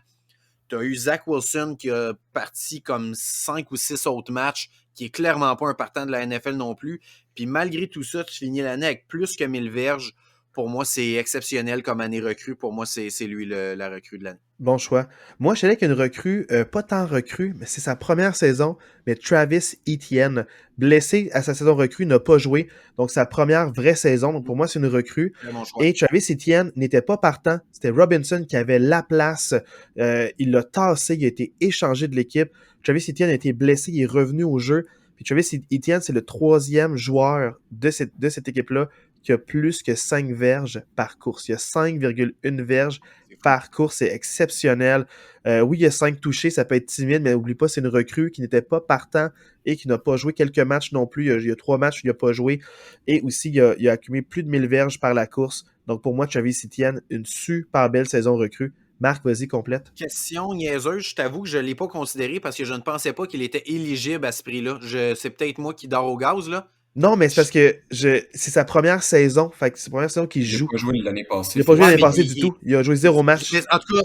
Tu as eu Zach Wilson qui a parti comme 5 ou 6 autres matchs, qui est clairement pas un partant de la NFL non plus. Puis malgré tout ça, tu finis l'année avec plus que 1000 verges. Pour moi, c'est exceptionnel comme année recrue. Pour moi, c'est lui la recrue de l'année. Bon choix. Moi, je dirais qu'il y a une recrue, pas tant recrue, mais c'est sa première saison, mais Travis Etienne, blessé à sa saison recrue, n'a pas joué. Donc, sa première vraie saison. Donc, pour moi, c'est une recrue. Et Travis Etienne n'était pas partant. C'était Robinson qui avait la place. Il l'a tassé. Il a été échangé de l'équipe. Travis Etienne a été blessé. Il est revenu au jeu. Puis Travis Etienne, c'est le 3e joueur de cette équipe-là qui a plus que 5 verges par course. Il y a 5,1 verges par course, c'est exceptionnel. Oui, il y a 5 touchés, ça peut être timide, mais n'oublie pas, c'est une recrue qui n'était pas partant et qui n'a pas joué quelques matchs non plus. Il y a 3 matchs où il n'a pas joué. Et aussi, il a accumulé plus de 1000 verges par la course. Donc pour moi, Travis Etienne, une super belle saison recrue. Marc, vas-y, complète. Question niaiseuse, je t'avoue que je ne l'ai pas considéré parce que je ne pensais pas qu'il était éligible à ce prix-là. C'est peut-être moi qui dors au gaz, là. Non, mais c'est parce que c'est sa première saison. Fait que c'est sa première saison qu'il joue. Il n'a pas joué l'année passée. Il n'a pas joué l'année passée du tout. Il a joué 0 match. En tout cas,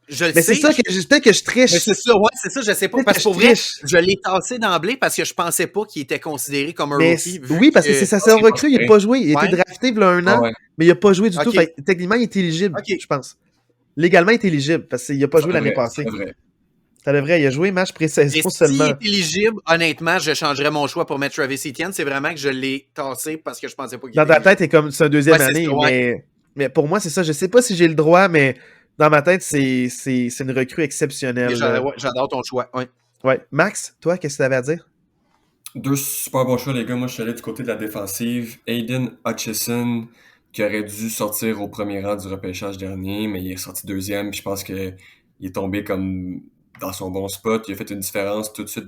je le sais. Mais c'est ça que peut-être que je triche. Mais c'est ça, ouais, c'est ça, je sais pas. Parce que pour vrai, je l'ai tassé d'emblée parce que je pensais pas qu'il était considéré comme un rookie. Oui, parce que c'est sa saison recrue, il n'a pas joué. Il a été drafté il y a un an, mais il n'a pas joué du tout. Fait que, techniquement, il est éligible, je pense. Légalement, il est éligible parce qu'il n'a pas joué l'année passée. C'est vrai. Ça devrait, il a joué match pré-saison seulement. S'il est éligible, honnêtement, je changerais mon choix pour mettre Travis Etienne. C'est vraiment que je l'ai tassé parce que je pensais pas qu'il était. Dans ta tête, c'est comme c'est une deuxième année, mais pour moi, c'est ça. Je sais pas si j'ai le droit, mais dans ma tête, c'est une recrue exceptionnelle. J'adore ton choix. Ouais. Max, toi, qu'est-ce que tu avais à dire? 2 super bons choix, les gars. Moi, je suis allé du côté de la défensive. Aiden Hutchison, qui aurait dû sortir au premier rang du repêchage dernier, mais il est sorti 2e. Puis je pense qu'il est tombé comme dans son bon spot. Il a fait une différence tout de suite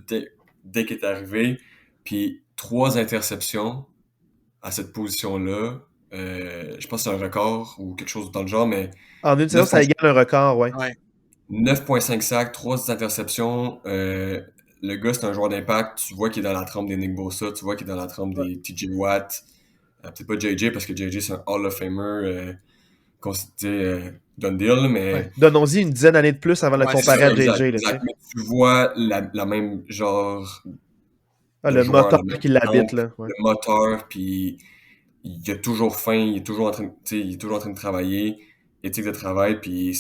dès qu'il est arrivé. Puis 3 interceptions à cette position-là. Je pense que c'est un record ou quelque chose dans le genre, mais... En une saison, ça égale un record, ouais. 9,5 sacs, 3 interceptions. Le gars, c'est un joueur d'impact. Tu vois qu'il est dans la trempe des Nick Bosa. Tu vois qu'il est dans la trempe des TJ Watt. Peut-être pas JJ, parce que JJ, c'est un Hall of Famer done deal, mais... Ouais. Donnons-y une dizaine d'années de plus avant de le comparer à JJ. Exact. Mais tu vois la même genre... le moteur qui l'habite, là. Ouais. Le moteur, puis il a toujours faim, il est toujours en train de travailler, éthique de travail, puis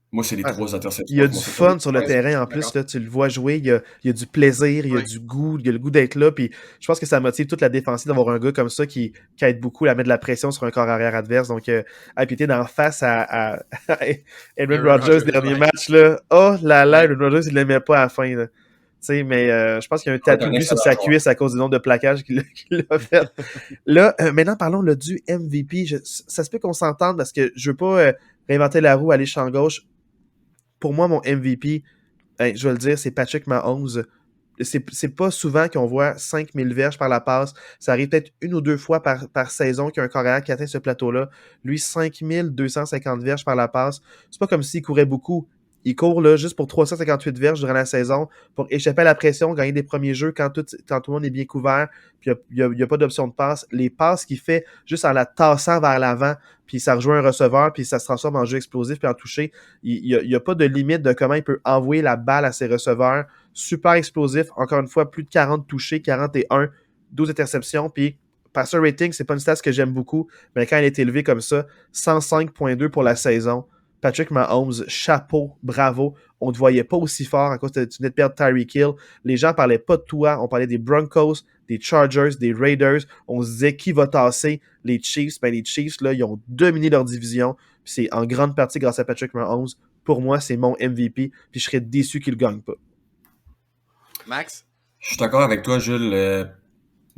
moi, c'est les 3 interceptions. Il y a du fun sur le terrain, en plus, là, tu le vois jouer, il y a du plaisir, il y a du goût, il y a le goût d'être là, puis je pense que ça motive toute la défensive d'avoir un gars comme ça qui aide beaucoup à mettre de la pression sur un corps arrière adverse, donc puis t'es d'en face à Aaron Rodgers, dernier match, là, oh là là, Aaron Rodgers, il l'aimait pas à la fin, là. Mais je pense qu'il y a un tatou sur sa cuisse à cause du nombre de plaquages qu'il a fait. Là, maintenant, parlons là, du MVP. Ça se peut qu'on s'entende parce que je veux pas réinventer la roue, aller champ gauche. Pour moi, mon MVP, je vais le dire, c'est Patrick Mahomes. C'est pas souvent qu'on voit 5000 verges par la passe. Ça arrive peut-être 1 ou 2 fois par saison qu'il y a un carrière qui atteint ce plateau-là. Lui, 5250 verges par la passe. C'est pas comme s'il courait beaucoup. Il court là, juste pour 358 verges durant la saison pour échapper à la pression, gagner des premiers jeux quand tout le monde est bien couvert, puis il n'y a pas d'option de passe. Les passes qu'il fait juste en la tassant vers l'avant, puis ça rejoint un receveur, puis ça se transforme en jeu explosif, puis en toucher. Il n'y a pas de limite de comment il peut envoyer la balle à ses receveurs. Super explosif. Encore une fois, plus de 40 touchés, 41, 12 interceptions, puis passer rating, c'est pas une stat que j'aime beaucoup, mais quand elle est élevée comme ça, 105.2 pour la saison. Patrick Mahomes, chapeau, bravo. On ne te voyait pas aussi fort à cause que tu venais de perdre Tyreek Hill. Les gens ne parlaient pas de toi. On parlait des Broncos, des Chargers, des Raiders. On se disait qui va tasser les Chiefs. Ben, les Chiefs, là, ils ont dominé leur division. Puis c'est en grande partie grâce à Patrick Mahomes. Pour moi, c'est mon MVP. Puis je serais déçu qu'il ne le gagne pas. Max? Je suis d'accord avec toi, Jules.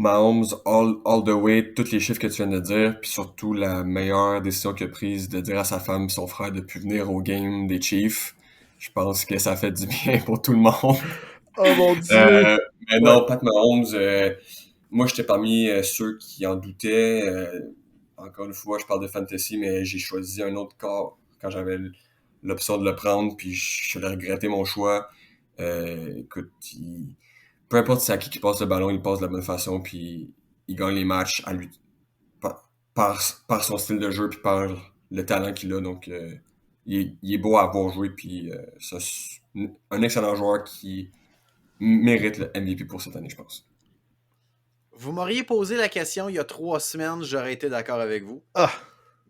Mahomes, all the way, tous les chiffres que tu viens de dire, puis surtout la meilleure décision qu'il a prise de dire à sa femme et son frère de plus venir au game des Chiefs. Je pense que ça fait du bien pour tout le monde. Oh mon Dieu! Mais non, Pat Mahomes, moi j'étais parmi ceux qui en doutaient. Encore une fois, je parle de fantasy, mais j'ai choisi un autre corps quand j'avais l'option de le prendre, puis je l'ai regretté mon choix. Écoute, peu importe c'est à qui passe le ballon, il passe de la bonne façon, puis il gagne les matchs à lui par son style de jeu, puis par le talent qu'il a. Donc, il est beau à avoir joué, puis c'est un excellent joueur qui mérite le MVP pour cette année, je pense. Vous m'auriez posé la question il y a 3 semaines, j'aurais été d'accord avec vous. Ah!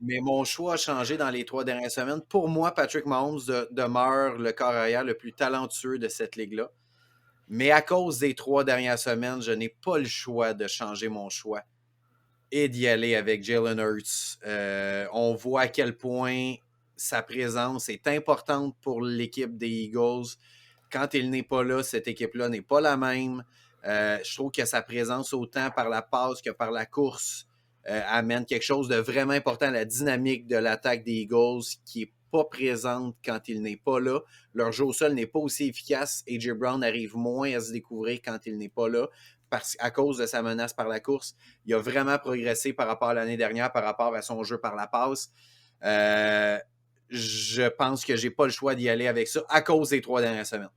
Mais mon choix a changé dans les 3 dernières semaines. Pour moi, Patrick Mahomes demeure le corps arrière le plus talentueux de cette ligue-là. Mais à cause des 3 dernières semaines, je n'ai pas le choix de changer mon choix et d'y aller avec Jalen Hurts. On voit à quel point sa présence est importante pour l'équipe des Eagles. Quand il n'est pas là, cette équipe-là n'est pas la même. Je trouve que sa présence, autant par la passe que par la course, amène quelque chose de vraiment important à la dynamique de l'attaque des Eagles qui n'est pas présente quand il n'est pas là. Leur jeu au sol n'est pas aussi efficace. A.J. Brown arrive moins à se découvrir quand il n'est pas là à cause de sa menace par la course. Il a vraiment progressé par rapport à l'année dernière, par rapport à son jeu par la passe. Je pense que je n'ai pas le choix d'y aller avec ça à cause des 3 dernières semaines.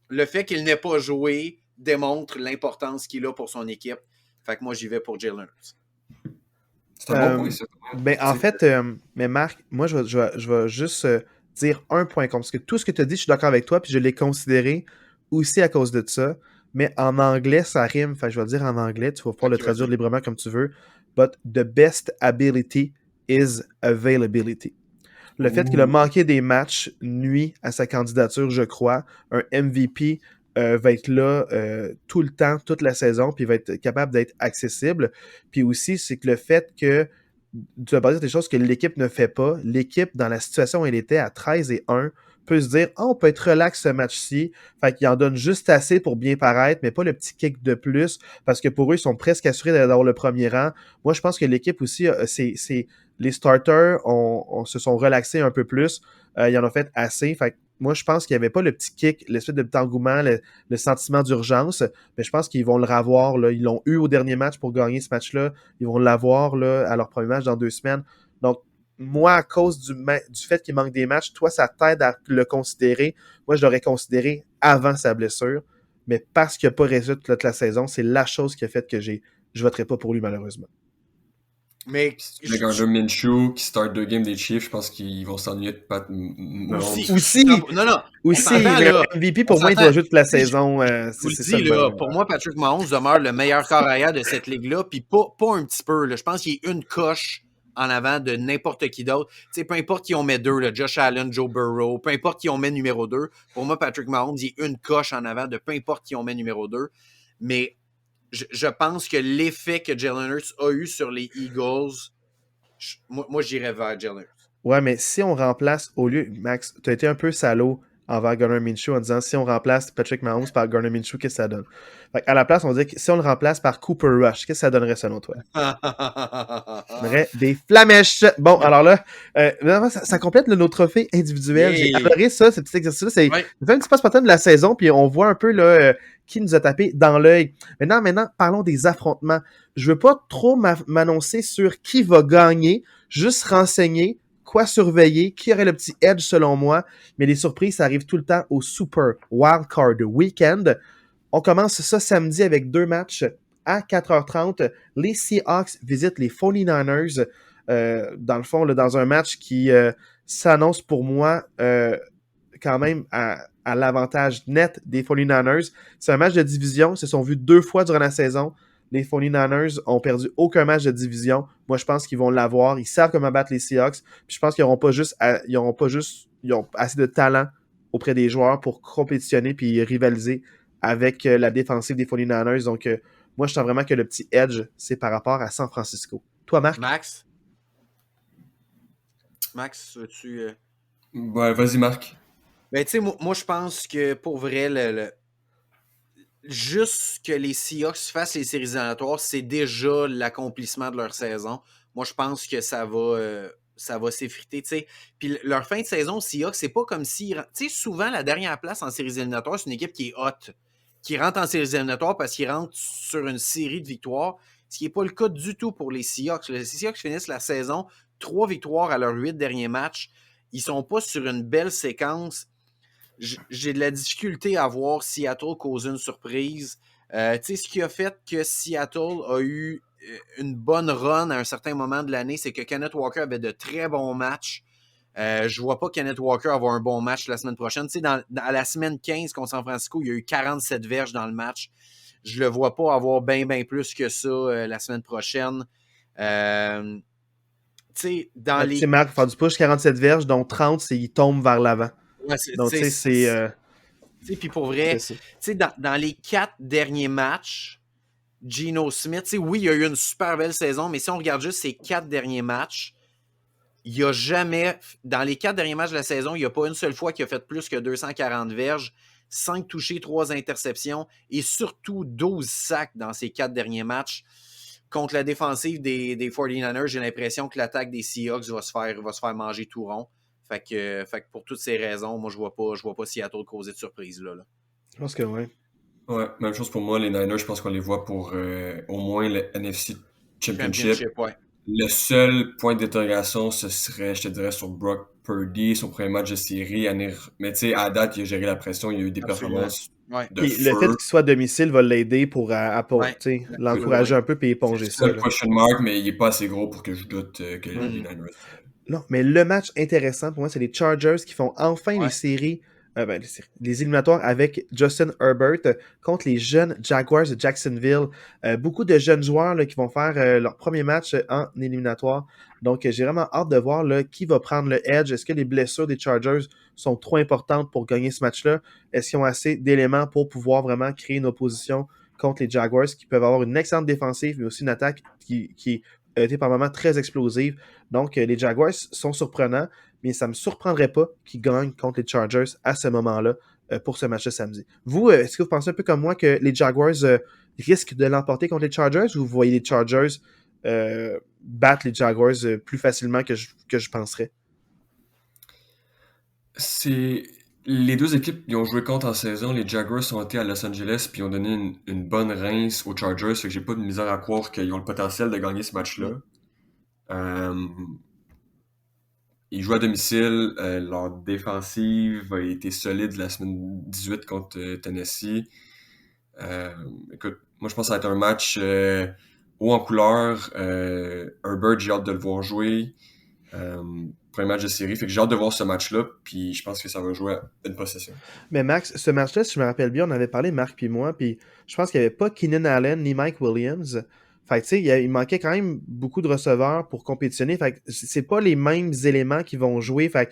Le fait qu'il n'ait pas joué démontre l'importance qu'il a pour son équipe. Fait que moi, j'y vais pour Jalen Hurts. C'est un bon point, ça. Ben, en fait, mais Marc, moi, je vais juste dire un point contre. Parce que tout ce que tu as dit, je suis d'accord avec toi, puis je l'ai considéré aussi à cause de ça. Mais en anglais, ça rime. Enfin, je vais le dire en anglais. Tu vas pouvoir le traduire librement comme tu veux. But the best ability is availability. Le fait qu'il a manqué des matchs nuit à sa candidature, je crois. Un MVP va être là tout le temps, toute la saison, puis va être capable d'être accessible. Puis aussi, c'est que le fait que tu vas pas dire des choses que l'équipe ne fait pas. L'équipe, dans la situation où elle était à 13-1, peut se dire on peut être relax ce match-ci. Fait qu'il en donne juste assez pour bien paraître, mais pas le petit kick de plus, parce que pour eux, ils sont presque assurés d'avoir le premier rang. Moi, je pense que l'équipe aussi, les starters se sont relaxés un peu plus. Ils en ont fait assez. Fait que moi, je pense qu'il n'y avait pas le petit kick, l'espèce de petit engouement, le sentiment d'urgence, mais je pense qu'ils vont le revoir. Là. Ils l'ont eu au dernier match pour gagner ce match-là. Ils vont l'avoir là, à leur premier match dans 2 semaines. Donc, moi, à cause du fait qu'il manque des matchs, toi, ça t'aide à le considérer. Moi, je l'aurais considéré avant sa blessure, mais parce qu'il n'a pas réussi toute la saison, c'est la chose qui a fait que je ne voterai pas pour lui, malheureusement. Mais le Gardner Minshew qui start 2 games des Chiefs, je pense qu'ils vont s'ennuyer de Pat Aussi, non. le MVP, pour moi, il doit jouer toute la saison. Je vous le dis, là, pour moi, Patrick Mahomes demeure le meilleur corps arrière de cette ligue-là, puis pas un petit peu. Là. Je pense qu'il est une coche en avant de n'importe qui d'autre. Tu sais, peu importe qui on met 2, là, Josh Allen, Joe Burrow, peu importe qui on met numéro 2, pour moi, Patrick Mahomes, il est une coche en avant de peu importe qui on met numéro 2. Mais je pense que l'effet que Jalen Hurts a eu sur les Eagles, moi j'irais vers Jalen Hurts. Ouais, mais si on remplace, au lieu, Max, tu as été un peu salaud envers Gardner Minshew en disant si on remplace Patrick Mahomes par Gardner Minshew, qu'est-ce que ça donne? Fait à la place, on dit que si on le remplace par Cooper Rush, qu'est-ce que ça donnerait selon toi? Ça donnerait des flamèches. Bon, alors là, ça complète nos trophées individuels. J'ai adoré ça, ce petit exercice-là. C'est fait un petit passe-partout de la saison, puis on voit un peu là, qui nous a tapé dans l'œil. Maintenant, parlons des affrontements. Je veux pas trop m'annoncer sur qui va gagner, juste renseigner quoi surveiller, qui aurait le petit edge selon moi, mais les surprises, ça arrive tout le temps au Super Wildcard Weekend. On commence ça samedi avec 2 matchs à 4h30. Les Seahawks visitent les 49ers, dans le fond, là, dans un match qui s'annonce pour moi quand même à l'avantage net des 49ers. C'est un match de division, ils se sont vus 2 fois durant la saison. Les 49ers ont perdu aucun match de division. Moi, je pense qu'ils vont l'avoir. Ils savent comment battre les Seahawks. Puis je pense qu'ils ont assez de talent auprès des joueurs pour compétitionner puis rivaliser avec la défensive des 49ers. Donc, moi, je sens vraiment que le petit edge, c'est par rapport à San Francisco. Toi, Marc? Max, veux-tu... Ouais, vas-y, Marc. Ben, tu sais, moi, je pense que pour vrai, juste que les Seahawks fassent les séries éliminatoires, c'est déjà l'accomplissement de leur saison. Moi, je pense que ça va s'effriter, tu sais. Puis leur fin de saison, Seahawks, c'est pas comme si... Tu sais, souvent, la dernière place en séries éliminatoires, c'est une équipe qui est hot, qui rentre en séries éliminatoires parce qu'ils rentrent sur une série de victoires, ce qui n'est pas le cas du tout pour les Seahawks. Les Seahawks finissent la saison 3 victoires à leurs 8 derniers matchs. Ils sont pas sur une belle séquence. J'ai de la difficulté à voir Seattle causer une surprise. Tu sais, ce qui a fait que Seattle a eu une bonne run à un certain moment de l'année, c'est que Kenneth Walker avait de très bons matchs. Je vois pas Kenneth Walker avoir un bon match la semaine prochaine. Tu sais, dans la semaine 15 contre San Francisco, il y a eu 47 verges dans le match. Je le vois pas avoir bien plus que ça la semaine prochaine. Tu sais, dans les... Tu sais, Marc, faire du push, 47 verges, dont 30, c'est il tombe vers l'avant. Ouais, donc, tu sais, c'est... puis pour vrai, tu sais, dans les 4 derniers matchs, Geno Smith, tu sais, oui, il y a eu une super belle saison, mais si on regarde juste ces 4 derniers matchs, il n'y a jamais, dans les 4 derniers matchs de la saison, il n'y a pas une seule fois qu'il a fait plus que 240 verges, 5 touchés, 3 interceptions et surtout 12 sacs dans ces 4 derniers matchs. Contre la défensive des 49ers, j'ai l'impression que l'attaque des Seahawks va se faire manger tout rond. Fait que pour toutes ces raisons, moi, je vois pas Seattle causer de surprise là. Je pense que oui. Ouais, même chose pour moi. Les Niners, je pense qu'on les voit pour au moins le NFC Championship. Ouais. Le seul point d'interrogation, ce serait, je te dirais, sur Brock Purdy, son premier match de série. Mais tu sais, à date, il a géré la pression, il a eu des performances de feu. Le fait qu'il soit à domicile va l'aider pour l'encourager un peu et éponger ça. C'est le question mark, mais il n'est pas assez gros pour que je doute que les Niners... Non, mais le match intéressant pour moi, c'est les Chargers qui font enfin les séries, les éliminatoires avec Justin Herbert contre les jeunes Jaguars de Jacksonville. Beaucoup de jeunes joueurs là, qui vont faire leur premier match en éliminatoire. Donc, j'ai vraiment hâte de voir là, qui va prendre le edge. Est-ce que les blessures des Chargers sont trop importantes pour gagner ce match-là? Est-ce qu'ils ont assez d'éléments pour pouvoir vraiment créer une opposition contre les Jaguars qui peuvent avoir une excellente défensive, mais aussi une attaque qui été par moments très explosive. Donc, les Jaguars sont surprenants, mais ça ne me surprendrait pas qu'ils gagnent contre les Chargers à ce moment-là pour ce match de samedi. Vous, est-ce que vous pensez un peu comme moi que les Jaguars risquent de l'emporter contre les Chargers ou vous voyez les Chargers battre les Jaguars plus facilement que je penserais? C'est... Les deux équipes qui ont joué contre en saison, les Jaguars sont été à Los Angeles puis ont donné une bonne rince aux Chargers, fait que j'ai pas de misère à croire qu'ils ont le potentiel de gagner ce match-là. Ils jouent à domicile, leur défensive a été solide la semaine 18 contre Tennessee. Écoute, moi je pense que ça va être un match haut en couleur. Herbert, j'ai hâte de le voir jouer. Premier match de série. Fait que j'ai hâte de voir ce match-là, puis je pense que ça va jouer à une possession. Mais Max, ce match-là, si je me rappelle bien, on avait parlé, Marc puis moi, puis je pense qu'il n'y avait pas Keenan Allen ni Mike Williams. Fait que tu sais, il manquait quand même beaucoup de receveurs pour compétitionner. Fait que c'est pas les mêmes éléments qui vont jouer. Fait que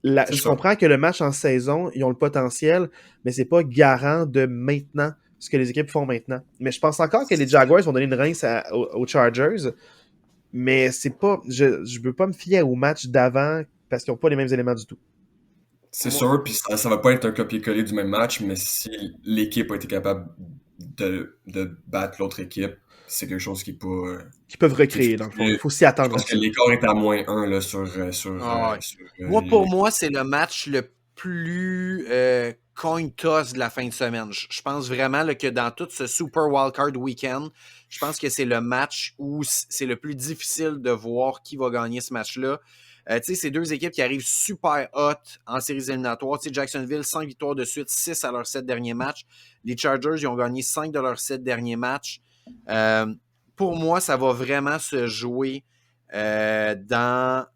je comprends que le match en saison, ils ont le potentiel, mais c'est pas garant de maintenant, ce que les équipes font maintenant. Mais je pense encore que les Jaguars vont donner une rince aux Chargers. Mais c'est pas. Je veux pas me fier au match d'avant parce qu'ils n'ont pas les mêmes éléments du tout. C'est sûr, puis ça va pas être un copier-coller du même match, mais si l'équipe a été capable de battre l'autre équipe, c'est quelque chose qui peut... Qu'ils peuvent recréer, dans le fond. Il faut s'y attendre. Je pense que l'écart est à -1 là, sur pour moi, c'est le match le plus coin toss de la fin de semaine. Je pense vraiment là, que dans tout ce Super Wildcard Weekend, je pense que c'est le match où c'est le plus difficile de voir qui va gagner ce match-là. Tu sais, c'est deux équipes qui arrivent super hot en séries éliminatoires. Tu sais, Jacksonville, 5 victoires de suite, 6 à leurs 7 derniers matchs. Les Chargers, ils ont gagné 5 de leurs 7 derniers matchs. Pour moi, ça va vraiment se jouer dans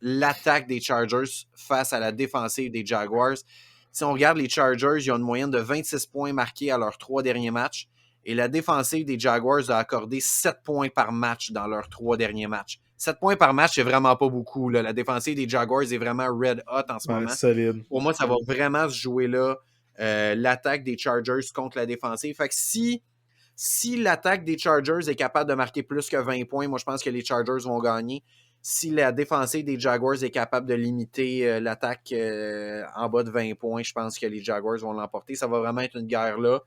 l'attaque des Chargers face à la défensive des Jaguars. Si on regarde les Chargers, ils ont une moyenne de 26 points marqués à leurs 3 derniers matchs. Et la défensive des Jaguars a accordé 7 points par match dans leurs 3 derniers matchs. 7 points par match, c'est vraiment pas beaucoup. Là. La défensive des Jaguars est vraiment red hot en ce moment. Solide. Pour moi, ça va vraiment se jouer là, l'attaque des Chargers contre la défensive. Fait que si l'attaque des Chargers est capable de marquer plus que 20 points, moi, je pense que les Chargers vont gagner. Si la défensive des Jaguars est capable de limiter l'attaque en bas de 20 points, je pense que les Jaguars vont l'emporter. Ça va vraiment être une guerre là.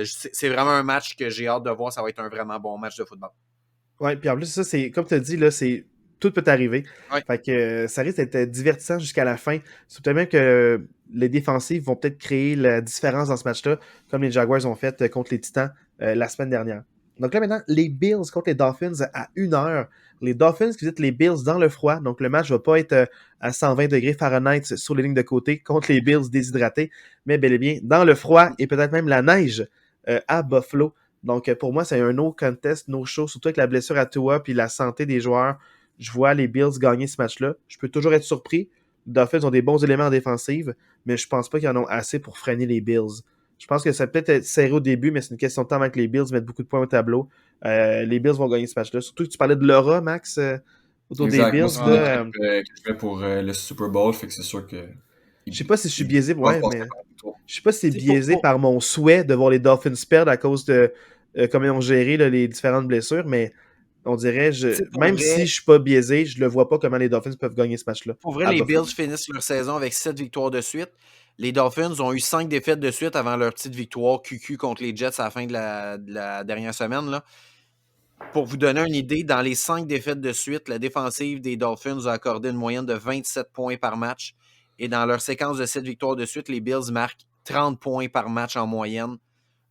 C'est vraiment un match que j'ai hâte de voir. Ça va être un vraiment bon match de football. Ouais, puis en plus, ça, c'est comme tu as dit, là, tout peut arriver. Ouais. Fait que ça risque d'être divertissant jusqu'à la fin. C'est peut-être même que les défensives vont peut-être créer la différence dans ce match-là, comme les Jaguars ont fait contre les Titans la semaine dernière. Donc là, maintenant, les Bills contre les Dolphins à 1h. Les Dolphins qui visitent les Bills dans le froid. Donc le match ne va pas être à 120 degrés Fahrenheit sur les lignes de côté contre les Bills déshydratés, mais bel et bien dans le froid et peut-être même la neige à Buffalo. Donc, pour moi, c'est un no contest, no show, surtout avec la blessure à Tua puis la santé des joueurs. je vois les Bills gagner ce match-là. Je peux toujours être surpris. Les Dolphins ont des bons éléments en défensive, mais je pense pas qu'ils en ont assez pour freiner les Bills. Je pense que ça peut être serré au début, mais c'est une question de temps avant que les Bills mettent beaucoup de points au tableau. Les Bills vont gagner ce match-là. Surtout que tu parlais de l'aura, Max, autour des Bills. Moi, c'est une équipe que je mets pour le Super Bowl, fait que c'est sûr que... Je sais pas si je suis biaisé, ouais, mais je sais pas si c'est biaisé par mon souhait de voir les Dolphins perdre à cause de comment ils ont géré là, les différentes blessures, mais on dirait, même vrai, si je suis pas biaisé, je le vois pas comment les Dolphins peuvent gagner ce match-là. Pour vrai, les Bills finissent leur saison avec 7 victoires de suite. Les Dolphins ont eu 5 défaites de suite avant leur petite victoire QQ contre les Jets à la fin de la dernière semaine. Là. Pour vous donner une idée, dans les 5 défaites de suite, la défensive des Dolphins a accordé une moyenne de 27 points par match. Et dans leur séquence de 7 victoires de suite, les Bills marquent 30 points par match en moyenne.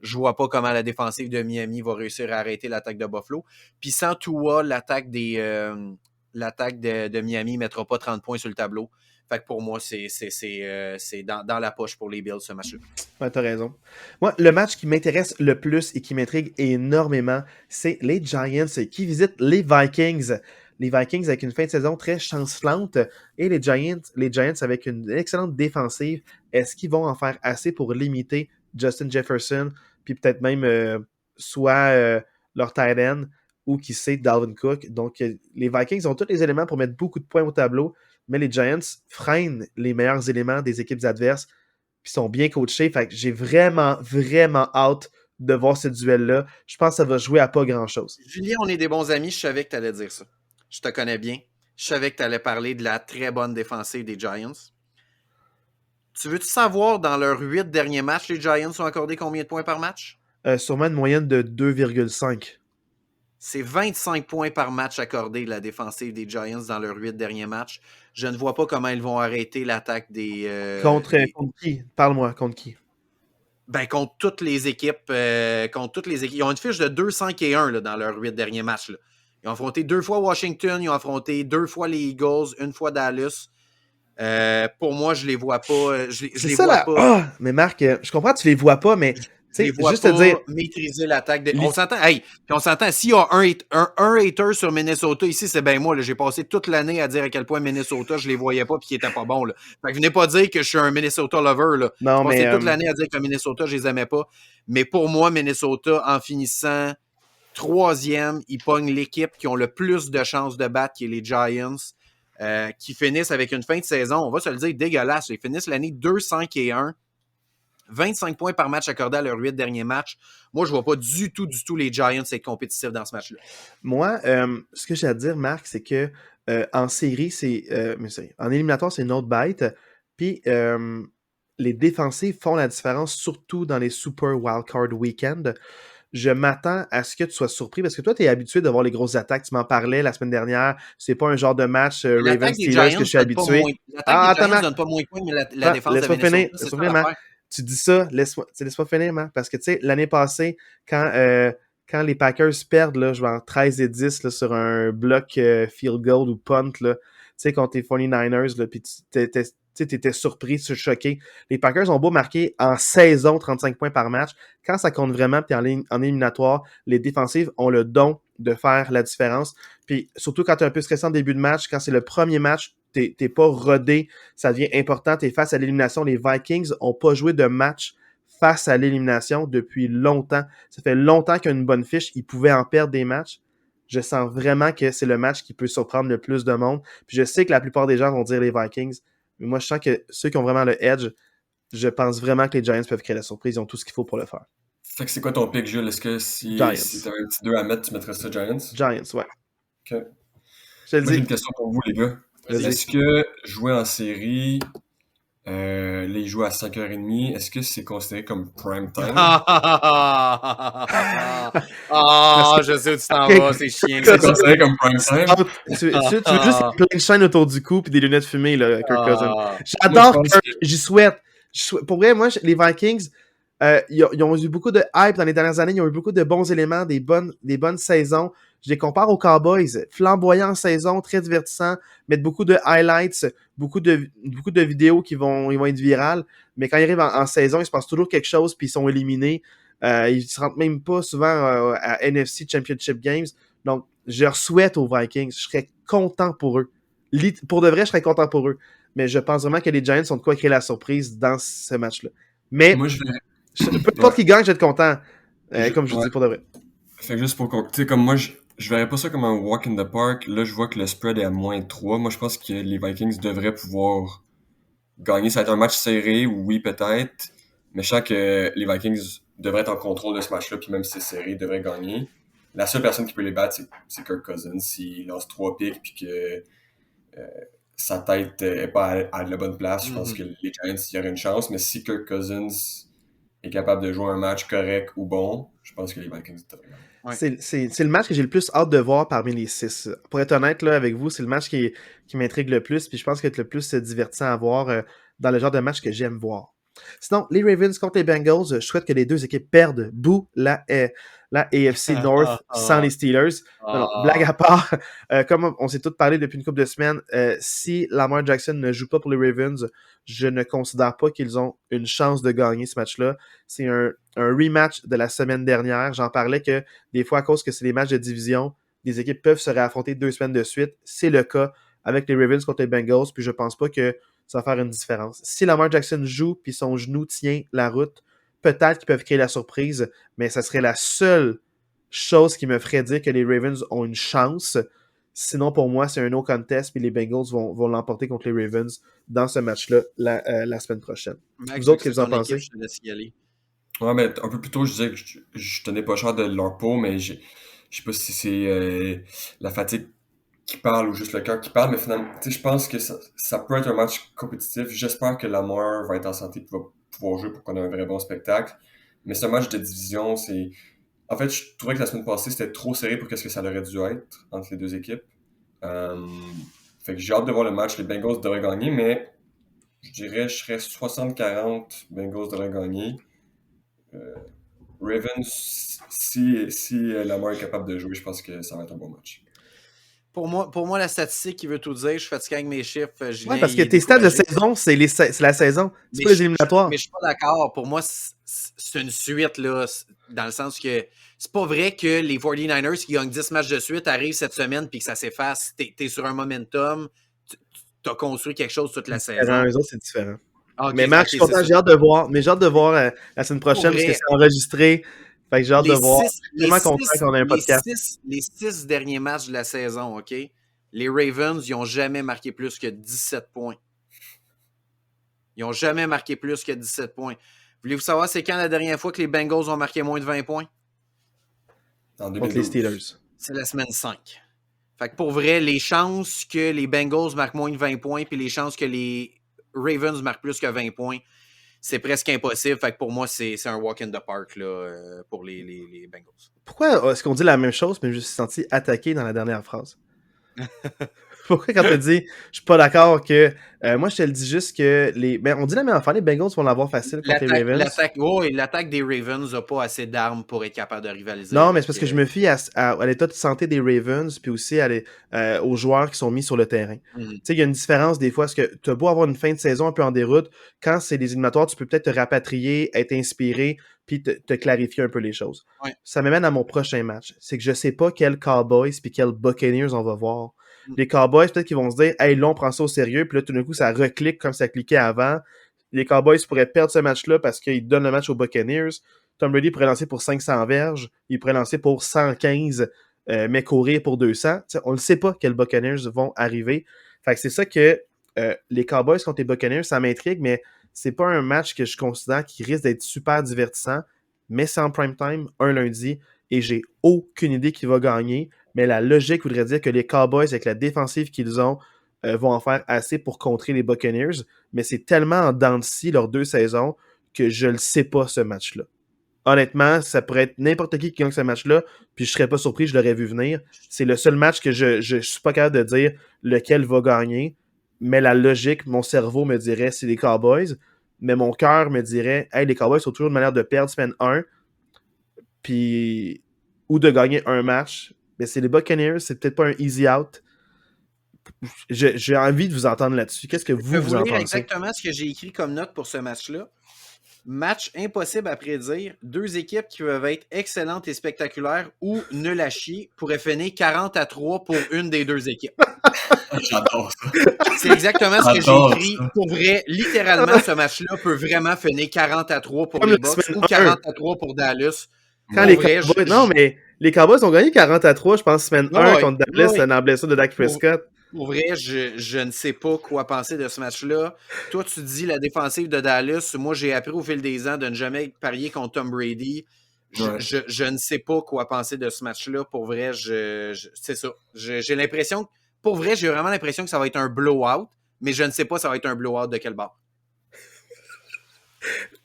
Je vois pas comment la défensive de Miami va réussir à arrêter l'attaque de Buffalo. Puis sans Tua, l'attaque de Miami ne mettra pas 30 points sur le tableau. Fait que pour moi, c'est dans la poche pour les Bills, ce match-là. Ouais, t'as raison. Moi, le match qui m'intéresse le plus et qui m'intrigue énormément, c'est les Giants qui visitent les Vikings. Les Vikings avec une fin de saison très chancelante et les Giants avec une excellente défensive. Est-ce qu'ils vont en faire assez pour limiter Justin Jefferson, puis peut-être même soit leur tight end ou qui sait Dalvin Cook. Donc, les Vikings ont tous les éléments pour mettre beaucoup de points au tableau, mais les Giants freinent les meilleurs éléments des équipes adverses, puis sont bien coachés. Fait que j'ai vraiment, vraiment hâte de voir ce duel-là. Je pense que ça va jouer à pas grand-chose. Julien, on est des bons amis. Je savais que tu allais dire ça. Je te connais bien. Je savais que tu allais parler de la très bonne défensive des Giants. Tu veux-tu savoir, dans leurs 8 derniers matchs, les Giants ont accordé combien de points par match? Sûrement une moyenne de 2,5. C'est 25 points par match accordés, la défensive des Giants dans leurs 8 derniers matchs. Je ne vois pas comment ils vont arrêter l'attaque des... Contre qui? Parle-moi, contre qui? Ben, contre toutes les équipes. Ils ont une fiche de 2-5-1 là, dans leurs 8 derniers matchs. Là. Ils ont affronté 2 fois Washington, ils ont affronté 2 fois les Eagles, 1 fois Dallas. Pour moi, je les vois pas. Je les vois pas. Ah, mais Marc, je comprends que tu les vois pas, mais juste te dire, maîtriser l'attaque. On s'entend, on s'entend, s'il y a un hater sur Minnesota ici, c'est bien moi. Là, j'ai passé toute l'année à dire à quel point Minnesota, je les voyais pas et qu'ils étaient pas bons. Là. Fait que venez pas dire que je suis un Minnesota lover. Là. Non, j'ai passé toute l'année à dire que Minnesota, je les aimais pas. Mais pour moi, Minnesota, en finissant 3e, ils pognent l'équipe qui ont le plus de chances de battre, qui est les Giants. Qui finissent avec une fin de saison, on va se le dire, dégueulasse. Ils finissent l'année 2-5-1. 25 points par match accordés à leurs 8 derniers matchs. Moi, je ne vois pas du tout les Giants être compétitifs dans ce match-là. Moi, ce que j'ai à dire, Marc, c'est que en série, en éliminatoire, c'est une autre bête. Puis les défensives font la différence, surtout dans les Super Wildcard Weekend. Je m'attends à ce que tu sois surpris parce que toi, tu es habitué de voir les grosses attaques. Tu m'en parlais la semaine dernière. C'est pas un genre de match Ravens-Steelers que je suis habitué. L'attaque des Giants ne donne pas moins de points, mais la défense de Minnesota, c'est ça l'affaire. Tu dis ça, laisse-moi finir, man, parce que, tu sais, l'année passée, quand les Packers perdent, là, genre 13-10 là, sur un bloc field goal ou punt, là, tu sais, contre les 49ers, là, puis tu étais surpris, choqué. Les Packers ont beau marquer en saison 35 points par match. Quand ça compte vraiment, puis en éliminatoire, les défensives ont le don de faire la différence. Puis surtout quand tu es un peu stressant au début de match, quand c'est le premier match, t'es pas rodé, ça devient important, t'es face à l'élimination. Les Vikings ont pas joué de match face à l'élimination depuis longtemps. Ça fait longtemps qu'ils ont une bonne fiche, ils pouvaient en perdre des matchs. Je sens vraiment que c'est le match qui peut surprendre le plus de monde. Puis je sais que la plupart des gens vont dire les Vikings, mais moi je sens que ceux qui ont vraiment le edge, je pense vraiment que les Giants peuvent créer la surprise, ils ont tout ce qu'il faut pour le faire. Fait que c'est quoi ton pick, Jules? Est-ce que si t'avais un petit 2 à mettre, tu mettrais ça Giants? Giants, ouais. OK. J'ai une question pour vous, les gars. Est-ce que jouer en série, les jouer à 5h30, est-ce que c'est considéré comme prime time? Je sais où tu t'en vas, c'est chiant. C'est considéré comme prime time? Tu veux juste plein de chaînes autour du cou et des lunettes fumées, là, Kirk Cousins. J'adore Kirk, j'y souhaite. Pour vrai, moi, les Vikings, ils ont eu beaucoup de hype dans les dernières années, ils ont eu beaucoup de bons éléments, des bonnes saisons. Je les compare aux Cowboys, flamboyants en saison, très divertissants, mettent beaucoup de highlights, beaucoup de vidéos qui vont être virales, mais quand ils arrivent en saison, il se passe toujours quelque chose puis ils sont éliminés. Ils se rendent même pas souvent à NFC Championship Games. Donc, je leur souhaite aux Vikings. Je serais content pour eux. Pour de vrai, je serais content pour eux. Mais je pense vraiment que les Giants ont de quoi créer la surprise dans ce match-là. Mais, Moi, peu importe qui gagne, je vais être content. Comme je vous dis, pour de vrai. Fait que juste pour conclure, tu sais, comme moi, je verrais pas ça comme un walk in the park. Là, je vois que le spread est à -3. Moi, je pense que les Vikings devraient pouvoir gagner. Ça va être un match serré, oui, peut-être. Mais je sens que les Vikings devraient être en contrôle de ce match-là, puis même si c'est serré, ils devraient gagner. La seule personne qui peut les battre, c'est Kirk Cousins. S'il lance 3 pics, puis que sa tête est pas à la bonne place, je pense que les Giants, il y aurait une chance. Mais si Kirk Cousins est capable de jouer un match correct ou bon, je pense que les Vikings devraient gagner. Ouais. C'est le match que j'ai le plus hâte de voir parmi les 6. Pour être honnête là, avec vous, c'est le match qui m'intrigue le plus, puis je pense qu'il est le plus divertissant à voir dans le genre de match que j'aime voir. Sinon, les Ravens contre les Bengals, je souhaite que les deux équipes perdent. Bouh, la AFC North sans les Steelers. Non, blague à part, comme on s'est tous parlé depuis une couple de semaines, si Lamar Jackson ne joue pas pour les Ravens, je ne considère pas qu'ils ont une chance de gagner ce match-là. C'est un rematch de la semaine dernière. J'en parlais que des fois, à cause que c'est des matchs de division, les équipes peuvent se réaffronter 2 semaines de suite. C'est le cas avec les Ravens contre les Bengals, puis je pense pas que ça va faire une différence. Si Lamar Jackson joue, puis son genou tient la route, peut-être qu'ils peuvent créer la surprise, mais ça serait la seule chose qui me ferait dire que les Ravens ont une chance. Sinon, pour moi, c'est un no contest, puis les Bengals vont l'emporter contre les Ravens dans ce match-là la semaine prochaine. Max, vous autres, qu'est-ce que vous en pensez? Je te laisse y aller. Ouais, mais un peu plus tôt, je disais que je tenais pas cher de leur peau, mais je sais pas si c'est la fatigue qui parle ou juste le cœur qui parle, mais finalement, tu sais, je pense que ça peut être un match compétitif. J'espère que Lamar va être en santé et va pouvoir jouer pour qu'on ait un vrai bon spectacle. Mais ce match de division, c'est... En fait, je trouvais que la semaine passée, c'était trop serré pour ce que ça aurait dû être entre les deux équipes. Fait que j'ai hâte de voir le match. Les Bengals devraient gagner, mais je dirais je serais 60-40, Bengals devraient gagner. Ravens, si Lamar est capable de jouer, je pense que ça va être un bon match. Pour moi, la statistique qui veut tout dire, je suis fatigué avec mes chiffres. Ouais, parce que tes stats de saison, c'est la saison. C'est pas les éliminatoires. Mais je suis pas d'accord. Pour moi, c'est une suite, là, dans le sens que c'est pas vrai que les 49ers qui gagnent 10 matchs de suite arrivent cette semaine puis que ça s'efface. T'es sur un momentum. T'as construit quelque chose toute la saison. Eux autres, c'est différent. Okay, mais Marc, je suis content, j'ai hâte de voir. Mais j'ai hâte de voir la semaine prochaine parce que c'est enregistré. Fait que j'ai hâte de voir. Je suis tellement content qu'on ait un podcast. Les 6 derniers matchs de la saison, OK? Les Ravens, ils n'ont jamais marqué plus que 17 points. Ils n'ont jamais marqué plus que 17 points. Voulez-vous savoir c'est quand la dernière fois que les Bengals ont marqué moins de 20 points? En 2012. Contre les Steelers. C'est la semaine 5. Fait que pour vrai, les chances que les Bengals marquent moins de 20 points puis les chances que les Ravens marquent plus que 20 points, c'est presque impossible. Fait que pour moi, c'est un walk in the park là, pour les Bengals. Pourquoi est-ce qu'on dit la même chose, mais je me suis senti attaqué dans la dernière phrase? Pourquoi quand tu dis je suis pas d'accord que moi je te le dis juste que on dit la même affaire, les Bengals vont l'avoir facile contre les Ravens. L'attaque des Ravens n'a pas assez d'armes pour être capable de rivaliser. Non, mais c'est parce que je me fie à l'état de santé des Ravens puis aussi aux joueurs qui sont mis sur le terrain. Tu sais, il y a une différence des fois, parce que tu as beau avoir une fin de saison un peu en déroute, quand c'est des éliminatoires, tu peux peut-être te rapatrier, être inspiré puis te clarifier un peu les choses. Ouais. Ça m'amène à mon prochain match. C'est que je sais pas quels Cowboys puis quels Buccaneers on va voir. Les Cowboys, peut-être qu'ils vont se dire « Hey, là, on prend ça au sérieux. » Puis là, tout d'un coup, ça reclique comme ça cliquait avant. Les Cowboys pourraient perdre ce match-là parce qu'ils donnent le match aux Buccaneers. Tom Brady pourrait lancer pour 500 verges. Il pourrait lancer pour 115, mais courir pour 200. T'sais, on ne sait pas quels Buccaneers vont arriver. Fait que c'est ça que les Cowboys contre les Buccaneers, ça m'intrigue, mais c'est pas un match que je considère qui risque d'être super divertissant. Mais c'est en prime time, un lundi, et j'ai aucune idée qui va gagner. Mais la logique voudrait dire que les Cowboys, avec la défensive qu'ils ont, vont en faire assez pour contrer les Buccaneers. Mais c'est tellement en dents de scie, leurs 2 saisons, que je ne sais pas ce match-là. Honnêtement, ça pourrait être n'importe qui gagne ce match-là, puis je ne serais pas surpris, je l'aurais vu venir. C'est le seul match que je suis pas capable de dire lequel va gagner. Mais la logique, mon cerveau me dirait c'est les Cowboys. Mais mon cœur me dirait hey, les Cowboys sont toujours une manière de perdre semaine 1 puis ou de gagner un match. Mais c'est les Buccaneers, c'est peut-être pas un easy out. J'ai envie de vous entendre là-dessus. Qu'est-ce que vous en pensez? Exactement ce que j'ai écrit comme note pour ce match-là. Match impossible à prédire. Deux équipes qui peuvent être excellentes et spectaculaires ou nul à chier pourraient finir 40-3 pour une des deux équipes. J'adore ça. C'est exactement ce que j'ai écrit. Pour vrai, littéralement, ce match-là peut vraiment finir 40-3 pour les Bucks ou 40-3 pour Dallas. Quand les Cowboys... Non, mais les Cowboys ont gagné 40-3, je pense, semaine 1 contre Dallas, dans la blessure de Dak Prescott. Pour vrai, je ne sais pas quoi penser de ce match-là. Toi, tu dis la défensive de Dallas. Moi, j'ai appris au fil des ans de ne jamais parier contre Tom Brady. Je ne sais pas quoi penser de ce match-là. Pour vrai, c'est ça. J'ai l'impression... Pour vrai, j'ai vraiment l'impression que ça va être un blowout, mais je ne sais pas ça va être un blowout de quel bord.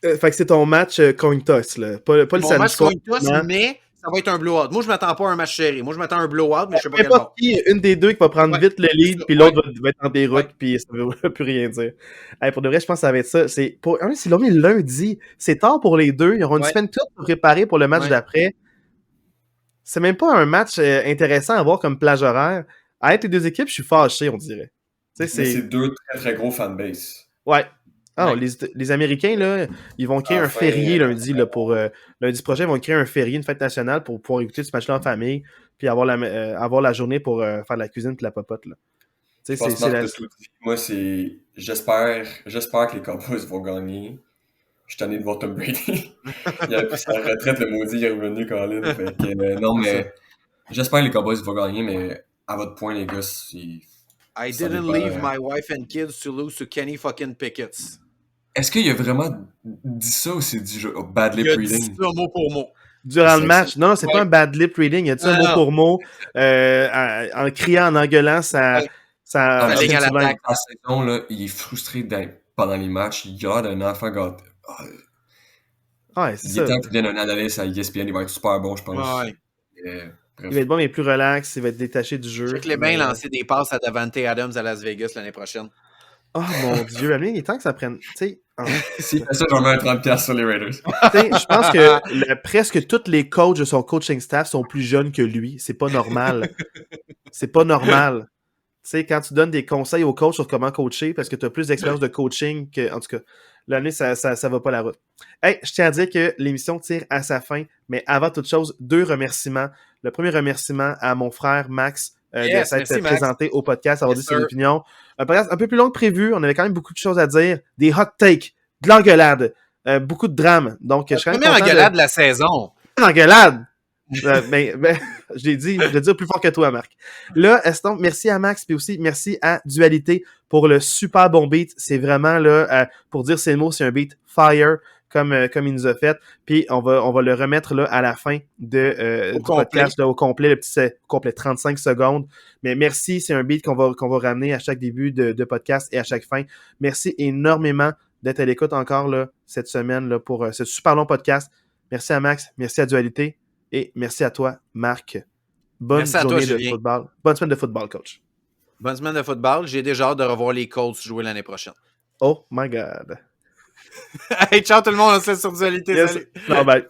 Fait que c'est ton match coin toss, là. Pas le samedi match coin toss, mais... ça va être un blowout. Moi, je m'attends pas à un match serré. Moi, je m'attends à un blowout, mais je sais pas quel bord. Une des deux qui va prendre vite le lead, puis l'autre va être en déroute, puis ça ne veut plus rien dire. Hey, pour de vrai, je pense que ça va être ça. S'ils l'ont mis lundi, c'est tard pour les deux. Ils auront une semaine toute pour préparer pour le match d'après. C'est même pas un match intéressant à voir comme plage horaire. À être les deux équipes, je suis fâché, on dirait. C'est deux très, très gros fanbase. Ouais. Ah, les Américains, là, ils vont créer un férié lundi. Là, pour lundi prochain, ils vont créer un férié, une fête nationale pour pouvoir écouter ce match-là en famille, puis avoir la journée pour faire de la cuisine et la popote. Là. Moi, j'espère que les Cowboys vont gagner. Je suis tanné de voir Tom Brady. Il a pris sa retraite, le maudit, il est revenu, Colin. Non, mais j'espère que les Cowboys vont gagner, mais à votre point, les gars, I didn't leave my wife and kids to lose to Kenny fucking Pickett. Est-ce qu'il a vraiment dit ça ou c'est du bad lip reading? Il a dit ça mot pour mot. Durant le match. Non, c'est pas un bad lip reading. Il a dit ça mot pour mot. En criant, en engueulant, ça la saison, là, il est frustré pendant les matchs. Il a l'air d'un enfant gâté. C'est il est temps qu'il vienne un analyste à ESPN. Il va être super bon, je pense. Il va être bon, mais plus relax. Il va être détaché du jeu. Je sais que les bains lancer des passes à Davante Adams à Las Vegas l'année prochaine. Oh mon Dieu, il est temps que ça prenne. S'il fait ça, je vais mettre 30$ sur les Raiders. Je pense que presque tous les coachs de son coaching staff sont plus jeunes que lui. C'est pas normal. C'est pas normal. Quand tu donnes des conseils aux coachs sur comment coacher, parce que tu as plus d'expérience de coaching que. En tout cas, l'année, ça va pas la route. Hey, je tiens à dire que l'émission tire à sa fin, mais avant toute chose, 2 remerciements. Le premier remerciement à mon frère Max. De s'être présenté au podcast, avoir dit son opinion. Un podcast un peu plus long que prévu. On avait quand même beaucoup de choses à dire. Des hot takes, de l'engueulade, beaucoup de drame. Donc, je suis quand même première engueulade de la saison. Engueulade! Je l'ai dit plus fort que toi, Marc. Là, merci à Max, puis aussi merci à Dualité pour le super bon beat. C'est vraiment, là, pour dire ces mots, c'est un beat fire. Comme il nous a fait. Puis on va le remettre là, à la fin du podcast là, au complet, le petit complet 35 secondes. Mais merci, c'est un beat qu'on va ramener à chaque début de podcast et à chaque fin. Merci énormément d'être à l'écoute encore là, cette semaine là, pour ce super long podcast. Merci à Max, merci à Dualité et merci à toi, Marc. Bonne journée de football. Bonne semaine de football, coach. Bonne semaine de football. J'ai déjà hâte de revoir les Colts jouer l'année prochaine. Oh my God. Hey, ciao tout le monde, on se laisse sur Dualité. Yes. Salut. Non, bye.